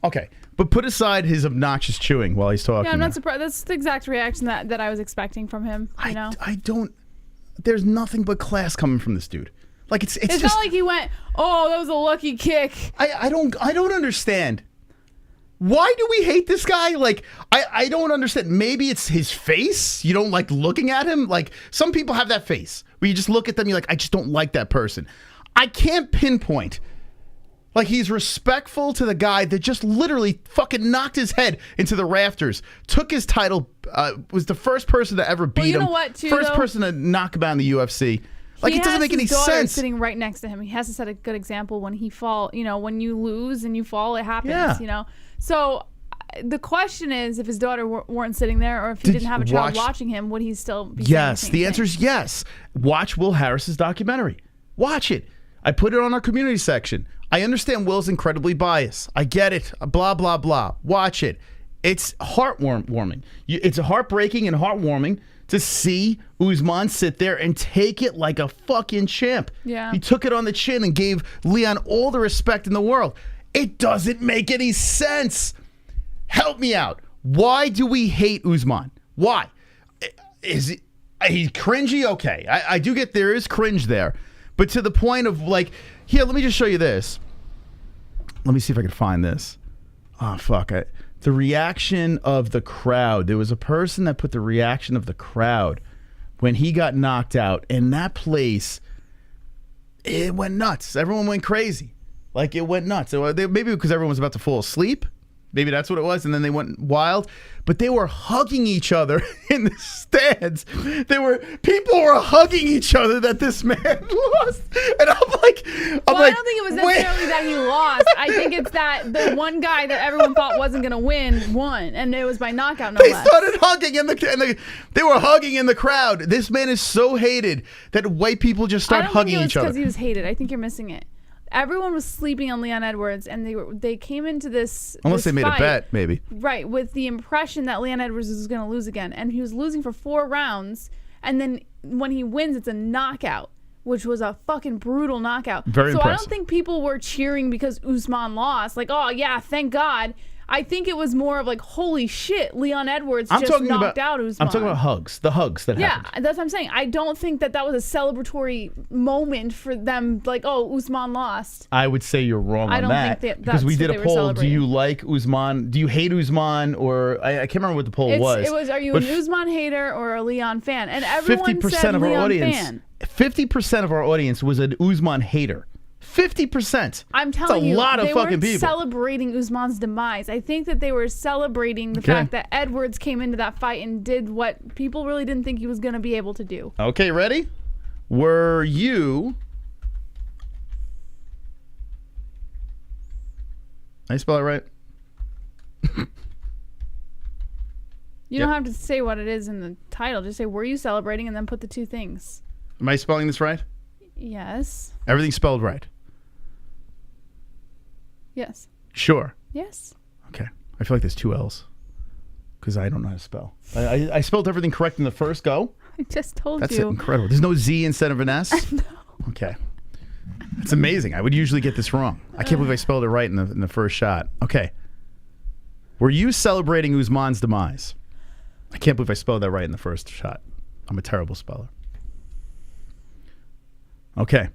Okay. But put aside his obnoxious chewing while he's talking. Yeah, I'm not surprised. That's the exact reaction that I was expecting from him. I don't. There's nothing but class coming from this dude. Like it's just not like he went, oh, that was a lucky kick. I don't understand. Why do we hate this guy? Like, I don't understand. Maybe it's his face. You don't like looking at him. Like, some people have that face where you just look at them, you're like, I just don't like that person. I can't pinpoint. Like, he's respectful to the guy that just literally fucking knocked his head into the rafters, took his title, was the first person to ever beat him. First person to knock him out in the UFC. Like, it doesn't make any sense. Sitting right next to him. He has to set a good example when he fall. When you lose and you fall, it happens. Yeah. So the question is, if his daughter weren't sitting there, or if he didn't have a child watching him, would he still be? Yes, the answer is yes. Watch Will Harris's documentary. Watch it. I put it on our community section. I understand Will's incredibly biased. I get it. Blah blah blah. Watch it. It's heartwarming. It's heartbreaking and heartwarming to see Usman sit there and take it like a fucking champ. Yeah. He took it on the chin and gave Leon all the respect in the world. It doesn't make any sense. Help me out. Why do we hate Usman? Why? Is he cringy? Okay. I do get there is cringe there. But to the point of like, here, let me just show you this. Let me see if I can find this. Oh, fuck it. The reaction of the crowd. There was a person that put the reaction of the crowd when he got knocked out. And that place, it went nuts. Everyone went crazy. Like, it went nuts. So maybe because everyone was about to fall asleep. Maybe that's what it was. And then they went wild. But they were hugging each other in the stands. People were hugging each other that this man lost. And I'm like, I don't think it was necessarily that he lost. I think it's that the one guy that everyone thought wasn't going to win won. And it was by knockout, no less. They started hugging they were hugging in the crowd. This man is so hated that white people just start hugging each other. I don't think it was because he was hated. I think you're missing it. Everyone was sleeping on Leon Edwards, and they came into this unless they made fight, a bet, maybe. Right, with the impression that Leon Edwards was going to lose again. And he was losing for 4 rounds, and then when he wins, it's a knockout, which was a fucking brutal knockout. Very impressive. I don't think people were cheering because Usman lost. Like, oh, yeah, thank God. I think it was more of like, holy shit, Leon Edwards I'm just talking knocked about, out Usman. I'm talking about hugs. The hugs that happened. Yeah, that's what I'm saying. I don't think that was a celebratory moment for them, like, oh, Usman lost. I would say you're wrong I on don't that. think that because we that's did what a they were poll. Do celebrating. you like Usman? Do you hate Usman? Or I can't remember what the poll was. It was, are you but an Usman hater or a Leon fan? And everyone 50% said of our Leon audience, fan. 50% of our audience was an Usman hater. 50%. I'm telling That's you, a lot of they fucking weren't people. celebrating Usman's demise. I think that they were celebrating the fact that Edwards came into that fight and did what people really didn't think he was going to be able to do. Okay, ready? Were you... I spell it right? You don't have to say what it is in the title. Just say, were you celebrating, and then put the two things. Am I spelling this right? Yes. Everything's spelled right. Yes. Sure. Yes. Okay. I feel like there's 2 L's because I don't know how to spell. I spelled everything correct in the first go. I just told That's you. incredible. There's no Z instead of an S? No. Okay. It's amazing. I would usually get this wrong. I can't believe I spelled it right in the first shot. Okay. Were you celebrating Usman's demise? I can't believe I spelled that right in the first shot. I'm a terrible speller. Okay.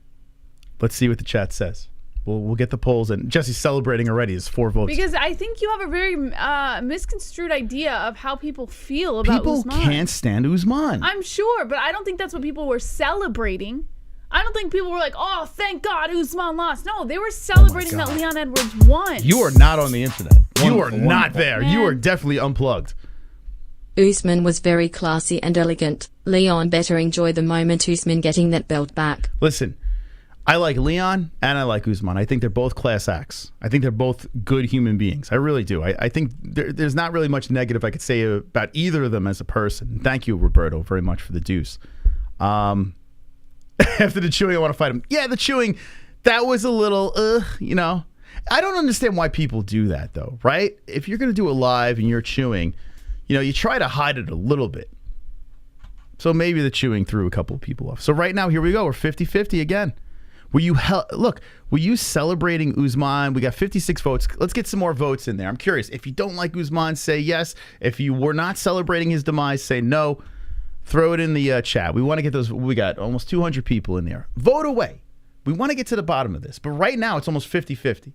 Let's see what the chat says. We'll get the polls in. Jesse's celebrating already. It's 4 votes. Because I think you have a very misconstrued idea of how people feel about People Usman. can't stand Usman. I'm sure, but I don't think that's what people were celebrating. I don't think people were like, oh, thank God Usman lost. No, they were celebrating that Leon Edwards won. You are not on the internet. You are not there. Man. You are definitely unplugged. Usman was very classy and elegant. Leon better enjoy the moment Usman getting that belt back. Listen, I like Leon and I like Usman. I think they're both class acts. I think they're both good human beings. I really do. I think there's not really much negative I could say about either of them as a person. Thank you, Roberto, very much for the deuce. After the chewing, I want to fight him. Yeah, the chewing, that was a little, you know. I don't understand why people do that, though, right? If you're going to do it live and you're chewing, you know, you try to hide it a little bit. So maybe the chewing threw a couple of people off. So right now, here we go. We're 50-50 again. Were you were you celebrating Usman? We got 56 votes. Let's get some more votes in there. I'm curious. If you don't like Usman, say yes. If you were not celebrating his demise, say no. Throw it in the chat. We want to get those. We got almost 200 people in there. Vote away. We want to get to the bottom of this. But right now, it's almost 50-50.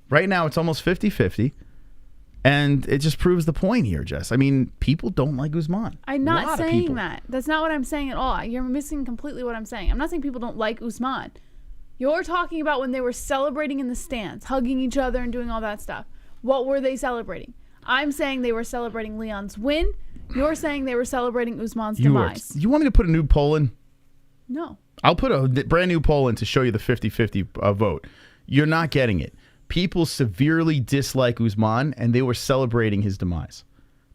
Right now, it's almost 50-50. And it just proves the point here, Jess. I mean, people don't like Usman. I'm not saying that. That's not what I'm saying at all. You're missing completely what I'm saying. I'm not saying people don't like Usman. You're talking about when they were celebrating in the stands, hugging each other and doing all that stuff. What were they celebrating? I'm saying they were celebrating Leon's win. You're saying they were celebrating Usman's demise. You want me to put a new poll in? No. I'll put a brand new poll in to show you the 50-50 vote. You're not getting it. People severely dislike Usman, and they were celebrating his demise.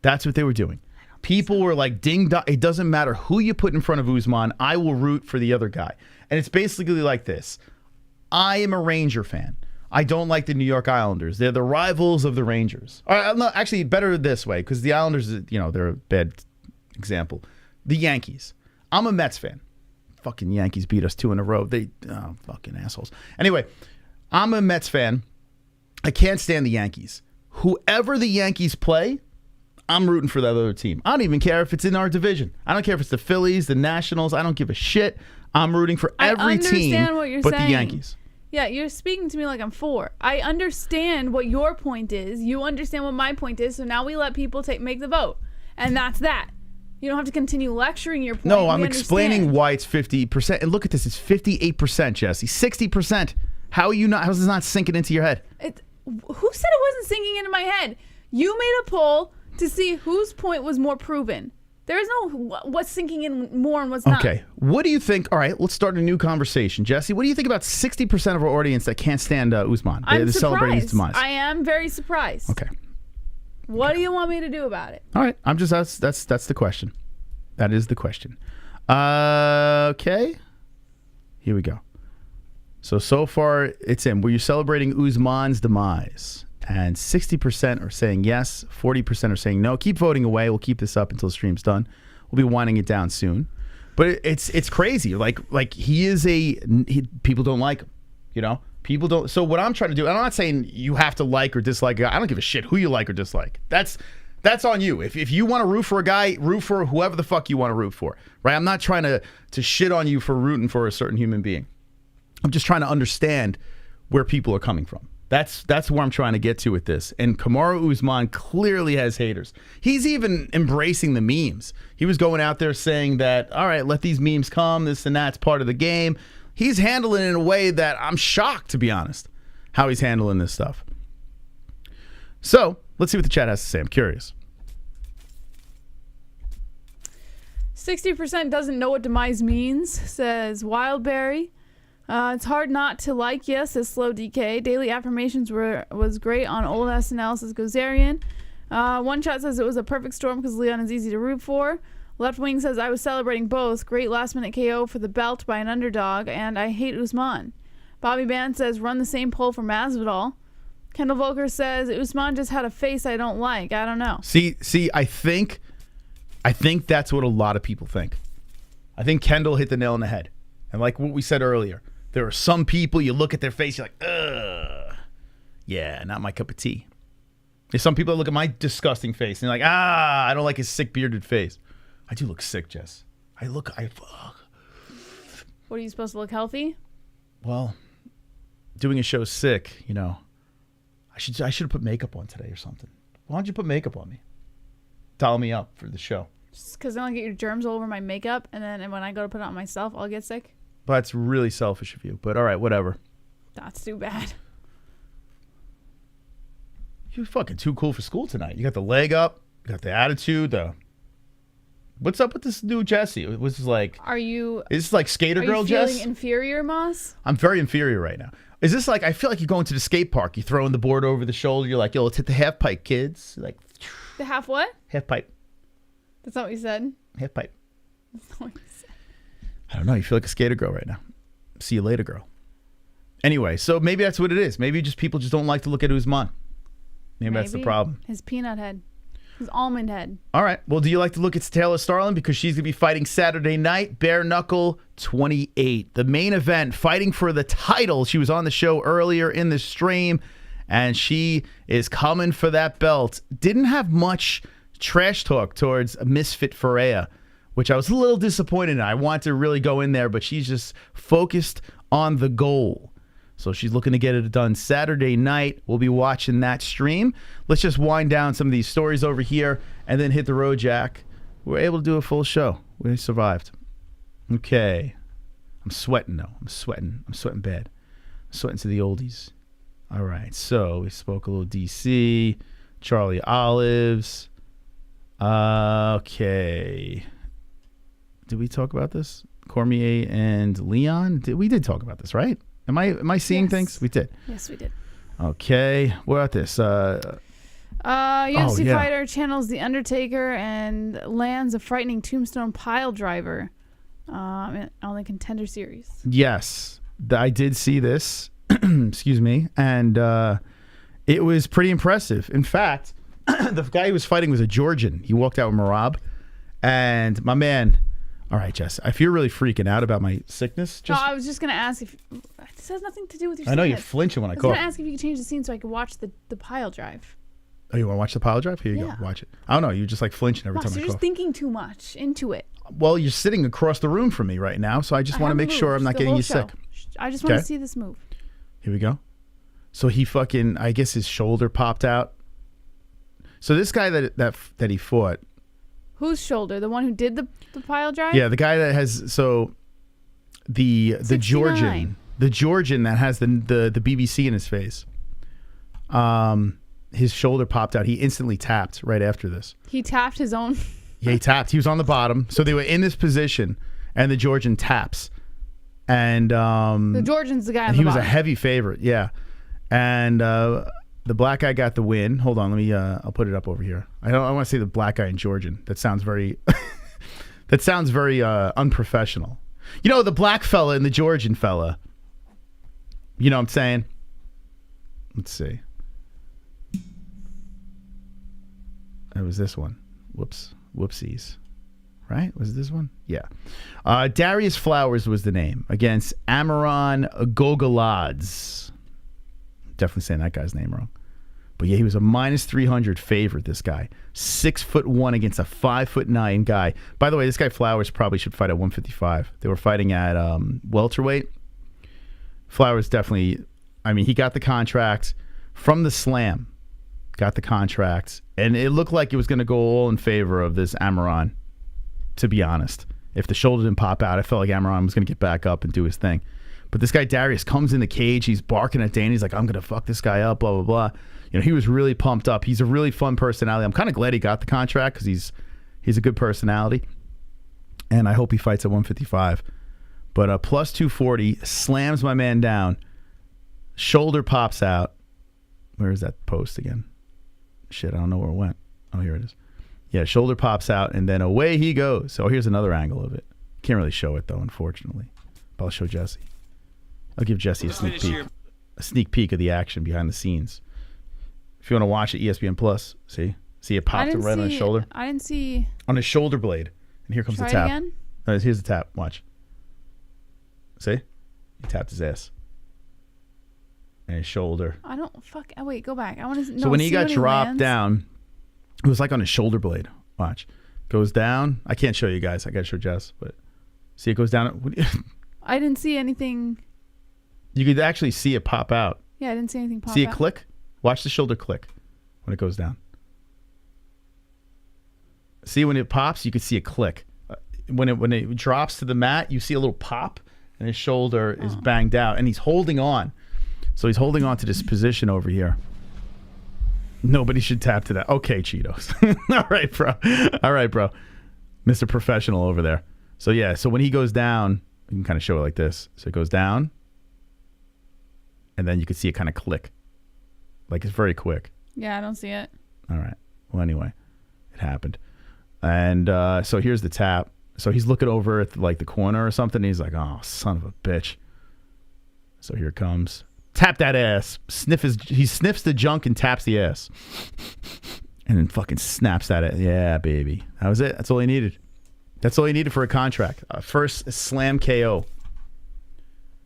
That's what they were doing. People were like, ding dong. It doesn't matter who you put in front of Usman. I will root for the other guy. And it's basically like this. I am a Ranger fan. I don't like the New York Islanders. They're the rivals of the Rangers. No, actually, better this way, because the Islanders, you know, they're a bad example. The Yankees. I'm a Mets fan. Fucking Yankees beat us 2 in a row. Fucking assholes. Anyway, I'm a Mets fan. I can't stand the Yankees. Whoever the Yankees play, I'm rooting for that other team. I don't even care if it's in our division. I don't care if it's the Phillies, the Nationals. I don't give a shit. I'm rooting for every team but the Yankees. Yeah, you're speaking to me like I'm 4. I understand what your point is. You understand what my point is. So now we let people make the vote. And that's that. You don't have to continue lecturing your point. No, I'm explaining why it's 50%. And look at this. It's 58%, Jesse. 60%. How is this not sinking into your head? Who said it wasn't sinking into my head? You made a poll to see whose point was more proven. There is no what's sinking in more and what's not. Okay. What do you think? All right, let's start a new conversation. Jesse, what do you think about 60% of our audience that can't stand Usman? I'm celebrating his surprised. demise. I am very surprised. Okay. What do you want me to do about it? All right. I'm just that's the question. That is the question. Okay. Here we go. So far, it's in. Were you celebrating Usman's demise? And 60% are saying yes. 40% are saying no. Keep voting away. We'll keep this up until the stream's done. We'll be winding it down soon. But it's crazy. Like he is people don't like him. You know, People don't. So what I'm trying to do, and I'm not saying you have to like or dislike a guy. I don't give a shit who you like or dislike. That's on you. If you want to root for a guy, root for whoever the fuck you want to root for, right? I'm not trying to shit on you for rooting for a certain human being. I'm just trying to understand where people are coming from. That's where I'm trying to get to with this. And Kamaru Usman clearly has haters. He's even embracing the memes. He was going out there saying that, all right, let these memes come, this and that's part of the game. He's handling it in a way that I'm shocked, to be honest, how he's handling this stuff. So let's see what the chat has to say. I'm curious. 60% doesn't know what demise means, says Wildberry. It's hard not to like, yes, says Slow DK. Daily Affirmations was great on old SNL, says Gozerian. One Shot says it was a perfect storm because Leon is easy to root for. Left Wing says I was celebrating both. Great last minute KO for the belt by an underdog, and I hate Usman. Bobby Band says run the same poll for Masvidal. Kendall Volker says Usman just had a face I don't like. I don't know. See, I think that's what a lot of people think. I think Kendall hit the nail on the head. And like what we said earlier, there are some people, you look at their face, you're like, ugh, yeah, not my cup of tea. There's some people that look at my disgusting face and they're like, I don't like his sick bearded face. I do look sick, Jess. What are you supposed to look healthy? Well, doing a show sick, you know, I should have put makeup on today or something. Why don't you put makeup on me? Doll me up for the show. Just because then I'll get your germs all over my makeup, and then when I go to put it on myself, I'll get sick. But that's really selfish of you. But all right, whatever. That's too bad. You're fucking too cool for school tonight. You got the leg up, you got the attitude. What's up with this new Jesse? Was this like? Is this like skater girl Jess? Are you feeling inferior, Moss? I'm very inferior right now. Is this like? I feel like you're going to the skate park. You're throwing the board over the shoulder. You're like, yo, let's hit the half pipe, kids. You're like. The half what? Half pipe. That's not what you said? Half pipe. That's not what you said. I don't know. You feel like a skater girl right now. See you later, girl. Anyway, so maybe that's what it is. Maybe just people just don't like to look at Usman. Maybe that's the problem. His peanut head. His almond head. All right. Well, do you like to look at Taylor Starling? Because she's going to be fighting Saturday night. Bare Knuckle 28. The main event, fighting for the title. She was on the show earlier in the stream. And she is coming for that belt. Didn't have much trash talk towards Misfit Ferea, which I was a little disappointed in. I want to really go in there, but she's just focused on the goal. So she's looking to get it done Saturday night. We'll be watching that stream. Let's just wind down some of these stories over here and then hit the road, Jack. We're able to do a full show. We survived. Okay. I'm sweating, though. I'm sweating bad. I'm sweating to the oldies. All right, so we spoke a little DC, Charlie Olives. Okay. Did we talk about this? Cormier and Leon? We did talk about this, right? Am I seeing things? We did. Yes, we did. Okay. What about this? UFC fighter channels The Undertaker and lands a frightening tombstone pile driver on the Contender Series. Yes, I did see this. Excuse me. And it was pretty impressive. In fact, the guy he was fighting was a Georgian. He walked out with Marab. And my man, all right, Jess, if you're really freaking out about my sickness. No, I was just going to ask if this has nothing to do with your sickness. I know you're flinching when I call. I was going to ask if you could change the scene so I could watch the pile drive. Oh, you want to watch the pile drive? Here you go. Watch it. I don't know. You're just like flinching every time I call. You're just thinking too much into it. Well, you're sitting across the room from me right now, so I just want to make sure I'm not getting you sick. I just want to see this move. Here we go. So he fucking, I guess his shoulder popped out. So this guy that he fought. Whose shoulder? The one who did the pile drive? Yeah, the guy that has, so the Georgian that has the BBC in his face. His shoulder popped out. He instantly tapped right after this. He tapped his own. Yeah, he tapped. He was on the bottom. So they were in this position, and the Georgian taps. And the Georgian's the guy on the bottom. He was a heavy favorite, yeah. And the black guy got the win. Hold on, let me. I'll put it up over here. I want to say the black guy in Georgian. That sounds very. That sounds very unprofessional. You know, the black fella and the Georgian fella. You know what I'm saying? Let's see. It was this one. Whoopsies. right? Was it this one? Yeah. Darius Flowers was the name against Amaran Gogoladze. Definitely saying that guy's name wrong. But yeah, he was a minus 300 favorite, this guy. 6'1" against a 5'9" guy. By the way, this guy Flowers probably should fight at 155. They were fighting at welterweight. Flowers definitely, I mean, he got the contract from the Slam. Got the contract. And it looked like it was going to go all in favor of this Amaran, to be honest. If the shoulder didn't pop out, I felt like Amaran was going to get back up and do his thing. But this guy Darius comes in the cage. He's barking at Danny. He's like, I'm going to fuck this guy up, blah, blah, blah. You know, he was really pumped up. He's a really fun personality. I'm kind of glad he got the contract because he's a good personality. And I hope he fights at 155. But plus 240, slams my man down. Shoulder pops out. Where is that post again? Shit, I don't know where it went. Oh, here it is. Yeah, shoulder pops out, and then away he goes. So here's another angle of it. Can't really show it, though, unfortunately. But I'll show Jesse. I'll give Jesse a sneak peek. A sneak peek of the action behind the scenes. If you want to watch it, ESPN Plus. See it popped him right on his shoulder. I didn't see on his shoulder blade. And here comes the tap. Again? Here's the tap. Watch. See? He tapped his ass. And his shoulder. I don't fuck. Oh, wait, go back. I want to. So when he got dropped down, it was like on his shoulder blade. Watch. Goes down. I can't show you guys. I got to show Jess. But see, it goes down. I didn't see anything. You could actually see it pop out. Yeah, I didn't see anything pop out. See it click? Watch the shoulder click when it goes down. See, when it pops, you can see it click. When it drops to the mat, you see a little pop, and his shoulder is banged out, and he's holding on. So he's holding on to this position over here. Nobody should tap to that. Okay, Cheetos. All right, bro. Mr. Professional over there. So, yeah, so when he goes down, you can kind of show it like this. So it goes down, and then you can see it kind of click. Like, it's very quick. Yeah, I don't see it. All right. Well, anyway, it happened. And so here's the tap. So he's looking over at, like, the corner or something. And he's like, oh, son of a bitch. So here it comes. Tap that ass. He sniffs the junk and taps the ass. And then fucking snaps that ass. Yeah, baby. That was it. That's all he needed. That's all he needed for a contract. First slam KO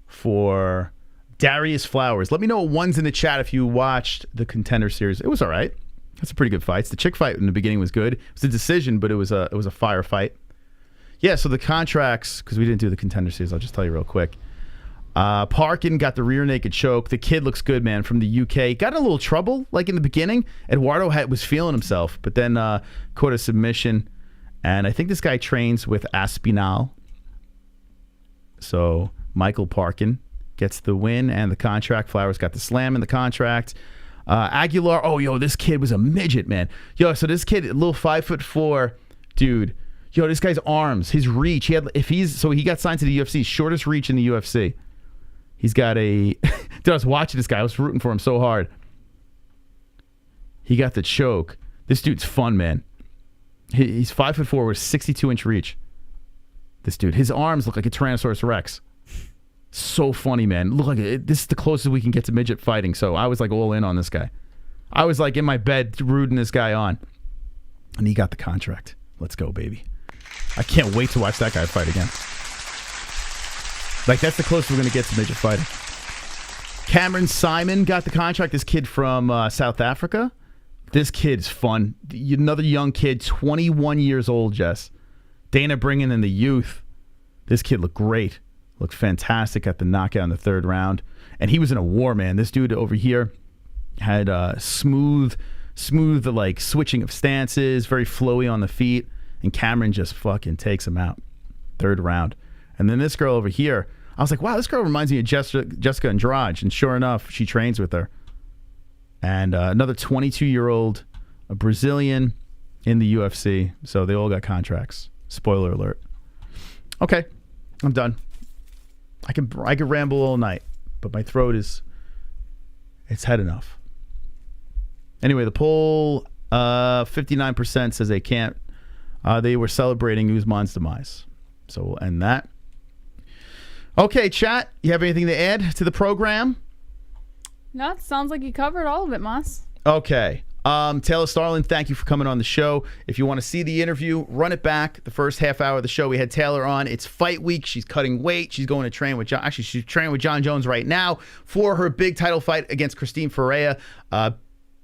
for Darius Flowers. Let me know ones in the chat if you watched the Contender Series. It was all right. That's a pretty good fight. The chick fight in the beginning was good. It was a decision, but it was a fire fight. Yeah, so the contracts, because we didn't do the Contender Series, I'll just tell you real quick. Parkin got the rear naked choke. The kid looks good, man, from the UK. Got in a little trouble, like in the beginning. Eduardo was feeling himself, but then caught a submission. And I think this guy trains with Aspinall. So Michael Parkin gets the win and the contract. Flowers got the slam and the contract. Aguilar, this kid was a midget, man. So this kid, a little 5'4" dude. This guy's arms, his reach. He got signed to the UFC, shortest reach in the UFC. He's got a dude, I was watching this guy. I was rooting for him so hard. He got the choke. This dude's fun, man. He's 5'4" with 62-inch reach. This dude, his arms look like a Tyrannosaurus Rex. So funny, man. Look like this is the closest we can get to midget fighting. So I was like all in on this guy. I was like in my bed rooting this guy on, and he got the contract. Let's go, baby. I can't wait to watch that guy fight again. Like, that's the closest we're going to get to midget fighting. Cameron Simon got the contract. This kid from South Africa. This kid's fun. Another young kid, 21 years old, Jess. Dana bringing in the youth. This kid looked great. Looked fantastic at the knockout in the third round. And he was in a war, man. This dude over here had smooth, like, switching of stances, very flowy on the feet. And Cameron just fucking takes him out. Third round. And then this girl over here, I was like, wow, this girl reminds me of Jessica Andrade. And sure enough, she trains with her. And another 22-year-old Brazilian in the UFC. So they all got contracts. Spoiler alert. Okay, I'm done. I could ramble all night, but my throat it's had enough. Anyway, the poll, 59% says they can't. They were celebrating Usman's demise. So we'll end that. Okay, chat, you have anything to add to the program? No, it sounds like you covered all of it, Moss. Okay. Taylor Starling, thank you for coming on the show. If you want to see the interview, run it back. The first half hour of the show, we had Taylor on. It's fight week. She's cutting weight. She's going to train with John. Actually, she's training with Jon Jones right now for her big title fight against Christine Ferea. I was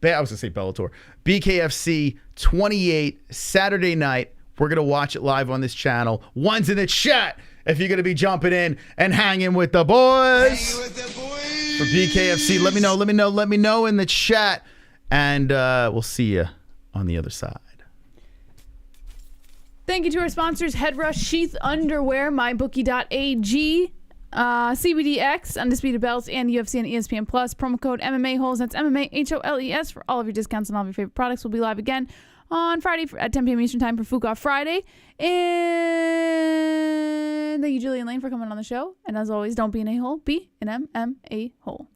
going to say Bellator. Bkfc 28, Saturday night. We're going to watch it live on this channel. One's in the chat if you're going to be jumping in and hanging with the boys. For Bkfc, let me know in the chat. And we'll see you on the other side. Thank you to our sponsors, Headrush, Sheath Underwear, MyBookie.ag, CBDX, Undisputed Belts, and UFC and ESPN Plus. Promo code MMA-Holes. That's MMA-HOLES for all of your discounts on all of your favorite products. We'll be live again on Friday at 10 p.m. Eastern Time for Fuck Off Friday. And thank you, Julian Lane, for coming on the show. And as always, don't be an a-hole, be an MMA hole.